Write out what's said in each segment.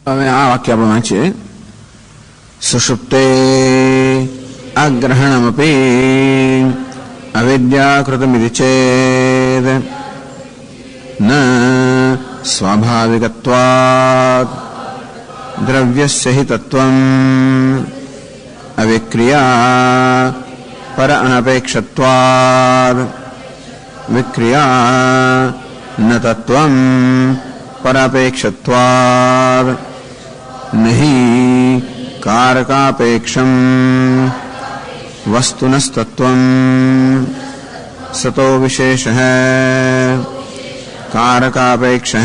હવે આ વાક્ય આપણે વાંચીએ. સુષુપ્તે અગ્રહણમપી અવિદ્યાકૃતમિતિ ચેદ ન સ્વાભાવિકત્વાત દ્રવ્યસ્ય હિ તત્વં અવિક્રિયા પર અનપેક્ષત્વાદ વિક્રિયા ન તત્વં પરાપેક્ષત્વાદ નહિ કારકાપેક્ષમ વસ્તુનस्तत्वं સતો વિશેષઃ કારકાપેક્ષઃ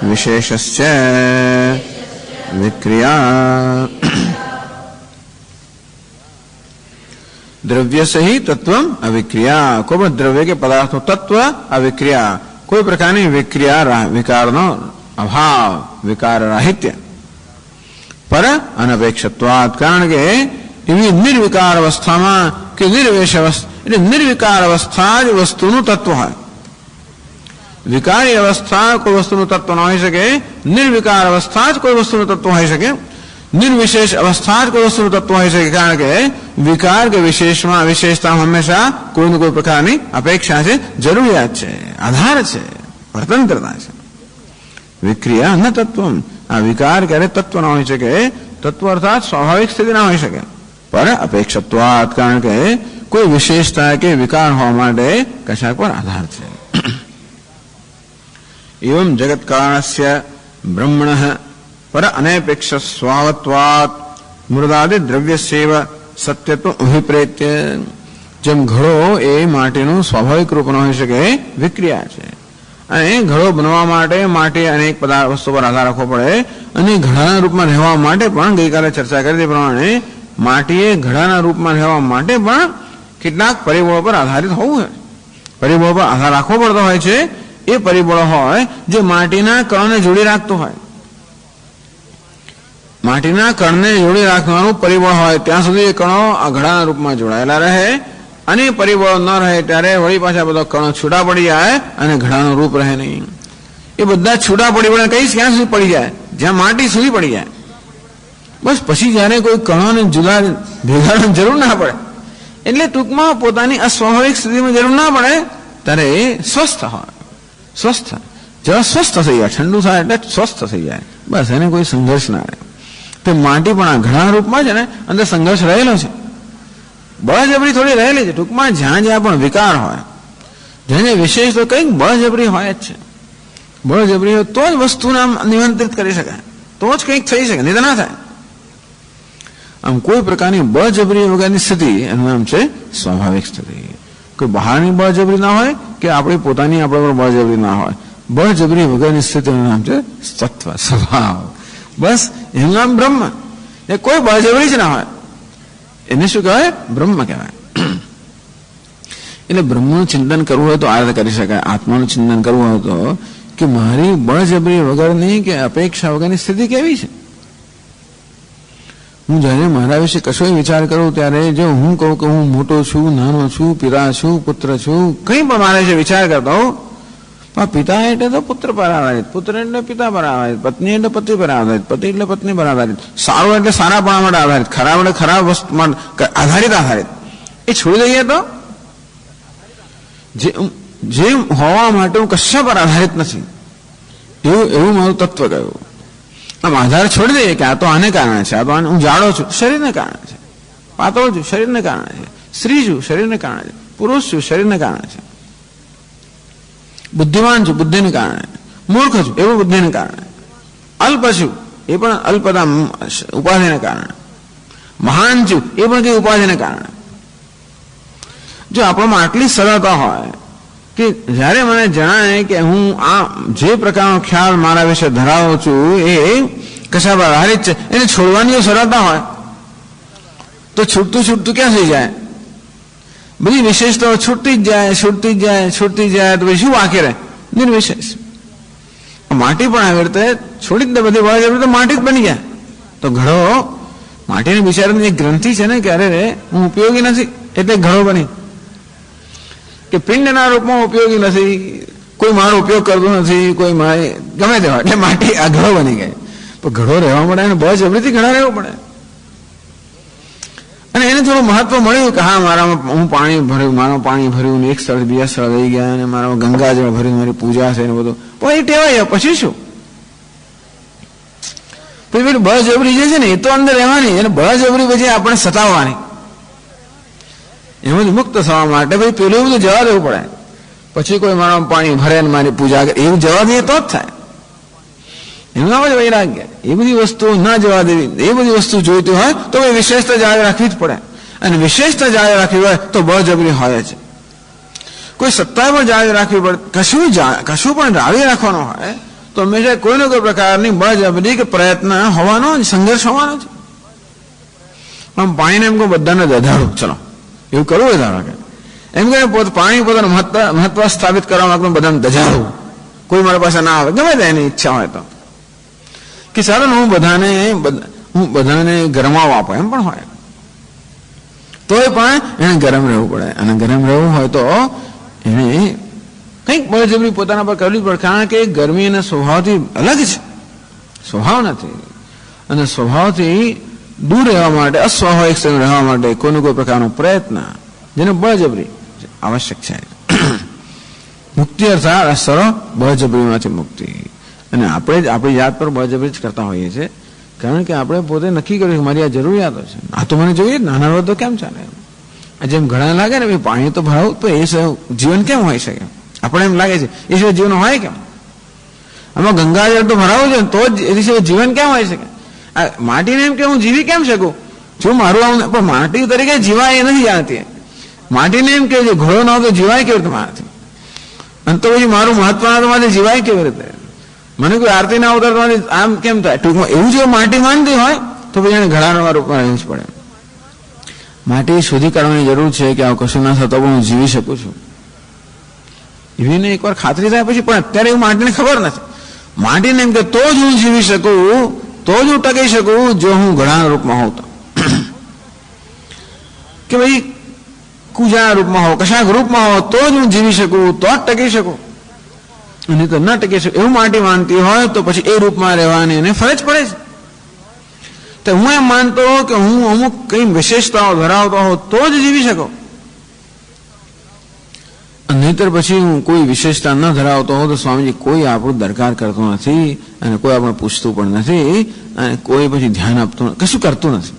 વિશેષસ્ચ વિક્રિયા द्रव्य से ही तत्व अविक्रिया. કોઈ પણ દ્રવ્ય કે પદાર્થનો તત્વ અવિક્રિયા, કોઈ પ્રકારની વિક્રિયા વિકારનો અભાવ, વિકાર રાહિત્ય. પર અનપેક્ષત્વાત, કારણ કે એવી નિર્વિકાર અવસ્થામાં કે નિર્વેશ અવસ્થા, એટલે નિર્વિકાર અવસ્થા જ વસ્તુનું તત્વ હોય. વિકારી અવસ્થા કોઈ વસ્તુનું તત્વ ન હોઈ શકે, નિર્વિકાર અવસ્થા જ કોઈ વસ્તુનું તત્વ હોઈ શકે, નિર્વિશેષ અવસ્થા જ કોઈ વસ્તુનું તત્વ હોઈ શકે. કારણ કે વિકાર કે વિશેષમાં વિશેષતા હંમેશા કોઈને કોઈ પ્રકારની અપેક્ષા છે, જરૂરિયાત છે, આધાર છે, સ્વતંત્રતા છે. વિક્રિયા ન તત્વમ, આ વિકાર ક્યારે તત્વ ન હોઈ શકે, તત્વ અર્થાત સ્વાભાવિક સ્થિતિ ના હોઈ શકે. પર અપેક્ષત્વાત, કારણ કે કોઈ વિશેષતા કે વિકાર હોવા માટે કશાક પર આધાર છે. એવં જગત કારણસ્ય બ્રહ્મણઃ પર અનપેક્ષ સ્વાવત્વાત મૃદાદિ દ્રવ્યસ્યૈવ સત્યત્વ અભિપ્રેત્ય. જેમ ઘડો એ માટીનું સ્વાભાવિક રૂપ ન હોઈ શકે, વિક્રિયા છે. અને ઘડો બનવા માટે માટી અનેક વસ્તુ પર આધાર રાખવો પડે, અને ઘડાના રૂપમાં રહેવા માટે પણ ગઈકાલે ચર્ચા કરી તે પ્રમાણે માટીએ ઘડાના રૂપમાં રહેવા માટે પણ કેટલાક પરિબળો પર આધારિત હોવું હોય, પરિબળો પર આધાર રાખવો પડતો હોય છે. એ પરિબળો હોય જે માટીના કણને જોડી રાખતો હોય, માટીના કણને જોડી રાખવાનું પરિબળ હોય ત્યાં સુધી એ કણો આ ઘડાના રૂપમાં જોડાયેલા રહે, અને પરિબળો ન રહે ત્યારે વળી પાછા બધા કણો છૂટા પડી જાય અને ઘડાનું રૂપ રહે નહીં. એ બધા છૂટા પડી પડે કઈ ક્યાં સુધી પડી જાય, જ્યાં માટી સુધી પડી જાય. બસ પછી જયારે કોઈ કણોને જુદા ભેગાડવાની જરૂર ના પડે, એટલે ટૂંકમાં પોતાની અસ્વાભાવિક સ્થિતિમાં જરૂર ના પડે ત્યારે એ સ્વસ્થ હોય. સ્વસ્થ જેવા સ્વસ્થ થઈ જાય, ઠંડુ થાય એટલે સ્વસ્થ થઈ જાય, બસ એને કોઈ સંઘર્ષ ના રહે. તો માટી પણ આ ઘણા રૂપમાં છે ને અંદર સંઘર્ષ રહેલો છે, બળજબરી થોડી રહેલી છે. ટૂંકમાં જ્યાં જ્યાં પણ વિકાર હોય, જેને વિશેષ તો કંઈક બળજબરી હોય જ છે. બળજબરી હોય તો જ વસ્તુને આમ નિયંત્રિત કરી શકાય, તો જ કંઈક થઈ શકે, નહીં તો ના થાય. આમ કોઈ પ્રકારની બળજબરી વગરની સ્થિતિ એનું નામ છે સ્વાભાવિક સ્થિતિ. કોઈ બહારની બળજબરી ના હોય કે આપણી પોતાની આપણા પર બળજબરી ના હોય, બળજબરી વગરની સ્થિતિનું નામ છે સત્વ, સ્વભાવ. બસ એનું નામ બ્રહ્મ. એ કોઈ બળજબરી જ ના હોય, એને શું કહેવાય? બ્રહ્મ કહેવાય. એટલે બ્રહ્મનું ચિંતન કરવું હોય તો આ રીતે કરી શકાય. આત્માનું ચિંતન કરવું હોય તો કે મારી બળજબરી વગરની કે અપેક્ષા વગરની સ્થિતિ કેવી છે. હું જયારે મારા વિશે કશો વિચાર કરું ત્યારે જો હું કહું કે હું મોટો છું, નાનો છું, પિતા છું, પુત્ર છું, કંઈ પણ મારા વિશે વિચાર કરતો હોઉં, પણ પિતા એટલે તો પુત્ર પર આધારિત, પુત્ર એટલે પિતા પર આધારિત, પત્ની એટલે પતિ પર આધારિત, પતિ એટલે પત્ની પર આધારિત, સારું એટલે સારાપણા માટે આધારિત, ખરાબ એટલે ખરાબ વસ્તુ માટે આધારિત. એ છોડી દઈએ તો જે હોવા માટે હું કશા પર આધારિત નથી, એવું મારું તત્વ કહ્યું. આમ આધાર છોડી દઈએ કે આ તો આને કારણે છે, આ તો હું જાડો છું, શરીરને કારણે છે, પાતળો છું, શરીરને કારણે છે, સ્ત્રી છું, શરીરને કારણે છે, પુરુષ છું, શરીરને કારણે છે, બુદ્ધિમાન છું, બુદ્ધિને કારણે, મૂર્ખ છું, એવું બુદ્ધિને કારણે, અલ્પ છું, એ પણ અલ્પતા ઉપાધિને કારણે, મહાન છું, એ પણ કઈ ઉપાધિને કારણે. જો આપણામાં આટલી સરળતા હોય કે જ્યારે મને જણાય કે હું આ જે પ્રકારનો ખ્યાલ મારા વિશે ધરાવું છું એ કશા પર આધારિત છે, એને છોડવાની સરળતા હોય તો છૂટતું છૂટતું ક્યાં થઈ જાય, બધી વિશેષતાઓ છૂટતી જ જાય, છૂટતી જ જાય, છૂટતી જ જાય, તો પછી શું બાકી રહે? નિર્વિશેષ. માટી પણ આવી રીતે છોડી જ દે, બધી બળજબરી તો માટી જ બની જાય. તો ઘડો માટીની બિચારાની એક ગ્રંથિ છે ને કે અરે હું ઉપયોગી નથી એટલે ઘડો બની, કે પિંડના રૂપમાં ઉપયોગી નથી, કોઈ મારો ઉપયોગ કરતું નથી, કોઈ ગમે તેવા, એટલે માટી આ ઘડો બની ગઈ. પણ ઘડો રહેવા મળે અને બહુ જબરીથી ઘડા રહેવું પડે. અને એને થોડું મહત્વ મળ્યું કે હા મારામાં હું પાણી ભર્યું, મારું પાણી ભર્યું ને એક સ્થળ બીજા સ્થળ લઈ ગયા અને મારા ગંગાજળ ભર્યું, મારી પૂજા છે ને બધું. પણ એ ટેવાય પછી શું? પછી બળજબરી જે છે ને એ તો અંદર રહેવાની, અને બળજબરી પછી આપણે સતાવવાની. એમાંથી મુક્ત થવા માટે ભાઈ પેલું બધું જવા દેવું પડે. પછી કોઈ મારા પાણી ભરે ને મારી પૂજા કરે એવું જવા દઈએ તો જ થાય. એનું નામ જ વૈરાગ્ય. એ બધી વસ્તુઓ ના જવા દેવી. એ બધી વસ્તુ જોઈતી હોય તો ભાઈ વિશેષતા જાળવી રાખવી જ પડે. અને વિશેષતા જાળવી રાખવી હોય તો બળજબરી હોય જ. કોઈ સત્તા પણ જાળવી રાખવી પડે. કશું પણ જાળવી રાખવાનો હોય તો હંમેશા કોઈને કોઈ પ્રકારની બળજબરી કે પ્રયત્ન હોવાનો, સંઘર્ષ હોવાનો છે. આમ પાણીને એમ કહું બધાને દધાડું, ચલો એવું કરવું હોય ધારો કે એમ કે પાણી પોતાનું મહત્વ સ્થાપિત કરવા માંગતું બધાને દજાડવું, કોઈ મારા પાસે ના આવે, ગમે તે એની ઈચ્છા હોય તો કે ચાલો હું બધાને ગરમાવા આપો, એમ પણ હોય. તોય પણ એને ગરમ રહેવું પડે. અને ગરમ રહેવું હોય તો એને કંઈક બળજબરી પોતાના પર કરવી પડે. કારણ કે ગરમી એના સ્વભાવથી અલગ છે, સ્વભાવ નથી. અને સ્વભાવથી દૂર રહેવા માટે, અસ્વાભાવિક રહેવા માટે કોઈનો કોઈ પ્રકારનો પ્રયત્ન, જેને બળજબરી આવશ્યક છે. મુક્તિ અર્થાત અસરો બળજબરીમાંથી મુક્તિ. અને આપણે જ આપણી જાત પર બળજબરી જ કરતા હોઈએ છીએ. કારણ કે આપણે પોતે નક્કી કર્યું કે મારી આ જરૂરિયાતો છે, આ તો મને જોઈએ, નાના રોજ તો કેમ ચાલે. જેમ ઘણા લાગે ને પાણી તો ભરાવું તો એ જીવન કેમ હોય શકે, આપણે એમ લાગે છે એ સિવાય જીવન હોય કેમ. આમાં ગંગાજળ તો ભરાવું છે તો જ એ સિવાય જીવન કેમ હોય શકે. માટીને એમ કે હું જીવી કેમ શકું, જો મારું આમ, પણ માટી તરીકે જીવાય એ નથી જાણતી. માટીને એમ કે ઘોડો ના હોય તો જીવાય કેવી રીતે મારાથી, અને તો પછી મારું મહત્વ ના તો મારે જીવાય કેવી રીતે. મને કોઈ આરતી ના અવતાર તમારી આમ કેમ થાય. ટૂંકમાં એવું જો માટી માનતી હોય તો પછી એને ઘડાના રૂપમાં રહેવું જ પડે. માટી શોધી કાઢવાની જરૂર છે કે આવું કશું ના થતો પણ હું જીવી શકું છું. એવીને એકવાર ખાતરી થાય પછી, પણ અત્યારે એવું માટીને ખબર નથી. માટીને એમ કે તો જ હું જીવી શકું, તો જ હું ટકી શકું જો હું ઘડાના રૂપમાં હોઉં તો. કે ભાઈ કુજાના રૂપમાં હો, કશાક રૂપમાં હો તો જ હું જીવી શકું, તો જ ટકી શકું, અને તો ન ટકી શકું એવું માટી માનતી હોય તો પછી એ રૂપમાં રહેવાની એને ફરજ પડે છે. તો હું એમ માનતો કે હું અમુક કઈ વિશેષતાઓ ધરાવતો હોઉં તો જ જીવી શકું, નહીતર પછી હું કોઈ વિશેષતા ન ધરાવતો હોઉં તો સ્વામીજી કોઈ આપણું દરકાર કરતું નથી, અને કોઈ આપણે પૂછતું પણ નથી, અને કોઈ પછી ધ્યાન આપતું કશું કરતું નથી.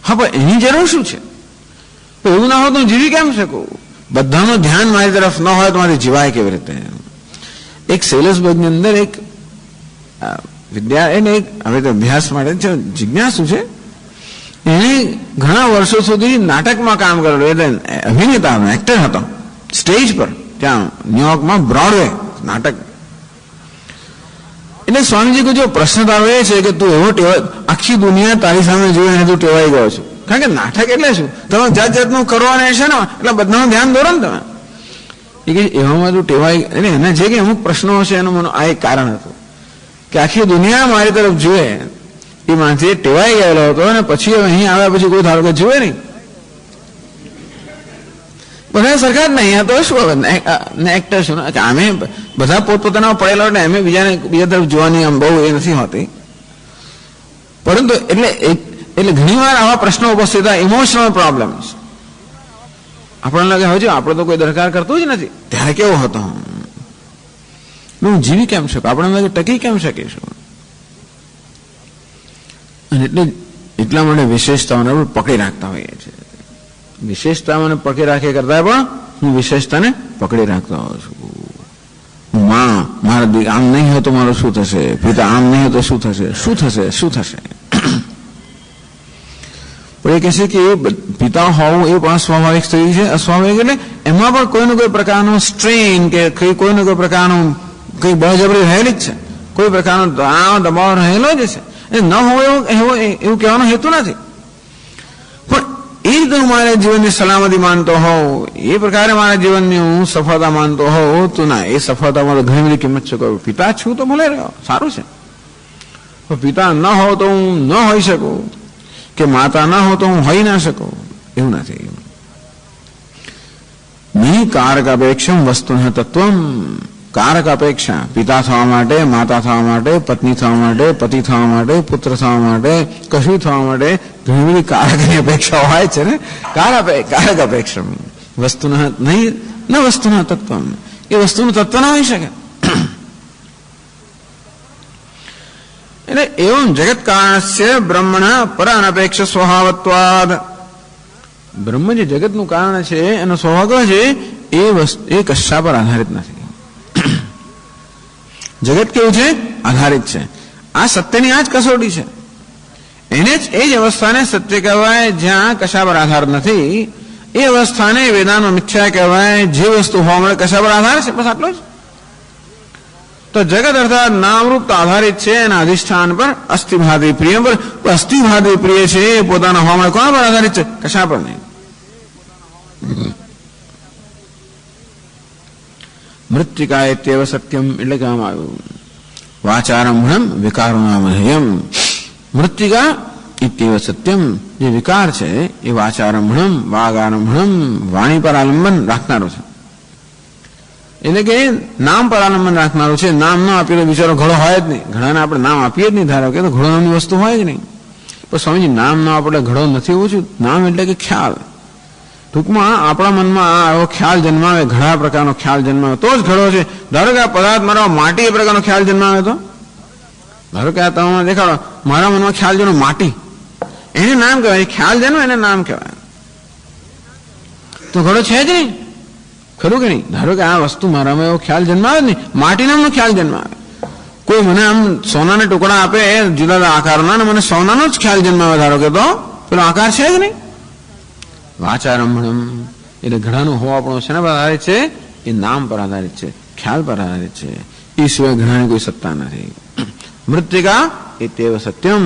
હા, પણ એની જરૂર શું છે? એવું ના હોય તો હું જીવી કેમ શકું? બધાનું ધ્યાન મારી તરફ ન હોય તો મારે જીવાય કેવી રીતે? એક સેલ્સબર્ગની અંદર એક એને એક હવે તો અભ્યાસ માટે છે, જિજ્ઞાસુ છે. એને ઘણા વર્ષો સુધી નાટકમાં કામ કરેલું, એટલે અભિનેતા એક્ટર હતો, સ્ટેજ પર ત્યાં ન્યુયોર્કમાં બ્રોડવે નાટક. એટલે સ્વામીજી કહ્યું જો પ્રશ્ન આવે છે કે તું એવો આખી દુનિયા તારી સામે જોઈને તું ટેવાઈ ગયો છું. કારણ કે નાટક એટલે શું, તમે જાત જાતનું કરવાનું છે ને, એટલે બધાનું ધ્યાન દોરો ને તમે. એ કે એવામાં તું ટેવાઈ, એટલે એના જે કે અમુક પ્રશ્નો હશે એનું મને આ એક કારણ હતું કે આખી દુનિયા મારી તરફ જુએ, એ માણસે ટેવાઈ ગયેલો હતો, અને પછી અહીં આવ્યા પછી કોઈ ધારો કે જુએ નહીં. બધા સરકાર ને અહીંયા તો શું એક્ટર શું કે આમે બધા પોતપોતાના પડેલો ને એમ બીજા તરફ જોવાની આમ બહુ એ નથી હોતી. પરંતુ એટલે ઘણી વાર આવા પ્રશ્નો ઉપસ્થિત થાય, ઇમોશનલ પ્રોબ્લેમ્સ. આપણને લાગે હવે આપણે તો કોઈ દરકાર કરતું જ નથી, ત્યારે કેવો હતો હું જીવી કેમ શકું, આપણને લાગે ટકી કેમ શકીશું. અને એટલા માટે વિશેષતાઓને આપણે પકડી રાખતા હોઈએ છીએ. વિશેષતાઓને પકડી રાખે કરતા પણ હું વિશેષતાને પકડી રાખતો હોઉં છું. મારા આમ નહીં હોય તો મારું શું થશે, પિતા આમ નહીં હોય તો શું થશે, શું થશે, શું થશે. પણ એ કહે છે કે પિતા હોવું એ પણ સ્વાભાવિક સ્થિતિ છે. અસ્વાભાવિક એટલે એમાં પણ કોઈને કોઈ પ્રકારનું સ્ટ્રેન કે કોઈને કોઈ પ્રકારનું કઈ બળજબરી રહેલી જ છે, કોઈ પ્રકારનો દબાવ રહેલો જ છે. એ ન હોય એવું કહેવાનો હેતુ નથી, પણ એ રીતે હું મારા જીવનની સલામતી માનતો હોઉં, એ પ્રકારે મારા જીવનની હું સફળતા માનતો હોઉં તો ના, એ સફળતા મારો ઘણી બધી કિંમત ચૂકવું. પિતા છું તો ભલે રહ્યો, સારું છે, પણ પિતા ન હો તો હું ન હોઈ શકું, કે માતા ન હો તો હું હોઈ ના શકું, એવું નથી. નહીં કારક અપેક્ષમ વસ્તુન તત્વમ. કારક અપેક્ષા પિતા થવા માટે, માતા થવા માટે, પત્ની થવા માટે, પતિ થવા માટે, પુત્ર થવા માટે, કશું થવા માટે ઘણી બધી કારકની અપેક્ષા હોય છે ને. કારક અપેક્ષા વસ્તુન નહીં ન વસ્તુન તત્વમ. એ વસ્તુનું તત્વ ના હોઈ શકે. એટલે એવમ જગત કારણસ્ય બ્રહ્મણ પર અનપેક્ષ સ્વભાવત્વાદ. બ્રહ્મ જે જગતનું કારણ છે એનો સ્વભાવ છે એ કશા પર આધારિત નથી. જગત કેવું છે? આધારિત છે. આ સત્યની આ જ કસોટી છે. એને જ એ જ અવસ્થાને સત્ય કહેવાય જ્યાં કશા પર આધાર નથી. એ અવસ્થાને વેદાંતમાં મિથ્યા કહેવાય જે વસ્તુ હોવા મળે કશા પર આધાર છે. બસ આટલો જ. તો જગત અર્થાત નામરૂપ આધારિત છે એના અધિષ્ઠાન પર, અસ્થિભાદી પ્રિય પર. અસ્થિભાદી પ્રિય છે એ પોતાના હોવા મળે કોના પર આધારિત છે? કશા પર નહીં. મૃત્તિકા એત્યવ સત્યમ એટલે કહેવામાં આવ્યું વાચારંભણમ વિકારોનામહ્યમ. મૃત્તિકા ઇત્યવ સત્યમ જે વિકાર છે એ વાચારંભણમ વાગારંભણમ વાણી પર આલંબન રાખનારો છે. એટલે કે નામ પર આલંબન રાખનારો છે. નામ ન આપીને બિચારો ઘડો હોય જ નહીં. ઘડાને આપણે નામ આપીએ જ નહીં. ધારો કે તો ઘડો નામની વસ્તુ હોય જ નહીં. પણ સ્વામીજી નામ ન આપણે ઘડો નથી ઓછું. નામ એટલે કે ખ્યાલ. ટૂંકમાં આપણા મનમાં આવો ખ્યાલ જન્માવે, ઘણા પ્રકારનો ખ્યાલ જન્માવે તો જ ઘડો છે. ધારો કે આ પદાર્થ મારા માટી એ પ્રકારનો ખ્યાલ જન્માવે તો, ધારો કે આ તમે દેખાડો મારા મનમાં ખ્યાલ જન્મ માટી, એને નામ કહેવાય. ખ્યાલ જન્મ એને નામ કહેવાય. તો ઘડો છે જ નહીં. ખરું કે નહીં? ધારો કે આ વસ્તુ મારામાં એવો ખ્યાલ જન્માવે જ નહીં. માટી નામનો ખ્યાલ જન્માવે. કોઈ મને આમ સોનાના ટુકડા આપે જુદા જુદા આકારના અને મને સોનાનો જ ખ્યાલ જન્માવે, ધારો કે તો પેલો આકાર છે જ નહીં. વાચારંભણમ એટલે ઘડાનું હોવા પણ શેના પર આધારિત છે? એ નામ પર આધારિત છે, ખ્યાલ પર આધારિત છે. એ સિવાય ઘડાની કોઈ સત્તા નથી. મૃત્તિકા એ તેવ સત્યમ.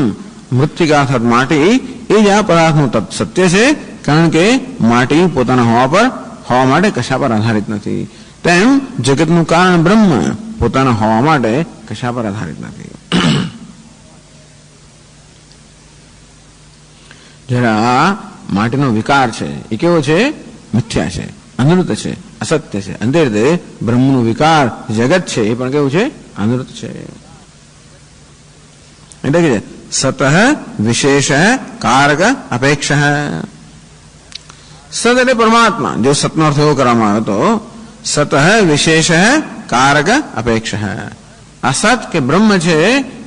મૃત્તિકા અર્થાત માટી એ જ આ પદાર્થનું સત્ય છે. કારણ કે માટી પોતાના હોવા માટે કશા પર આધારિત નથી. તેમ જગતનું કારણ બ્રહ્મ પોતાના હોવા માટે કશા પર આધારિત નથી. જરા માટીનો વિકાર છે એ કેવો છે? મિથ્યા છે, અનૃત છે, અસત્ય છે. અંતે બ્રહ્મનું વિકાર જગત છે એ પણ કેવું છે? અનૃત છે. એટલે કે સત વિશેષ કારક અપેક્ષ. સત એટલે પરમાત્મા. જો સતનો અર્થ એવો કરવામાં આવે તો સત વિશેષ કારક અપેક્ષ. આ સત કે બ્રહ્મ છે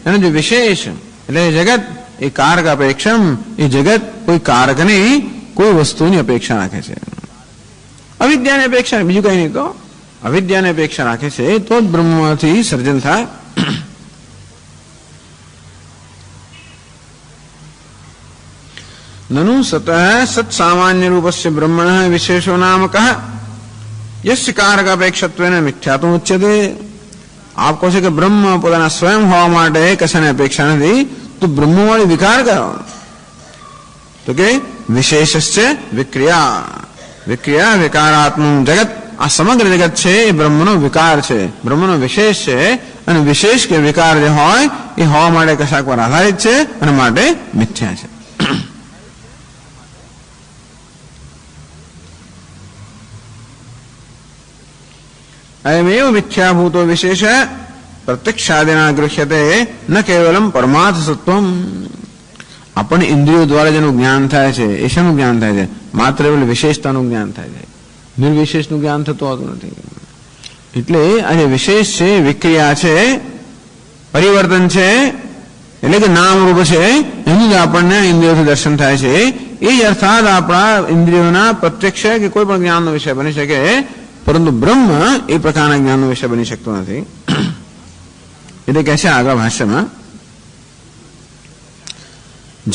એનો જે વિશેષ એટલે જગત એ કારક અપેક્ષમ. એ જગત કોઈ કારકની કોઈ વસ્તુની અપેક્ષા રાખે છે. અવિદ્યાની અપેક્ષા, બીજું કઈ નહીં. તો અવિદ્યાની અપેક્ષા રાખે છે તો જ બ્રહ્મમાંથી સર્જન થાય. નનુ સત સત સામાન્ય રૂપસ્ય બ્રહ્મણ વિશેષો નામક યસ્ય કારક અપેક્ષત્વેન મિથ્યાત્વ ઉચ્યતે. આપ કહો છો કે બ્રહ્મ પોતાના સ્વયં હોવા માટે કશાની અપેક્ષા નથી, તો બ્રહ્મવાળી વિકાર કરો. તો કે વિશેષસ્ય વિક્રિયા. વિક્રિયા વિકારાત્મક જગત. આ સમગ્ર જગત છે એ બ્રહ્મનો વિકાર છે, બ્રહ્મનો વિશેષ છે. અને વિશેષ કે વિકાર જે હોય એ હોવા માટે કશાક પર આધારિત છે અને માટે મિથ્યા છે. અયમેવ મિથ્યાભૂતો વિશેષ પ્રત્યક્ષાદિના ગૃહ્યતે ન કેવલમ પરમાર્થ સત્વમ. આપણને ઇન્દ્રિયો દ્વારા જેનું જ્ઞાન થાય છે એ શાનું જ્ઞાન થાય છે? માત્ર વિશેષતાનું જ્ઞાન થાય છે, નિર્વિશેષનું જ્ઞાન થતું હોતું નથી. એટલે આ જે વિશેષ છે, વિક્રિયા છે, પરિવર્તન છે, એટલે કે નામરૂપ છે, એનું જ આપણને ઇન્દ્રિયોથી દર્શન થાય છે. એ જ અર્થાત આપણા ઇન્દ્રિયોના પ્રત્યક્ષ કે કોઈ પણ જ્ઞાનનો વિષય બની શકે, પરંતુ બ્રહ્મ એ પ્રકારના જ્ઞાનનો વિષય બની શકતો નથી. એટલે કહે છે આગળ ભાષ્યમાં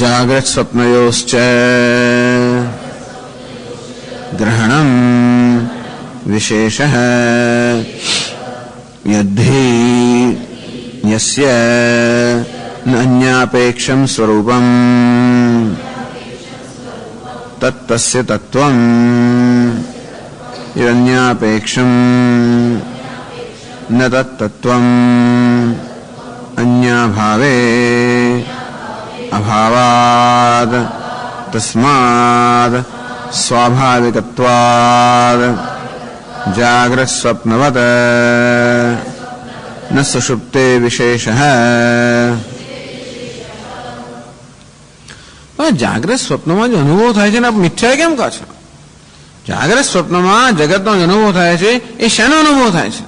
જાગ્રત સ્વપ્નયોશ્ચ ગ્રહણમ વિશેષ યદ્ધિ યસ્ય અન્યાપેક્ષમ સ્વરૂપમ તત્તસ્ય તત્વમ યન્યાપેક્ષમ ન તત્તત્વમ અન્યાભાવે અભાવાદ તસ્માદ સ્વાભાવિકત્વાદ જાગ્રત સ્વપ્નવત ન સુષુપ્તે વિશેષ. જાગ્રત સ્વપ્નમાં જે અનુભવ થાય છે ને આપ મિથ્યા કેમ કહો છો? જાગ્રત સ્વપ્નમાં જગતનો જે અનુભવ થાય છે એ શેનો અનુભવ થાય છે?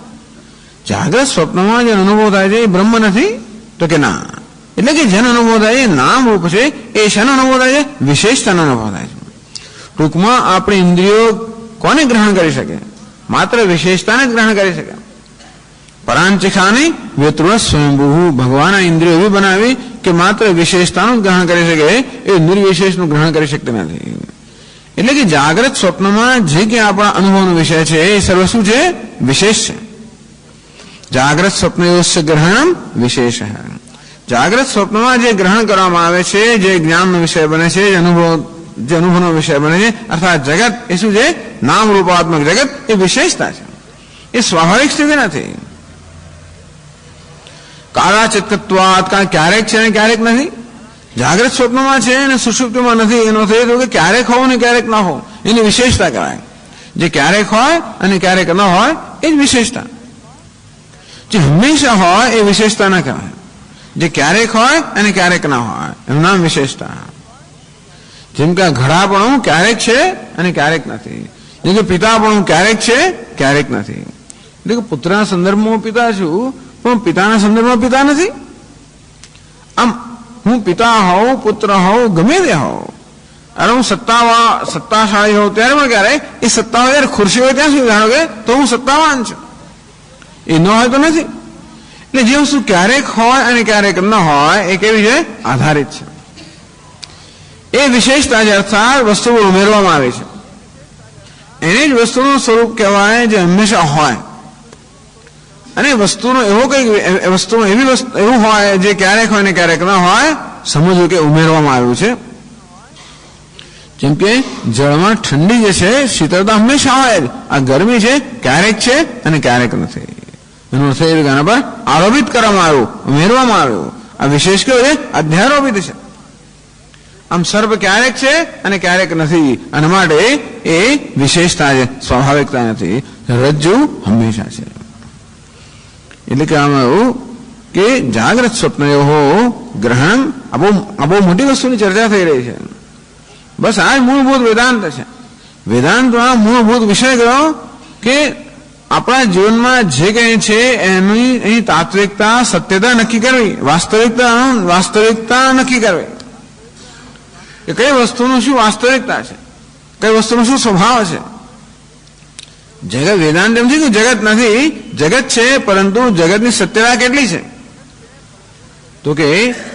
જાગ્રત સ્વપ્નમાં જે અનુભવ થાય છે એ બ્રહ્મ નથી? તો કે ના. એટલે કે જેનો અનુભવ થાય એ નામ રૂપ છે. એ શેનો અનુભવ થાય છે? વિશેષતાનો અનુભવ થાય છે. ટૂંકમાં આપણી ઇન્દ્રિયો કોને ગ્રહણ કરી શકે? માત્ર વિશેષતાને જ ગ્રહણ કરી શકે. પરાંચિખાની વ્યતૃણ સ્વયંભૂ, ભગવાન ઇન્દ્રિયો એવી બનાવી કે માત્ર વિશેષતાનું જ ગ્રહણ કરી શકે, એ નિર્વિશેષનું ગ્રહણ કરી શકતી નથી. એટલે કે જાગ્રત સ્વપ્નમાં જે કે આપણા અનુભવનો વિષય છે એ સર્વ શું છે? વિશેષ છે. જાગ્રત સ્વપ્નયોસ્ય ગ્રહણમ વિશેષ. જાગ્રત સ્વપ્નમાં જે ગ્રહણ કરવામાં આવે છે, જે જ્ઞાનનો વિષય બને છે, જે અનુભવનો વિષય બને છે, અર્થાત જગત એ શું છે? નામ રૂપાત્મક જગત એ વિશેષતા છે, એ સ્વાભાવિક સ્થિતિ નથી. કાળાચિત્તત્વાત, ક્યારેક છે ને ક્યારેક નથી. જાગ્રત સ્વપ્નમાં છે અને સુષુપ્તિમાં નથી. એનો અર્થ એ થયો કે ક્યારેક હોવું ને ક્યારેક ન હોવું, એની વિશેષતા કહેવાય. જે ક્યારેક હોય અને ક્યારેક ન હોય એ જ વિશેષતા. જે હંમેશા હોય એ વિશેષતા ન કહેવાય. જે ક્યારેક હોય અને ક્યારેક ન હોય એનું નામ વિશેષતા. જેમ કે ઘડાપણું ક્યારેક છે અને ક્યારેક નથી. જેમ કે પિતાપણું ક્યારેક છે ક્યારેક નથી. એટલે કે પુત્રના સંદર્ભમાં પિતા છું પણ પિતાના સંદર્ભમાં પિતા નથી. આમ હું પિતા હોઉં, પુત્ર હોઉં, ગમે તે હોઉં, અરે હું સત્તાશાળી હોઉં ત્યારે પણ ક્યારે એ સત્તા હોય ખુરશી હોય ત્યાં સુધી જાણો કે તો હું સત્તાવાન છું. એ ન હોય તો નથી. એટલે જે વસ્તુ ક્યારેક હોય અને ક્યારેક ન હોય એ કેવી છે? આધારિત છે. એ વિશેષતા છે, અર્થાત વસ્તુઓ ઉમેરવામાં આવે છે. એને જ વસ્તુનું સ્વરૂપ કહેવાય જે હંમેશા હોય. અને વસ્તુનો એવો કઈ વસ્તુનો એવું હોય જે ક્યારેક હોય ને ક્યારેક ન હોય, સમજવું કે ઉમેરવામાં આવ્યું છે. જેમ કે જળમાં ઠંડી જે છે, શીતળતા હંમેશા હોય જ. આ ગરમી છે ક્યારેક છે અને ક્યારેક નથી. એનો અર્થ એ આના પર આરોપિત કરવામાં આવ્યું, ઉમેરવામાં આવ્યું. આ વિશેષ કેવું છે? અધ્યારોપિત છે. આમ સર્પ ક્યારેક છે અને ક્યારેક નથી, અને માટે એ વિશેષતા છે, સ્વાભાવિકતા નથી. રજ્જુ હંમેશા છે. એટલે કે આમાં એવું કે જાગ્રત સ્વપ્નયો ગ્રહણ, આ બહુ મોટી વસ્તુની ચર્ચા થઈ રહી છે. બસ આ જ મૂળભૂત વેદાંત છે. વેદાંતમાં મૂળભૂત વિષય ગયો કે આપણા જીવનમાં જે કંઈ છે એની તાત્વિકતા, સત્યતા નક્કી કરવી, વાસ્તવિકતા નક્કી કરવી કે કઈ વસ્તુનું શું વાસ્તવિકતા છે, કઈ વસ્તુનો શું સ્વભાવ છે. જગત વેદાંત એમ છે કે જગત નથી, જગત છે, પરંતુ જગતની સત્યતા કેટલી છે? તો કે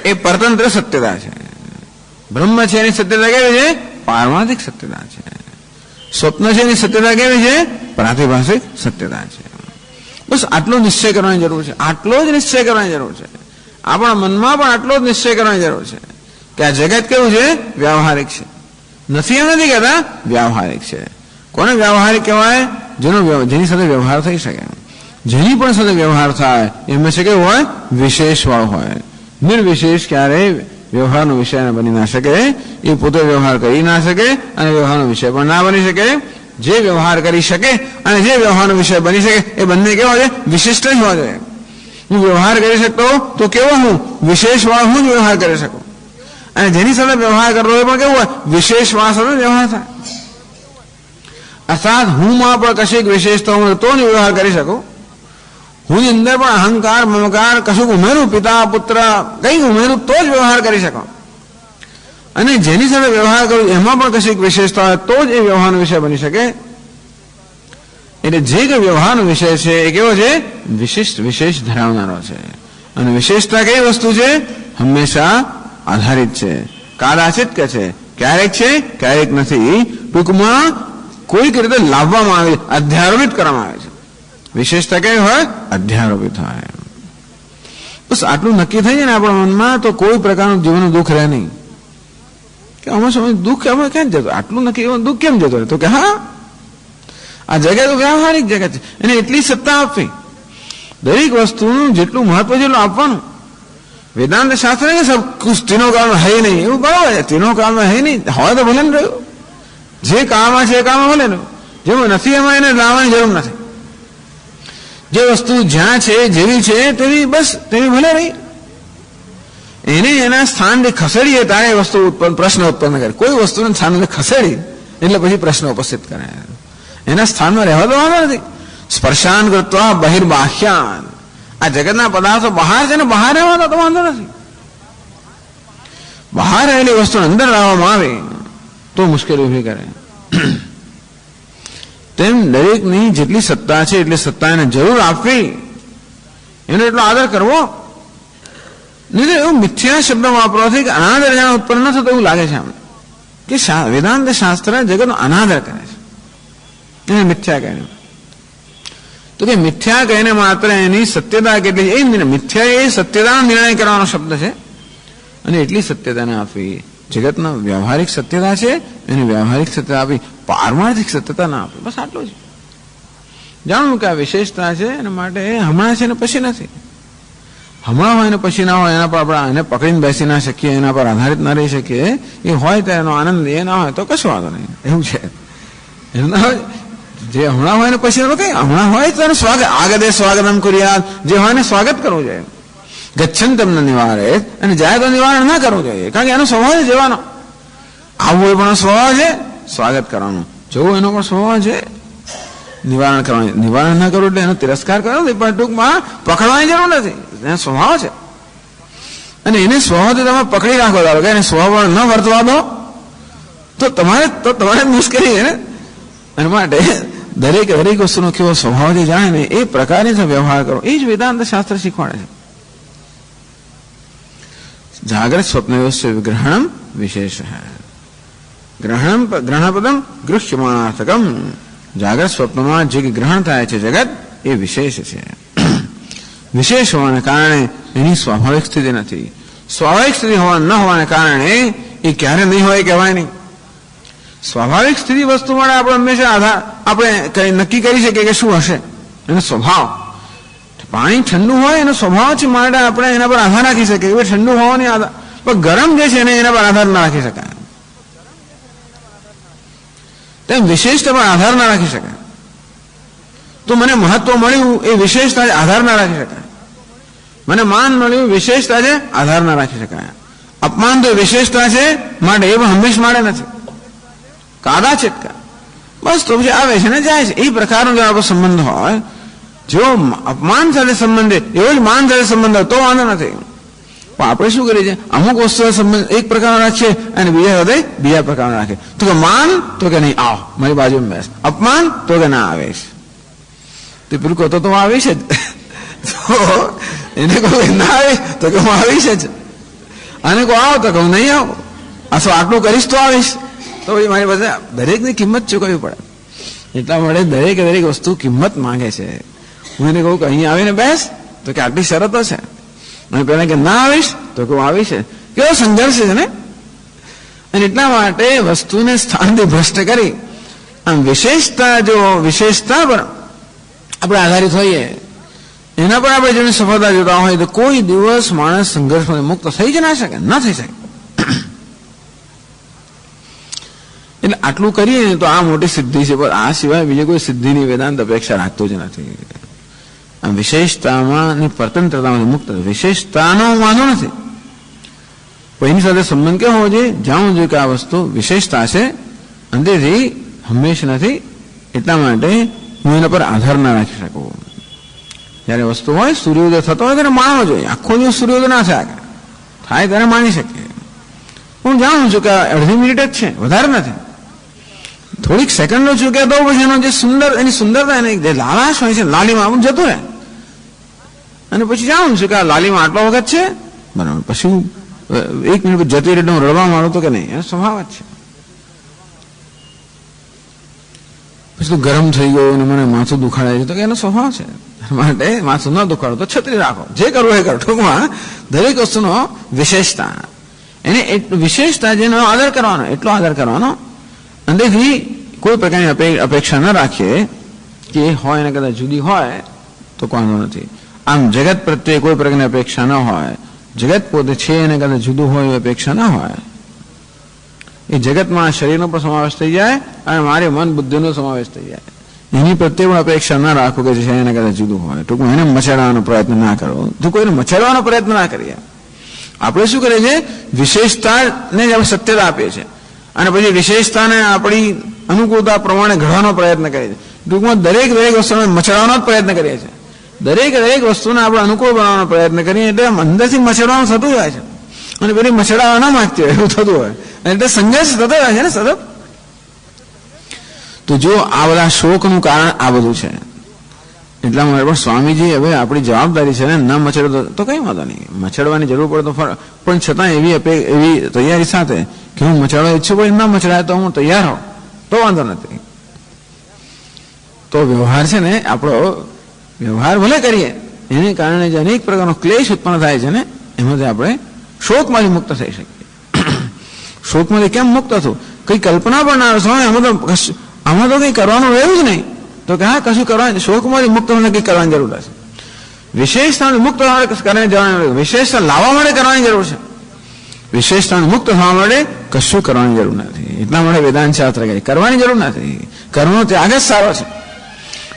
એ પરતંત્ર સત્યતા છે. બ્રહ્મ છે એની સત્યતા કેવી છે? પારમાર્થિક સત્યતા છે. સ્વપ્ન છે એની સત્યતા કેવી છે? પ્રાતિભાષિક સત્યતા છે. બસ આટલો નિશ્ચય કરવાની જરૂર છે. આટલો જ નિશ્ચય કરવાની જરૂર છે. આપણા મનમાં પણ આટલો જ નિશ્ચય કરવાની જરૂર છે કે આ જગત કેવું છે? વ્યાવહારિક છે. નથી એમ નથી કહેતા, વ્યાવહારિક છે. કોને વ્યાવહારિક કહેવાય? જેની સાથે વ્યવહાર થઈ શકે. જેની પણ સાથે વ્યવહાર થાય એ હંમેશા કેવું હોય? વિશેષ વાળો હોય. નિર્વિશેષ ક્યારેય વ્યવહારનો વિષય બની ના શકે. એ પોતે વ્યવહાર કરી ના શકે અને વ્યવહારનો વિષય પણ ના બની શકે. જે વ્યવહાર કરી શકે અને જે વ્યવહારનો વિષય બની શકે એ બંને કેવો છે? વિશિષ્ટ જ હોવા જોઈએ. હું વ્યવહાર કરી શકતો તો કેવો હું? વિશેષ વાળો હું જ વ્યવહાર કરી શકું. અને જેની સાથે વ્યવહાર કરવો એ પણ કેવું હોય? વિશેષ વાળા સાથે વ્યવહાર થાય. અર્થાત હું માં પણ કશીક વિશેષતા હું તો જ વ્યવહાર કરી શકું. હું અંદર પણ અહંકાર, મમકાર કશુંક ઉમેરું, પિતા પુત્ર કંઈક ઉમેરું તો જ વ્યવહાર કરી શકો. અને જેની સાથે વ્યવહાર કરું એમાં પણ કશીક વિશેષતા હોય તો જ એ વ્યવહારનો વિષય બની શકે. એટલે જે કે વ્યવહારનો વિષય છે એ કેવો છે? વિશેષ ધરાવનારો છે. અને વિશેષતા કઈ વસ્તુ છે? હંમેશા આધારિત છે. કાદાચિત કે છે, ક્યારેક છે ક્યારેક નથી. ટૂંકમાં કોઈક રીતે લાવવામાં આવે, અધ્યારોપિત કરવામાં આવે છે. વિશેષતા કઈ હોય? અધ્યારોપિત હોય. બસ આટલું નક્કી થઈ જાય ને આપણા મનમાં તો કોઈ પ્રકારનું જીવનનું દુઃખ રહે નહીં. કે અમે સમજ દુઃખ અમે ક્યાં જતો? આટલું નક્કી દુઃખ કેમ જતો રહે? તો કે હા, આ જગત વ્યવહારિક જગત છે, એને એટલી સત્તા આપવી. દરેક વસ્તુનું જેટલું મહત્વ જેટલું આપવાનું. વેદાંત શાસ્ત્ર કે સબ કુછ તીનો કાળમાં હૈ નહીં, એવું બરાબર છે. તીનો કાળમાં હૈ નહીં હોય તો ભલે ને રહ્યું. જે કાળમાં છે એ કાળમાં ભલે ને. જેમાં નથી એમાં એને લાવવાની જરૂર નથી. જે વસ્તુ જ્યાં છે જેવી છે તેવી બસ તેવી ભલે રહી. એને એના સ્થાનથી ખસેડીએ ત્યારે એ વસ્તુ પ્રશ્ન ઉત્પન્ન કરે. કોઈ વસ્તુને સ્થાનથી ખસેડી એટલે પછી પ્રશ્ન ઉપસ્થિત કરે. એના સ્થાનમાં રહેવા દેવાનો નથી. સ્પર્શાન કૃત્વા બહિર્બાહ્યાન, આ જગતના પદાર્થો બહાર છે ને બહાર રહેવાનો તો વાંધો નથી. બહાર રહેલી વસ્તુ અંદર લાવવામાં આવે તો મુશ્કેલી ઉભી કરે. તેમ દરેકની જેટલી સત્તા છે એટલી સત્તા એને જરૂર આપવી, એનો એટલો આદર કરવો. નહીં તો એવું મિથ્યા શબ્દ વાપરવાથી કે અનાદર જાણ ઉત્પન્ન ન થતો એવું લાગે છે અમને કે વેદાંત શાસ્ત્ર જગતનો અનાદર કરે છે, એને મિથ્યા કહે. તો કે મિથ્યા કહીને માત્ર એની સત્યતા કેટલી, એ મિથ્યા એ સત્યતાનો નિર્ણય કરવાનો શબ્દ છે, અને એટલી સત્યતાને આપવી. જગતનો વ્યવહારિક સત્યતા છે એને વ્યવહારિક સત્યતા આપી, પારમાર્થિક સત્યતા ના આપી. બસ આટલું જ જાણવું કે આ વિશેષતા છે એના માટે હમણાં છે ને પછી નથી. હમણાં હોય ને પછી ના હોય એના પર આપણે એને પકડીને બેસી ના શકીએ, એના પર આધારિત ના રહી શકીએ. એ હોય તો એનો આનંદ એ ના હોય તો કશું વાંધો નહીં. એવું છે જે હમણાં હોય ને પછી કઈ હમણાં હોય તો એનું સ્વાગત, આગતે સ્વાગતમ કર્યા, જે હોય ને સ્વાગત કરવું જોઈએ. ગચ્છન તમને નિવારે, અને જાય તો નિવારણ ના કરવું જોઈએ, કારણ કે એનો સ્વભાવ જવાનો. આવવું એ પણ સ્વભાવ છે, સ્વાગત કરવાનું. જવું એનો પણ સ્વભાવ છે, નિવારણ કરવાનું. નિવારણ ના કરવું એટલે એનો તિરસ્કાર કરવો નથી, પણ ટૂંકમાં પકડવાની જરૂર નથી, એનો સ્વભાવ છે. અને એને સ્વભાવથી તમે પકડી રાખો, ધારો કે એને સ્વભાવ ન વર્તવા દો તો તમારે મુશ્કેલી છે ને. એના માટે દરેક વસ્તુનો કેવો સ્વભાવ જે જાણે ને એ પ્રકારે વ્યવહાર કરો, એ જ વેદાંત શાસ્ત્ર શીખવાડે છે. જાગ્રત સ્વપ્ન વિગ્રહણમ વિશેષ ગ્રહણપદમ ગૃહ્યમાણાર્થકમ. જાગ્રત સ્વપ્નમાં જે ગ્રહણ થાય છે જગત એ વિશેષ છે. વિશેષ હોવાને કારણે એની સ્વાભાવિક સ્થિતિ નથી. સ્વાભાવિક સ્થિતિ ન હોવાને કારણે એ ક્યારે નહીં હોય કહેવાય નહીં. સ્વાભાવિક સ્થિતિ વસ્તુ માટે આપણે હંમેશા આધાર આપણે કઈ નક્કી કરી શકીએ કે શું હશે એનો સ્વભાવ. પાણી ઠંડુ હોય એનો સ્વભાવ છે માટે આપણે એના પર આધાર રાખી શકીએ કે ઠંડુ હોવાની આધાર, પણ ગરમ જે છે એને એના પર આધાર ના રાખી શકાય. તેમ વિશેષતા પર આધાર ના રાખી શકાય. તો મને મહત્વ મળ્યું એ વિશેષતા આધાર ના રાખી શકાય. મને માન મળ્યું વિશેષતા છે, આધાર ના રાખી શકાય. અપમાન તો વિશેષતા છે માટે એ પણ હંમેશ માટે નથી, કાદા ચેટકા બસ તો પછી આવે છે ને જાય છે. એ પ્રકારનો જો આપણો સંબંધ હોય, જો અપમાન સાથે સંબંધિત એવો જ માન સાથે સંબંધ હોય તો વાંધો નથી. પણ આપણે શું કરીએ છીએ, અમુક વસ્તુ સંબંધ એક પ્રકારનો રાખીએ અને બીજા હૃદય બીજા પ્રકારનો રાખીએ. તો કે માન તો કે નહીં આવ મારી બાજુમાં બેસ, અપમાન તો કે ના આવીશ. તે પેલું કહો તો હું આવીશ જ, તો એને કહું ના આવીશ તો કે હું આવીશ જ, અને કહું આવ તો કહું નહીં આવ, અથવા આટલું કરીશ તો આવીશ. તો પછી મારી પાસે દરેકની કિંમત ચૂકવવી પડે. એટલા માટે દરેક વસ્તુ કિંમત માંગે છે. હું એને કહું કે અહીંયા આવીને બેસ તો કે આટલી શરતો છે, અને પેલા કે ના આવીશ તો કે હું આવીશ. કેવો સંઘર્ષ છે ને. અને એટલા માટે વસ્તુને સ્થાનથી ભ્રષ્ટ કરી આમ વિશેષતા પર આપણે આધારિત હોઈએ, એના પર આપણે જેની સફળતા જોતા હોય તો કોઈ દિવસ માણસ સંઘર્ષમાં મુક્ત થઈ જ ના શકે, ન થઈ શકે. એટલે આટલું કરીએ ને તો આ મોટી સિદ્ધિ છે, પણ આ સિવાય બીજી કોઈ સિદ્ધિની વેદાંત અપેક્ષા રાખતો જ નથી. આ વિશેષતામાં પરતંત્રતામાંથી મુક્ત, વિશેષતાનો વાંધો નથી, પણ એની સાથે સંબંધ કેવો હોવો જોઈએ, જાણવું જોઈએ કે આ વસ્તુ વિશેષતા છે અંતેથી હંમેશ નથી. એટલા માટે હું એના પર આધાર ના રાખી શકું. જયારે વસ્તુ હોય સૂર્યોદય થતો હોય ત્યારે માણવો જોઈએ. આખો દિવસ સૂર્યોદય ના થાય ત્યારે માણી શકીએ. હું જાણું છું કે અડધી મિનિટ જ છે, વધારે નથી, થોડીક સેકન્ડો ચૂકે તો પછી એનો જે એની સુંદરતા એની જે લાલાશ હોય છે લાલીમાં જતું રહે. અને પછી જાણું છું કે આ લાલીમાં આટલો વખત છે બરાબર, પછી હું 1 મિનિટ જતી રહે હું રડવા માંડું તો કે નહીં, એનો સ્વભાવ જ છે. પછી તો ગરમ થઈ ગયો અને મને માથું દુખાડે છે તો કે એનો સ્વભાવ છે. માટે માથું ન દુખાડો તો છત્રી રાખો, જે કરવું એ કરો. ટૂંકમાં દરેક વસ્તુનો વિશેષતા, એને વિશેષતા જેનો આદર કરવાનો એટલો આદર કરવાનો. અંદરથી કોઈ પ્રકારની અપેક્ષા ન રાખીએ કે એ હોય ને કદાચ જુદી હોય તો વાંધો નથી. આમ જગત પ્રત્યે કોઈ પ્રકારની અપેક્ષા ન હોય, જગત પોતે છે અને કદાચ જુદું હોય એવી અપેક્ષા ન હોય, એ જગતમાં શરીરનો પણ સમાવેશ થઈ જાય અને મારી મન બુદ્ધિનો સમાવેશ થઈ જાય. એની પ્રત્યે પણ અપેક્ષા ના રાખો કે જે એના કરતા જુદું હોય. ટૂંકમાં એને મચાડવાનો પ્રયત્ન ના કરો. તો કોઈને મચાડવાનો પ્રયત્ન ના કરીએ. આપણે શું કરીએ છીએ? વિશેષતાને જ આપણે સત્યતા આપીએ છીએ અને પછી વિશેષતાને આપણી અનુકૂળતા પ્રમાણે ઘડવાનો પ્રયત્ન કરીએ છીએ. ટૂંકમાં દરેક વસ્તુને મચાડવાનો જ પ્રયત્ન કરીએ છીએ. દરેક વસ્તુને આપણે અનુકૂળ બનાવવાનો પ્રયત્ન કરીએ એટલે અંદરથી મચાડવાનું થતું હોય છે અને પેલી મચાડવા ના માંગતી હોય એવું થતું હોય એટલે સંઘર્ષ થતો હોય છે ને સતત. તો જો આ બધા શોકનું કારણ આ બધું છે એટલા માટે પણ સ્વામીજી હવે આપણી જવાબદારી છે ને ન મચડો તો કઈ વાંધો નહીં, મચડવાની જરૂર પડે તો પણ છતાં એવી તૈયારી સાથે કે હું મચડવા ઈચ્છું પણ ન મચડાય તો હું તૈયાર હોઉં તો વાંધો નથી. તો વ્યવહાર છે ને આપણો વ્યવહાર ભલે કરીએ એને કારણે જે અનેક પ્રકારનો ક્લેશ ઉત્પન્ન થાય છે ને એમાંથી આપણે શોકમાંથી મુક્ત થઈ શકીએ. શોકમાંથી કેમ મુક્ત થવું? કઈ કલ્પના પણ ના આવે આમાં તો કંઈ કરવાનું રહ્યું જ નહીં. તો કે હા કશું કરવાનું, શોકમાંથી મુક્ત થઈને કંઈ કરવાની જરૂર છે. વિશેષતાને મુક્ત કરવાની જવાની, વિશેષતા લાવવા માટે કરવાની જરૂર છે. વિશેષતાને મુક્ત થવા માટે કશું કરવાની જરૂર નથી. એટલા માટે વેદાંત શાસ્ત્ર કહે કરવાની જરૂર નથી, કરવાનો ત્યાગ જ સારો છે.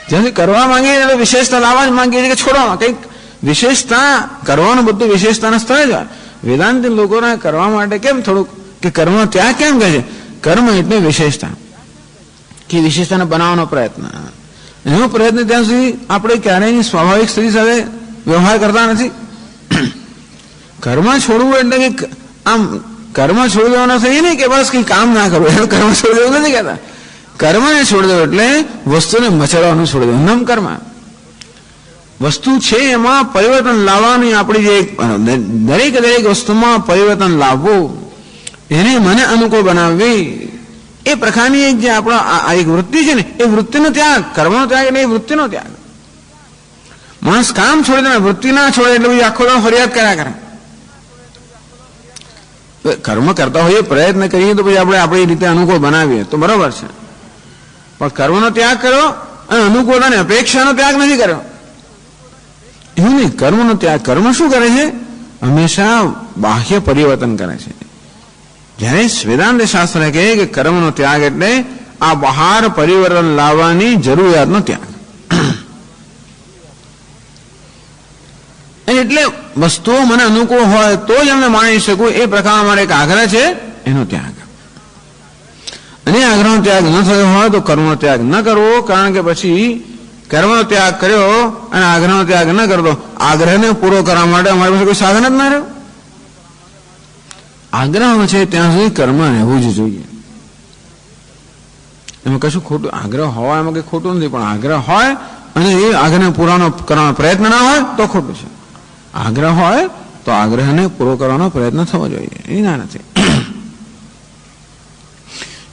જ્યાંથી કરવા માંગીએ તો વિશેષતા લાવવા જ માંગીએ છીએ કે છોડવામાં કંઈક વિશેષતા કરવાનું બધું વિશેષતાના સ્થળે જ હોય. વેદાંત લોકોને કરવા માટે કેમ થોડુંક કે કર્મનો ત્યાગ કેમ કહે છે? કર્મ એટલે વિશેષતા કે વિશેષતાને બનાવવાનો પ્રયત્ન. એનો પ્રયત્ન ત્યાં સુધી આપણે ક્યારેય સ્વાભાવિક સ્થિતિ સાથે વ્યવહાર કરતા નથી. કર્મ છોડવું એટલે કે આમ કર્મ છોડી દેવાનો થઈ નહીં કે બસ કંઈ કામ ના કરવું, એનું કર્મ છોડી દેવું નથી કહેતા. કર્મને છોડી દેવું એટલે વસ્તુને મચડવાનું છોડી દેવું, નમ કર્મ. વસ્તુ છે એમાં પરિવર્તન લાવવાની આપણી જે દરેક વસ્તુમાં પરિવર્તન લાવવું, એને મને અનુકૂળ બનાવવી, એ પ્રકારની એક જે આપણો આ એક વૃત્તિ છે ને એ વૃત્તિનો ત્યાગ, કર્મનો ત્યાગ એટલે એ વૃત્તિનો ત્યાગ. માણસ કામ છોડી દે વૃત્તિ ના છોડે એટલે પછી આખો દાડો ફરિયાદ કર્યા કરે. કર્મ કરતા હોઈએ, પ્રયત્ન કરીએ તો પછી આપણે આપણી રીતે અનુકૂળ બનાવીએ તો બરોબર છે. પણ કર્મનો ત્યાગ કર્યો અને અનુકૂળ અને અપેક્ષાનો ત્યાગ નથી કર્યો એવું નહીં. કર્મનો ત્યાગ, કર્મ શું કરે છે? હંમેશા બાહ્ય પરિવર્તન કરે છે. જ્યારે વેદાંત શાસ્ત્ર કહે કે કર્મનો ત્યાગ એટલે આ બહાર પરિવર્તન લાવવાની જરૂરિયાતનો ત્યાગ. એટલે વસ્તુઓ મને અનુકૂળ હોય તો જ અમને માણી શકું એ પ્રકાર મારે એક આગ્રહ છે એનો ત્યાગ. અને આગ્રહનો ત્યાગ ન થયો હોય તો કર્મનો ત્યાગ ન કરવો, કારણ કે પછી કર્મનો ત્યાગ કર્યો અને આગ્રહનો ત્યાગ ન કરતો, આગ્રહને પૂરો કરવા માટે અમારી પાસે કોઈ સાધન જ ના રહ્યું. આગ્રહ છે ત્યાં સુધી કર્મ રહેવું જ જોઈએ. એમાં કશું ખોટું, આગ્રહ હોય એમાં કંઈ ખોટું નથી, પણ આગ્રહ હોય અને એ આગ્રહને પૂરો કરવાનો પ્રયત્ન ના હોય તો ખોટું છે. આગ્રહ હોય તો આગ્રહને પૂરો કરવાનો પ્રયત્ન થવો જોઈએ, એ ના નથી.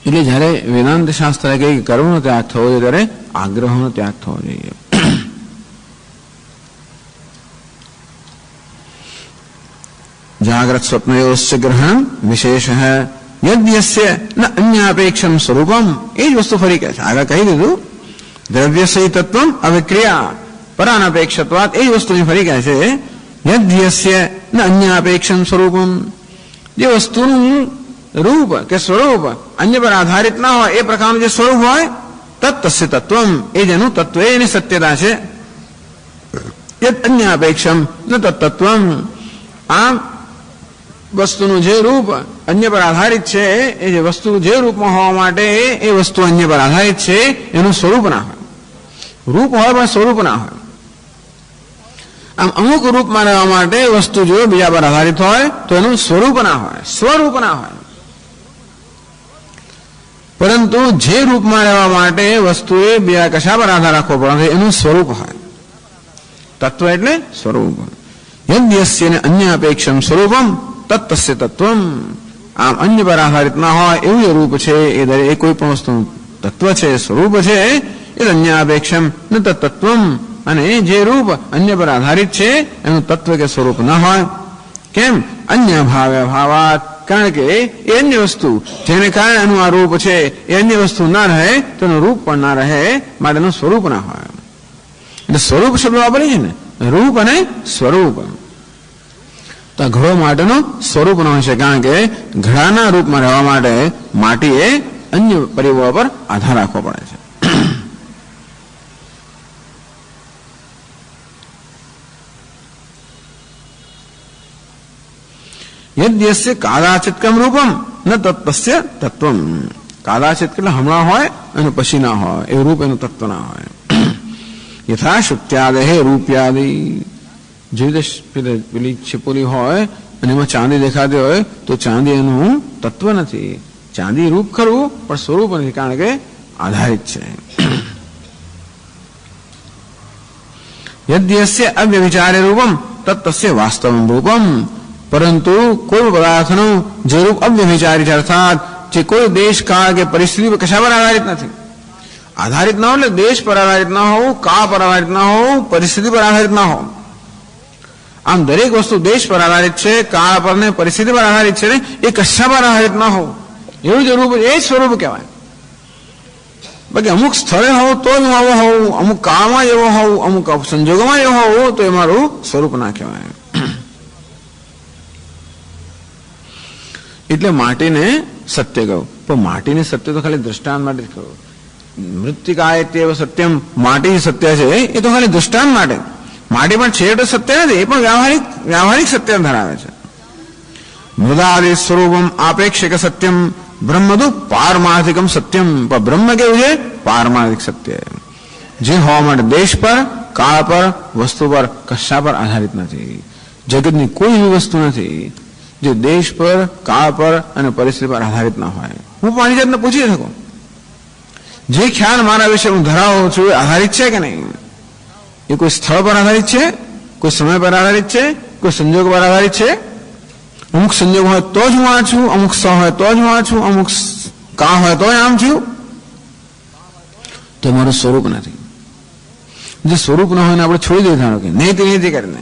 એટલે જયારે વેદાંત શાસ્ત્ર કહે કે કર્મનો ત્યાગ થવો જોઈએ ત્યારે આગ્રહનો ત્યાગ થવો જોઈએ. જાગ્રત સ્વપ્નયોશ્ચ ગ્રહણ વિશેષ યદ્યસ્ય ન અન્યાપેક્ષમ સ્વરૂપમ. એ જ વસ્તુ ફરી કહે છે, આગળ કહી દીધું દ્રવ્યસ્ય તત્વમ અવિક્રિયા પરાનપેક્ષત્વાત. એ જ વસ્તુ ફરી કહે છે યદ્યસ્ય ન અન્યાપેક્ષમ સ્વરૂપમ. જે વસ્તુનું રૂપ કે સ્વરૂપ અન્ય પર આધારિત ના હોય એ પ્રકારનું જે સ્વરૂપ હોય તત્તસ્ય તત્વમ, એ જેનું તત્વ એની સત્યતા છે. યદ અન્યાપેક્ષમ ન તત્તત્વમ. આમ વસ્તુનું જે રૂપ અન્ય પર આધારિત છે, એ જે વસ્તુ જે રૂપમાં હોવા માટે એ વસ્તુ અન્ય પર આધારિત છે એનું સ્વરૂપ ના હોય. રૂપ હોય પણ સ્વરૂપ ના હોય. આમ અમુક રૂપમાં રહેવા માટે વસ્તુ જો બીજા પર આધારિત હોય તો એનું સ્વરૂપ ના હોય, સ્વરૂપ ના હોય. પરંતુ જે રૂપમાં રહેવા માટે વસ્તુએ બીજા કશા પર આધાર રાખવો પડે એનું સ્વરૂપ હોય. તત્વ એટલે સ્વરૂપ. યદ્યસ્ય અન્ય અપેક્ષમ સ્વરૂપમ તત્તસ્ય તત્વમ. આમ અન્ય પર આધારિત ના હોય એવું એ રૂપ છે, એ કોઈ પણ વસ્તુનું તત્વ છે, સ્વરૂપ છે, એ અન્ય અપેક્ષમ ન તત્વમ. અને જે રૂપ અન્ય પર આધારિત છે એનું તત્વ કે સ્વરૂપ ન હોય. કેમ? અન્ય ભાવે ભાવાત. કારણ કે એ અન્ય વસ્તુ જેને કારણે એનું આ રૂપ છે એ અન્ય વસ્તુ ના રહે તો એનું રૂપ પણ ના રહે, માટે એનું સ્વરૂપ ના હોય. એટલે સ્વરૂપ શબ્દ વાપરીએ છે ને, રૂપ અને સ્વરૂપ. તો આ ઘડો માટેનું સ્વરૂપ ન હોય છે, કારણ કે ઘડાના રૂપમાં રહેવા માટે માટીએ અન્ય પરિબળો પર આધાર રાખવો પડે છે. યદ્યસ્ય કાદાચિત્કમ રૂપમ ન તત્પસ્ય તત્વમ. કાદાચિત એટલે હમણાં હોય અને પછી ના હોય, એવું રૂપ એનું તત્વ ના હોય. યથા શુક્ત્યાદે રૂપ્યાદિ. જેવી રીતે પેલી છિપોલી હોય અને એમાં ચાંદી દેખાતી હોય તો ચાંદી એનું તત્વ નથી. ચાંદી રૂપ ખરું પણ સ્વરૂપ નથી, કારણ કે આધારિત છે. યદ્યસ્ય અવ્યવિચારે રૂપમ તત્તસ્ય વાસ્તવમ રૂપમ. પરંતુ કોઈ પદાર્થનું જે રૂપ અવ્યવિચારી છે, અર્થાત જે કોઈ દેશ કાળ કે પરિસ્થિતિ પર કશા પર આધારિત નથી. આધારિત ના હોય એટલે દેશ પર આધારિત ના હોવું, કાળ પર આધારિત ના હોવું, પરિસ્થિતિ પર આધારિત ના હોવું. આમ દરેક વસ્તુ દેશ પર આધારિત છે, કાળ પર ને પરિસ્થિતિ પર આધારિત છે ને, એ કશા પર આધારિત ના હોવું, એવું જ રૂપ, એ જ સ્વરૂપ કહેવાય. બાકી અમુક સ્થળે હોવું તો જ આવો હોવું, અમુક કાળમાં એવો હોવું, અમુક સંજોગોમાં એવો હોવું, તો એ મારું સ્વરૂપ ના કહેવાય. એટલે માટીને સત્ય કહું, પણ માટીને સત્ય તો ખાલી દ્રષ્ટાંત માટે જ કહું. મૃત્તિકાય તેવ સત્યમ, માટી સત્ય છે એ તો ખાલી દ્રષ્ટાંત માટે. માટી પણ છેવટે સત્ય નથી, એ પણ વ્યાવહારિક સત્ય ધરાવે છે. મૃદાદિ સ્વરૂપમ આપેક્ષિક સત્યમ બ્રહ્મદુ પારમાર્થિકમ સત્યમ. પણ બ્રહ્મ કેવું છે? પારમાર્થિક સત્ય, જે હોવા માટે દેશ પર, કાળ પર, વસ્તુ પર, કશા પર આધારિત નથી. જગતની કોઈ એવી વસ્તુ નથી જે દેશ પર, કાળ પર અને પરિસ્થિતિ પર આધારિત ના હોય. હું મારી જાતને પૂછી શકું, જે ખ્યાલ મારા વિશે હું ધરાવું છું એ આધારિત છે કે નહીં? એ કોઈ સ્થળ પર આધારિત છે, કોઈ સમય પર આધારિત છે, કોઈ સંજોગ પર આધારિત છે? અમુક સંજોગ હોય તો જ હું આ છું, અમુક સ હોય તો જ હું આ છું, અમુક કાળ હોય તો આમ છું. તો મારું સ્વરૂપ નથી. જે સ્વરૂપ ન હોય ને આપણે છોડી દઈએ, ધારો કે નહીં કરીને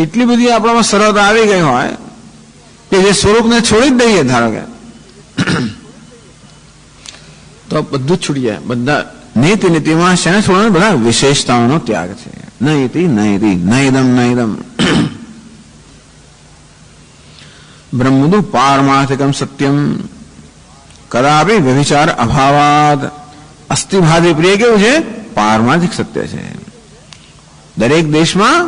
એટલી બધી આપણામાં સરળતા આવી ગઈ હોય કે જે સ્વરૂપને છોડી જ દઈએ, ધારો કે તો બધું જ છૂટી જાય. બધા નીતિમાં શેને છોડવાનું? બધા વિશેષતાઓનો ત્યાગ છે. નૈદમ બ્રહ્મદુ પારમાર્થિકમ સત્યમ કદાપી વ્યભિચાર અભાવાદ. અસ્થિભાદી પ્રિય કેવું છે? પારમાર્થિક સત્ય છે. દરેક દેશમાં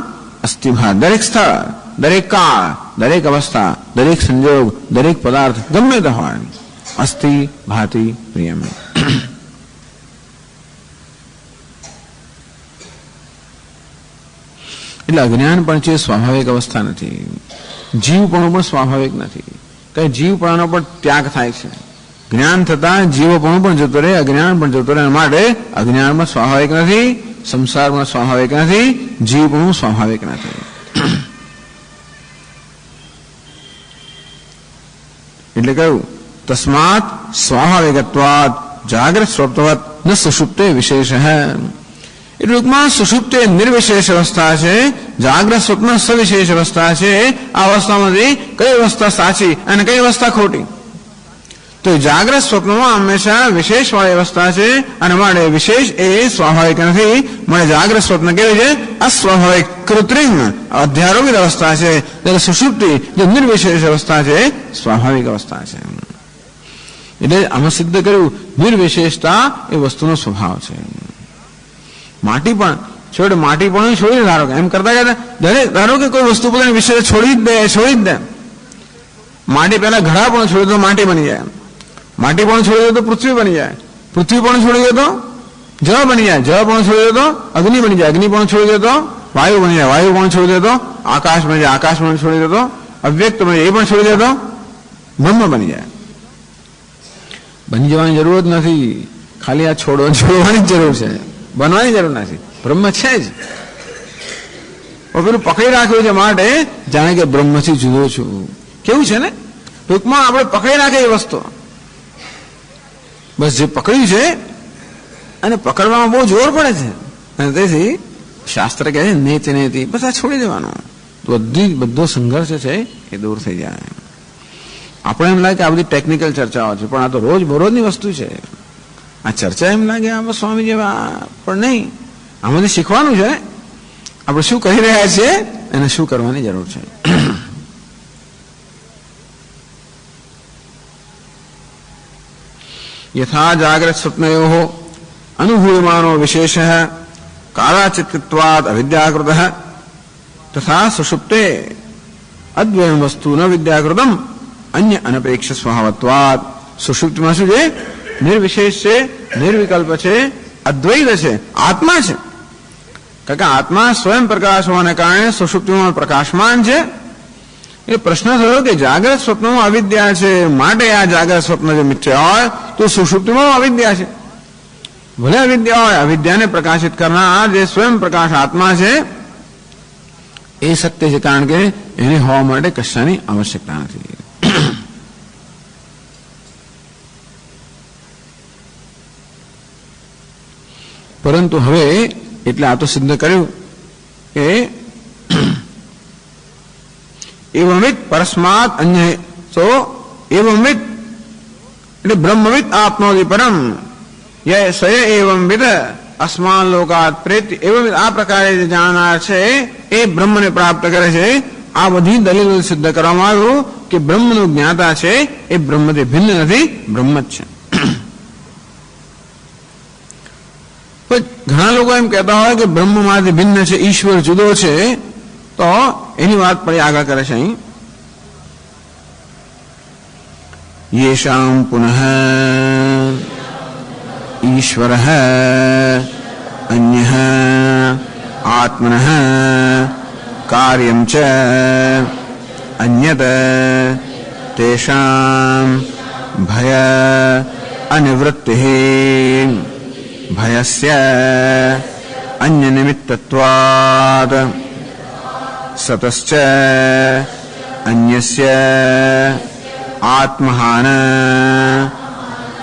અસ્થિભાદ, દરેક સ્થળ, દરેક કાળ, દરેક અવસ્થા, દરેક સંજોગ, દરેક પદાર્થ ગમે તે હોય, અસ્થિ ભાતિ પ્રિયમ. એટલે અજ્ઞાન પણ છે સ્વાભાવિક અવસ્થા નથી, જીવપણું પણ સ્વાભાવિક નથી. કઈ જીવપણાનો પણ ત્યાગ થાય છે. જ્ઞાન થતા જીવપણું પણ જતો રહે, અજ્ઞાન પણ જતો રહે. માટે અજ્ઞાનમાં સ્વાભાવિક નથી, સંસારમાં સ્વાભાવિક નથી, જીવપણું સ્વાભાવિક નથી. એટલે કહ્યું તસ્માત સ્વાભાવિકત્વાદ જાગ્રત સ્વપ્નવત ન સુષુપ્તે વિશેષ. એ ટૂંકમાં સુષુપ્ત એ નિર્વિશેષ અવસ્થા છે, જાગ્રત સ્વપ્ન સવિશેષ અવસ્થા છે. આ અવસ્થામાંથી કઈ અવસ્થા સાચી અને કઈ અવસ્થા ખોટી? તો જાગ્રત સ્વપ્નમાં હંમેશા વિશેષવાળી અવસ્થા છે, અને માટે વિશેષ એ સ્વાભાવિક નથી. માટે જાગ્રત સ્વપ્ન કેવી છે? અસ્વાભાવિક, કૃત્રિમ, અધ્યારોપિત અવસ્થા છે. ત્યારે સુષુપ્તિ જે નિર્વિશેષ અવસ્થા છે, સ્વાભાવિક અવસ્થા છે. એટલે આમાં સિદ્ધ કર્યું નિર્વિશેષતા એ વસ્તુનો સ્વભાવ છે. માટી પણ છોડ, માટી પણ છોડી, ધારો કે એમ કરતા ધારો કે કોઈ વસ્તુ પોતાની વિશે છોડી જ દે. માટી પહેલા ઘડા પણ છોડી દો, માટી બની જાય. માટી પણ છોડી દે તો પૃથ્વી બની જાય. પૃથ્વી પણ છોડી દે તો જળ બની જાય. જળ પણ છોડી દે તો અગ્નિ બની જાય. અગ્નિ પણ છોડી દે તો વાયુ બની જાય. વાયુ પણ છોડી દે તો આકાશ બની જાય. આકાશ પણ છોડી દે તો અવ્યક્ત બની જાય. એ પણ છોડી દે તો બ્રહ્મ બની જાય. બની જવાની જરૂર જ નથી, ખાલી આ છોડવાની જ જરૂર છે, બનવાની જરૂર નથી. બ્રહ્મ છે જ. પેલું પકડી રાખ્યું છે માટે જાણે કે બ્રહ્મથી જુદો છું. કેવું છે ને, ટૂંકમાં આપણે પકડી રાખે એ વસ્તુ, બસ જે પકડ્યું છે અને પકડવામાં બહુ જોર પડે છે, અને તેથી શાસ્ત્ર કહે છે નેતિ, બસ આ છોડી દેવાનું. બધો સંઘર્ષ છે એ દૂર થઈ જાય. આપણે એમ લાગે કે આ બધી ટેકનિકલ ચર્ચાઓ છે, પણ આ તો રોજ બરોજની વસ્તુ છે. આ ચર્ચા એમ લાગે આ સ્વામી જેવા, પણ નહીં. આમાંથી શીખવાનું છે આપણે શું કરી રહ્યા છીએ અને શું કરવાની જરૂર છે. यथा जागृत स्वप्नयोः अनुभूयमानो विशेषः कालाचित्तत्वात् अविद्याकृतः तथा सुषुप्ते अद्वयं वस्तु न विद्याकृतम अन्य अनपेक्ष स्वभावत्वात्. સુષુપ્તિમાં શું છે? નિર્વિશેષ છે, નિર્વિકલ્પ છે, અદ્વૈત છે, આત્મા છે. કારણ કે આત્મા સ્વયં પ્રકાશ હોવાને કારણે સુષુપ્તિમાં પ્રકાશમાન છે. એ પ્રશ્ન થયો કે જાગ્રત સ્વપ્નમાં અવિદ્યા છે, માટે આ જાગ્રત સ્વપ્ન જો મિથ્યા હોય તો સુષુપ્તિમાં અવિદ્યા છે. ભલે અવિદ્યા હોય, અવિદ્યાને પ્રકાશિત કરનાર જે સ્વયં પ્રકાશ આત્મા છે એ સત્ય છે, કારણ કે એને હોવા માટે કશાની આવશ્યકતા નથી. પરંતુ હવે એટલે આ તો સિદ્ધ કર્યું કે એવમિત પરસ્માત અન્ય તો એવમિત એટલે બ્રહ્મવિદ આપનોતિ પરમ ય સય એવમિદ અસ્માન લોકાત પ્રેત્ય એવમિત આ પ્રકારે જે જાણનાર છે એ બ્રહ્મને પ્રાપ્ત કરે છે. આ બધી દલીલો સિદ્ધ કરવામાં આવ્યું કે બ્રહ્મનું જ્ઞાતા છે એ બ્રહ્મથી ભિન્ન નથી, બ્રહ્મ જ છે. ઘણા લોકો એમ કહેતા હોય કે બ્રહ્મમાંથી ભિન્ન છે, ઈશ્વર જુદો છે, તો એની વાત પણ આગળ કરે છે અહીં. યેષામ પુનઃ ઈશ્વર અન્યઃ આત્મનઃ કાર્યમ ચ અન્યત તેષામ ભય અનિવૃત્તિઃ ભયસ્ય અન્ય નિમિત્તત્વાદ સતશ્ચ અન્યસ્ય આત્મહાન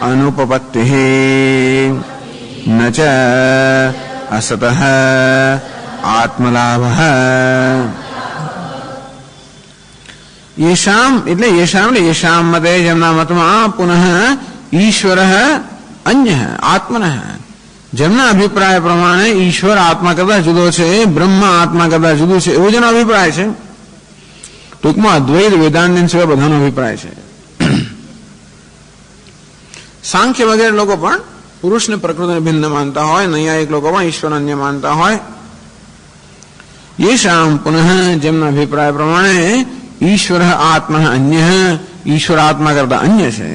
અનુપપત્તિઃ ન ચ અસતઃ આત્મલાભઃ. યેષામ એટલે યેષામ મતે જેમના મતમાં પુનઃ ઈશ્વર અન્ય આત્મન જેમના અભિપ્રાય પ્રમાણે ઈશ્વર આત્મા કરતા જુદો છે, બ્રહ્મ આત્મા કરતા જુદું છે, એવો જેનો અભિપ્રાય છે. ટૂંકમાં અદ્વૈત વેદાંત સિવાય બધાનો અભિપ્રાય છે. સાંખ્ય વગેરે લોકો પણ પુરુષને પ્રકૃતિને ભિન્ન માનતા હોય, નૈયાયિક લોકો પણ ઈશ્વર અન્ય માનતા હોય. યેષામ પુનઃ જેમના અભિપ્રાય પ્રમાણે ઈશ્વર આત્મા અન્ય ઈશ્વર આત્મા કરતા અન્ય છે.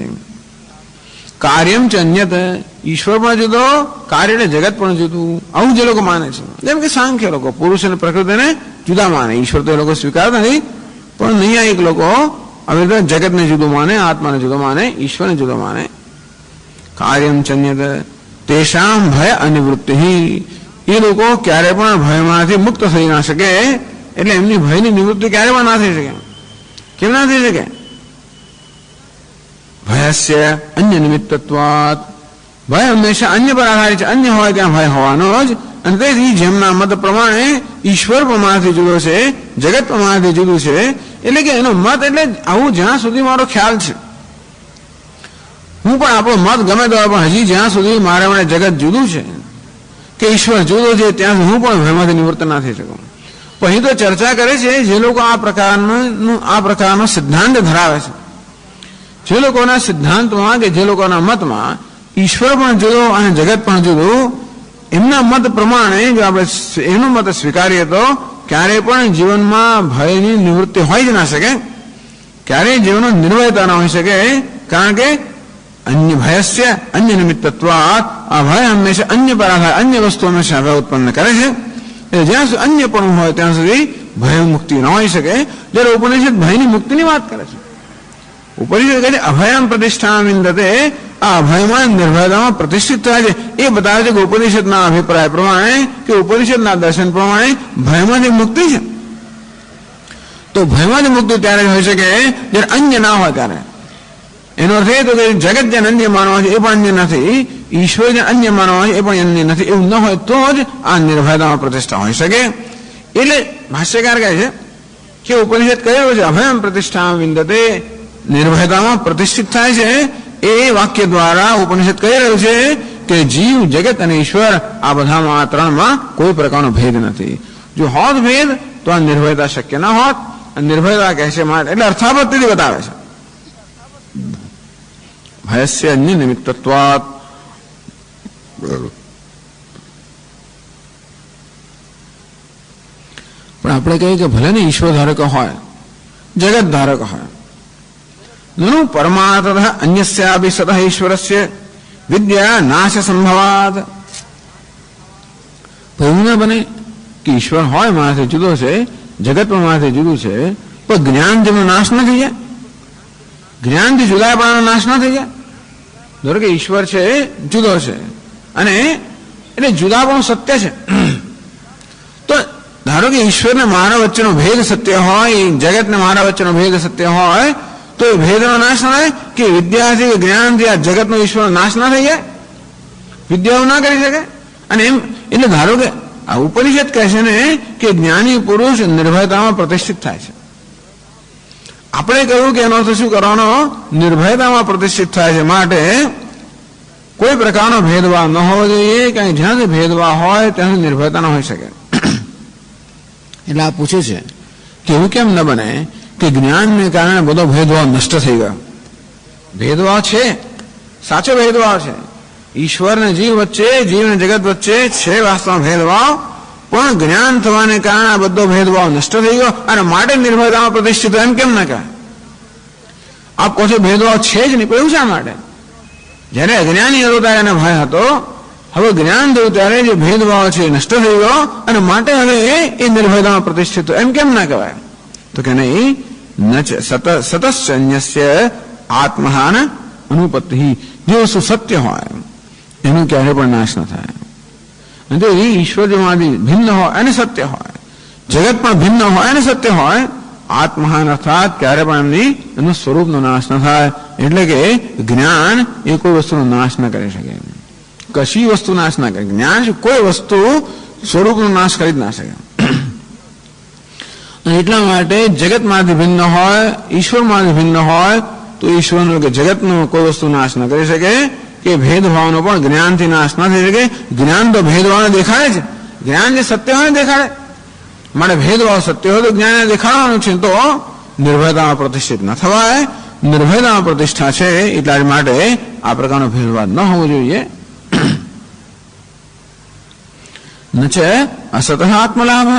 કાર્યમ ચ અન્યત ઈશ્વર પણ જુદો, કાર્ય એટલે જગત પણ જુદું, આવું જે લોકો માને છે. જેમ કે સાંખ્ય લોકો પુરુષ અને પ્રકૃતિને જુદા માને, ઈશ્વર તો એ લોકો સ્વીકારતા નથી, પણ નૈયાયિક લોકો હવે તો જગતને જુદું માને, આત્માને જુદો માને, ઈશ્વરને જુદો માને. કાર્યમ ચ અન્યત તેષામ ભય અનિવૃત્તિ એ લોકો ક્યારે પણ ભયમાંથી મુક્ત થઈ ના શકે, એટલે એમની ભયની નિવૃત્તિ ક્યારે પણ ના થઈ શકે. કેમ ના થઈ શકે? ભયસ્ય અન્ય નિમિત્તત્વાત ભય હંમેશા અન્ય પર આધારિત છે, અન્ય હોય ત્યાં ભય હોવાનો જ. અને તેથી જેમના મત પ્રમાણે ઈશ્વર પ્રમાણથી જુદો છે, જગત પ્રમાણથી જુદું છે, એટલે કે એનો મત એટલે આવું જ્યાં સુધી મારો ખ્યાલ છે, હું પણ આપણો મત ગમે તો પણ હજી જ્યાં સુધી મારા માટે જગત જુદું છે કે ઈશ્વર જુદો છે ત્યાં હું પણ ભયમાંથી નિવૃત્ત ના થઈ શકું. પણ અહીં તો ચર્ચા કરે છે જે લોકો આ પ્રકારનો સિદ્ધાંત ધરાવે છે, જે લોકોના સિદ્ધાંતમાં કે જે લોકોના મતમાં ઈશ્વર પણ જુદો અને જગત પણ જુદું, એમના મત પ્રમાણે જો આપણે એનો મત સ્વીકારીએ તો ક્યારેય પણ જીવનમાં ભયની નિવૃત્તિ હોઈ જ ના શકે, ક્યારેય જીવનમાં નિર્ભયતા ના હોઈ શકે. કારણ કે અન્ય ભયસ્ય અન્ય નિમિત્તત્વાત આ ભય હંમેશા અન્ય પર આધાર, અન્ય વસ્તુ હંમેશા ભય ઉત્પન્ન કરે છે. એટલે જ્યાં સુધી અન્ય પણ હોય ત્યાં સુધી ભય મુક્તિ ન હોઈ શકે. જ્યારે ઉપનિષદ ભયની મુક્તિની વાત કરે છે, ઉપનિષદ કહે છે અભયમ પ્રતિષ્ઠા વિંદતે, આ અભયમાં નિર્ભયતામાં પ્રતિષ્ઠિત થાય છે. એ બતાવે છે કે ઉપનિષદના અભિપ્રાય પ્રમાણે કે ઉપનિષદના દર્શન પ્રમાણે ભયમાંથી મુક્તિ છે. તો ભયમાંથી મુક્તિ ત્યારે હોઈ શકે જ્યારે અન્ય ના હોય ત્યારે. એનો અર્થ એ તો કે જગત જેને અન્ય માનવા છે એ પણ અન્ય નથી, ઈશ્વર જે અન્ય માનવા છે એ પણ અન્ય નથી. એવું ન હોય તો જ આ નિર્ભયતામાં પ્રતિષ્ઠા હોઈ શકે. એટલે ભાષ્યકાર કહે છે કે ઉપનિષદ કહ્યું છે અભયમ પ્રતિષ્ઠા વિંદતે, નિર્ભયતામાં પ્રતિષ્ઠિત થાય છે. એ વાક્ય દ્વારા ઉપનિષદ કહી રહ્યું છે કે જીવ, જગત અને ઈશ્વર આ બધામાં આ ત્રણમાં કોઈ પ્રકારનો ભેદ નથી. જો હોત ભેદ તો આ નિર્ભયતા શક્ય ના હોત. નિર્ભયતા કહે છે માટે એટલે અર્થાપત્તિથી બતાવે છે. ભયસ્ય અન્ય નિમિત્તત્વાત. પણ આપણે કહીએ કે ભલે ને ઈશ્વર ધારક હોય, જગત ધારક હોય, નનુ પરમાર્થતઃ અન્યસ્યાપી સતઃ ઈશ્વરસ્ય વિદ્યા નાશ સંભવાત. એવું ના બને કે ઈશ્વર હોય મારાથી જુદો છે, જગત પણ મારાથી જુદું છે, પણ જ્ઞાન જેમનો નાશ ન થઈ જાય, જ્ઞાનથી જુદાપણાનો નાશ ન થઈ જાય. ધારો કે ઈશ્વર છે જુદો છે અને એટલે જુદાપણું સત્ય છે, તો ધારો કે ઈશ્વરને મારા વચ્ચેનો ભેદ સત્ય હોય, જગતને મારા વચ્ચેનો ભેદ સત્ય હોય, તો એ ભેદનો નાશ ના થાય કે વિદ્યાથી કે જ્ઞાનથી આ જગતનો ઈશ્વરનો નાશ ના થઈ જાય? વિદ્યાઓ ના કરી શકે. અને એમ એટલે ધારો કે આ ઉપનિષદ કહે છે ને કે જ્ઞાની પુરુષ નિર્ભયતામાં પ્રતિષ્ઠિત થાય છે. આપણે કહ્યું કે એનો અર્થ શું કરવાનો? નિર્ભયતામાં પ્રતિષ્ઠિત થાય છે. માટે કોઈ પ્રકારનો ભેદભાવ ન હોવો જોઈએ, કારણ જ્યાંથી ભેદભાવ હોય ત્યાંથી નિર્ભયતા ન હોઈ શકે. એટલે આ પૂછે છે કે એવું કેમ ન બને કે જ્ઞાનને કારણે બધો ભેદભાવ નષ્ટ થઈ ગયો? ભેદભાવ છે, સાચો ભેદભાવ છે. ઈશ્વર ને જીવ વચ્ચે, જીવ ને જગત વચ્ચે છે વાસ્તવમાં ભેદભાવ, પણ જ્ઞાન થવાને કારણે આ બધો ભેદભાવ નષ્ટ થઈ ગયો અને માટે નિર્ભયતામાં પ્રતિષ્ઠિત. એમ કેમ ના કહે? આપ કહો છો ભેદભાવ છે જ નહીં, પણ એવું શા માટે? જયારે અજ્ઞાની હતો ત્યારે એને ભય હતો, હવે જ્ઞાન થયું ત્યારે જે ભેદભાવ છે નષ્ટ થઈ ગયો અને માટે હવે એ નિર્ભયતામાં પ્રતિષ્ઠિત. એમ કેમ ના કહેવાય? તો કે નહીં, સતશ્ચ અન્યસ્ય આત્મહાન અનુપત્તિ. જે વસ્તુ સત્ય હોય એનું ક્યારેય પણ નાશ ન થાય. અને તો એ ઈશ્વર જેમાંથી ભિન્ન હોય અને સત્ય હોય, જગત પણ ભિન્ન હોય અને સત્ય હોય, આત્મહાન અર્થાત ક્યારે પણ એનું સ્વરૂપનો નાશ ન થાય. એટલે કે જ્ઞાન એ કોઈ વસ્તુનો નાશ ન કરી શકે, કશી વસ્તુ નાશ ના કરે. જ્ઞાન કોઈ વસ્તુ સ્વરૂપનો નાશ કરી જ ના શકે. એટલા માટે જગતમાંથી ભિન્ન હોય, ઈશ્વરમાંથી ભિન્ન હોય, તો ઈશ્વરનો કે જગતનો કોઈ વસ્તુ નાશ ન કરી શકે, કે ભેદભાવનો પણ જ્ઞાનથી નાશ ના થઈ શકે. જ્ઞાન તો ભેદભાવને દેખાડે છે, જ્ઞાન જે સત્ય હોય દેખાડે. માટે ભેદભાવ સત્ય હોય તો જ્ઞાનને દેખાડવાનું છે. તો નિર્ભયતામાં પ્રતિષ્ઠિત ન થવાય. નિર્ભયતામાં પ્રતિષ્ઠા છે એટલા માટે આ પ્રકારનો ભેદભાવ ન હોવો જોઈએ. ન છે અસત આત્મલાભ,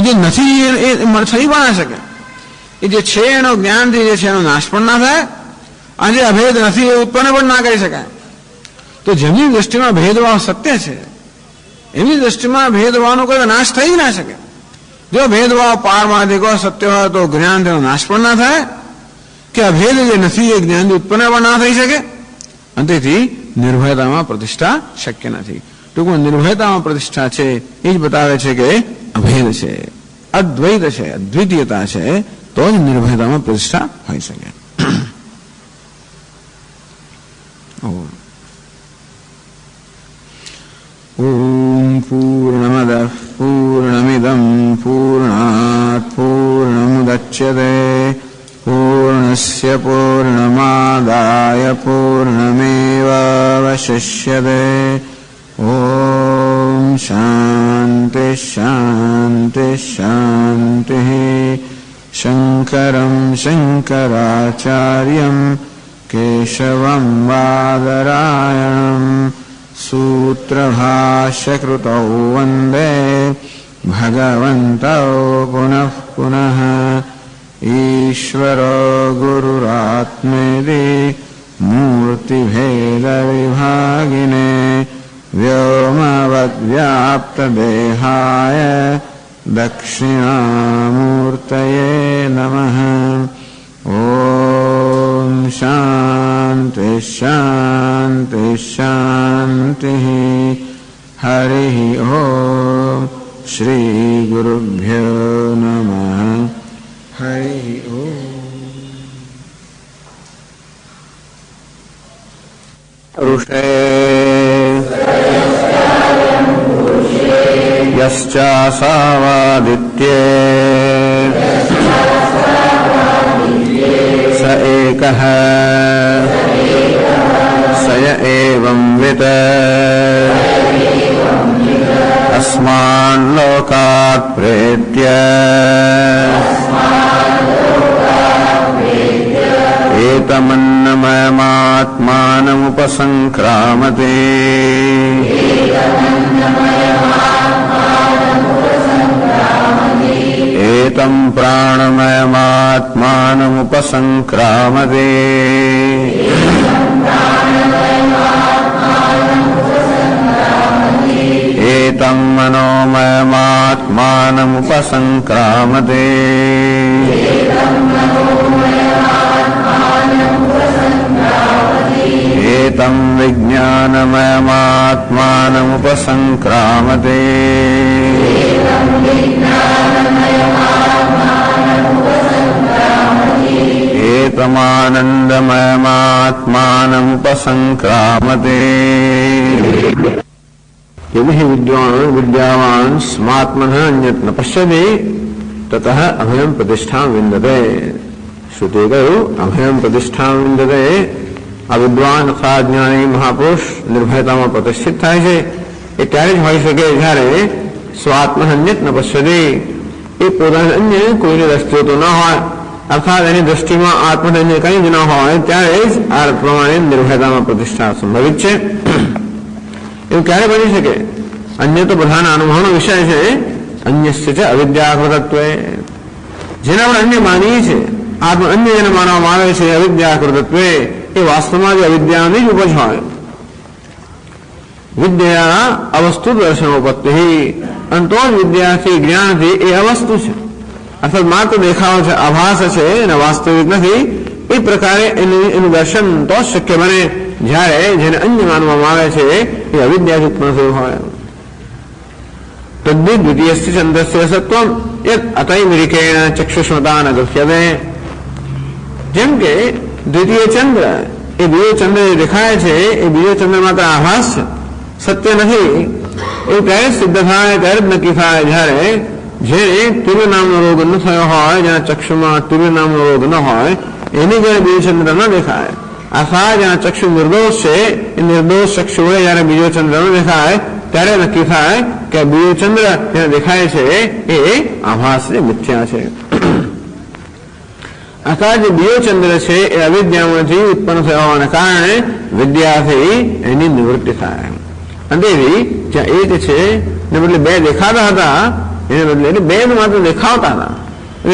જે નથી એ થઈ પણ ના શકે. એ જે છે એનો જ્ઞાનથી જે છે એનો નાશ પણ ના થાય, અને જે અભેદ નથી એ ઉત્પન્ન પણ ના કરી શકાય. તો જેમની દ્રષ્ટિમાં ભેદભાવ સત્ય છે એમની દ્રષ્ટિમાં ભેદભાવનો કોઈ નાશ થઈ ના શકે. જો ભેદભાવ પારમાર્થિક સત્ય હોય તો જ્ઞાન તેનો નાશ પણ ના થાય, કે અભેદ જે નથી એ જ્ઞાનથી ઉત્પન્ન પણ ના થઈ શકે. અને તેથી નિર્ભયતામાં પ્રતિષ્ઠા શક્ય નથી. ટૂંકમાં નિર્ભયતામાં પ્રતિષ્ઠા છે એ જ બતાવે છે કે અભેદ છે, અદ્વૈત છે, અદ્વિતીયતા છે, તો જ નિર્ભયતામાં પ્રતિષ્ઠા હોઈ શકે. ઓમ પૂર્ણમદ પૂર્ણમિદં પૂર્ણાત પૂર્ણમુદચ્યતે પૂર્ણસ્ય પૂર્ણમાદાય પૂર્ણમેવાવશિષ્યતે. ઓમ શાંતિ શાંતિ શાંતિ. શંકરં શંકરાચાર્યં કેશવં બાદરાયણં સૂત્રભાષ્યકૃતૌ વંદે ભગવन्तૌ પુનઃ પુનઃ. ઈશ્વરો ગુરુરાત્મેતિ મૂર્તિભેદવિભાગિને વ્યોમવદ્વ્યાપ્તદેહાય દક્ષિણામૂર્તયે નમઃ. ઓમ શાંતિ શાંતિ શાંતિ. હરિ ઓમ. શ્રી ગુરુભ્યો નમઃ. હરિ ઓમ. ઋષે યશ્ચાસાવાદિત્યે સ એકઃ સય એવં વિત અસ્માન લોકાત પ્રેત્ય એતમન્નમયમાત્મના उपसंक्रामते एतं प्राणमयमात्मानमुपसंक्रामते एतं मनोमयमात्मानमुपसंक्रामते एतं विज्ञानमयमात्मानमुपसंक्रामते एतमानन्दमयमात्मानमुपसंक्रामते यदि विद्यावान स्मात्मनः अन्यत् न पश्यति ततः अभयं प्रतिष्ठां विन्दते। श्रुते गयो अभयं प्रतिष्ठां विन्दते। अविद्वान अथवा જ્ઞાની મહાપુરુષ નિર્ભયતામાં પ્રતિષ્ઠિત થાય છે એ ત્યારે જ હોઈ શકે જ્યારે સ્વાત્મ અન્યત ન પશ્યતિ, એ પોતાને અન્ય કોઈની દ્રષ્ટિએ તો ન હોય, અર્થાત એની દ્રષ્ટિમાં આત્મને અન્ય કંઈ જ ન હોય, ત્યારે જ આ પ્રમાણે નિર્ભયતામાં પ્રતિષ્ઠા સંભવિત છે. એવું ક્યારે બની શકે? અન્ય તો બધાના અનુભવનો વિષય છે. અન્યસ્ય ચ અવિદ્યાકૃતત્વે, જેના આપણે અન્ય માનીએ છીએ, આત્મ અન્ય જેને માનવામાં આવે છે અવિદ્યાકૃતત્વે, એ વાસ્તવમાં જ અવિદ્યાની જ ઉપજ હોય. વિદ્યા અવસ્તુ દર્શનોપત્તિ, અને તો જ વિદ્યાથી જ્ઞાનથી એ અવસ્તુ છે, અર્થાત માત્ર દેખાવ છે, આભાસ છે અને વાસ્તવિક નથી. એ પ્રકારે એનું દર્શન તો જ શક્ય બને જ્યારે જેને અન્ય માનવામાં આવે છે એ અવિદ્યાથી ઉત્પન્ન થયું હોય. તદ્દિ દ્વિતીયસ્ય ચંદ્રસ્ય સત્વમ યત અતૈમિરિકેણ ચક્ષુષ્મતા ન ગૃહ્યતે. જેમ કે દ્વિતીય ચંદ્ર, એ બીજો ચંદ્ર જે દેખાય છે એ બીજો ચંદ્ર માત્ર આભાસ છે, સત્ય નથી. એ ત્યારે સિદ્ધ થાય, ત્યારે જ નક્કી થાય જ્યારે જેને તુર્ય નામનો રોગ ન થયો હોય, જેના ચક્ષુમાં તુર્ય નામનો રોગ ન હોય, એની જયારે બીજો ચંદ્ર ન દેખાય, અથવા જેના ચક્ષુ નિર્દોષ છે એ નિર્દોષ ચક્ષુ હોય જયારે બીજો ચંદ્ર ન દેખાય, ત્યારે નક્કી થાય કે બીજો ચંદ્ર જેને દેખાય છે એ આભાસ છે, મિથ્યા છે. અર્થાત જે બીજો ચંદ્ર છે એ અવિદ્યામાંથી ઉત્પન્ન થયા હોવાને કારણે વિદ્યાથી એની નિવૃત્તિ થાય. અને એવી જ્યાં એક છે ને બદલે બે દેખાતા હતા, એને બદલે એટલે બે માત્ર દેખાવતા હતા.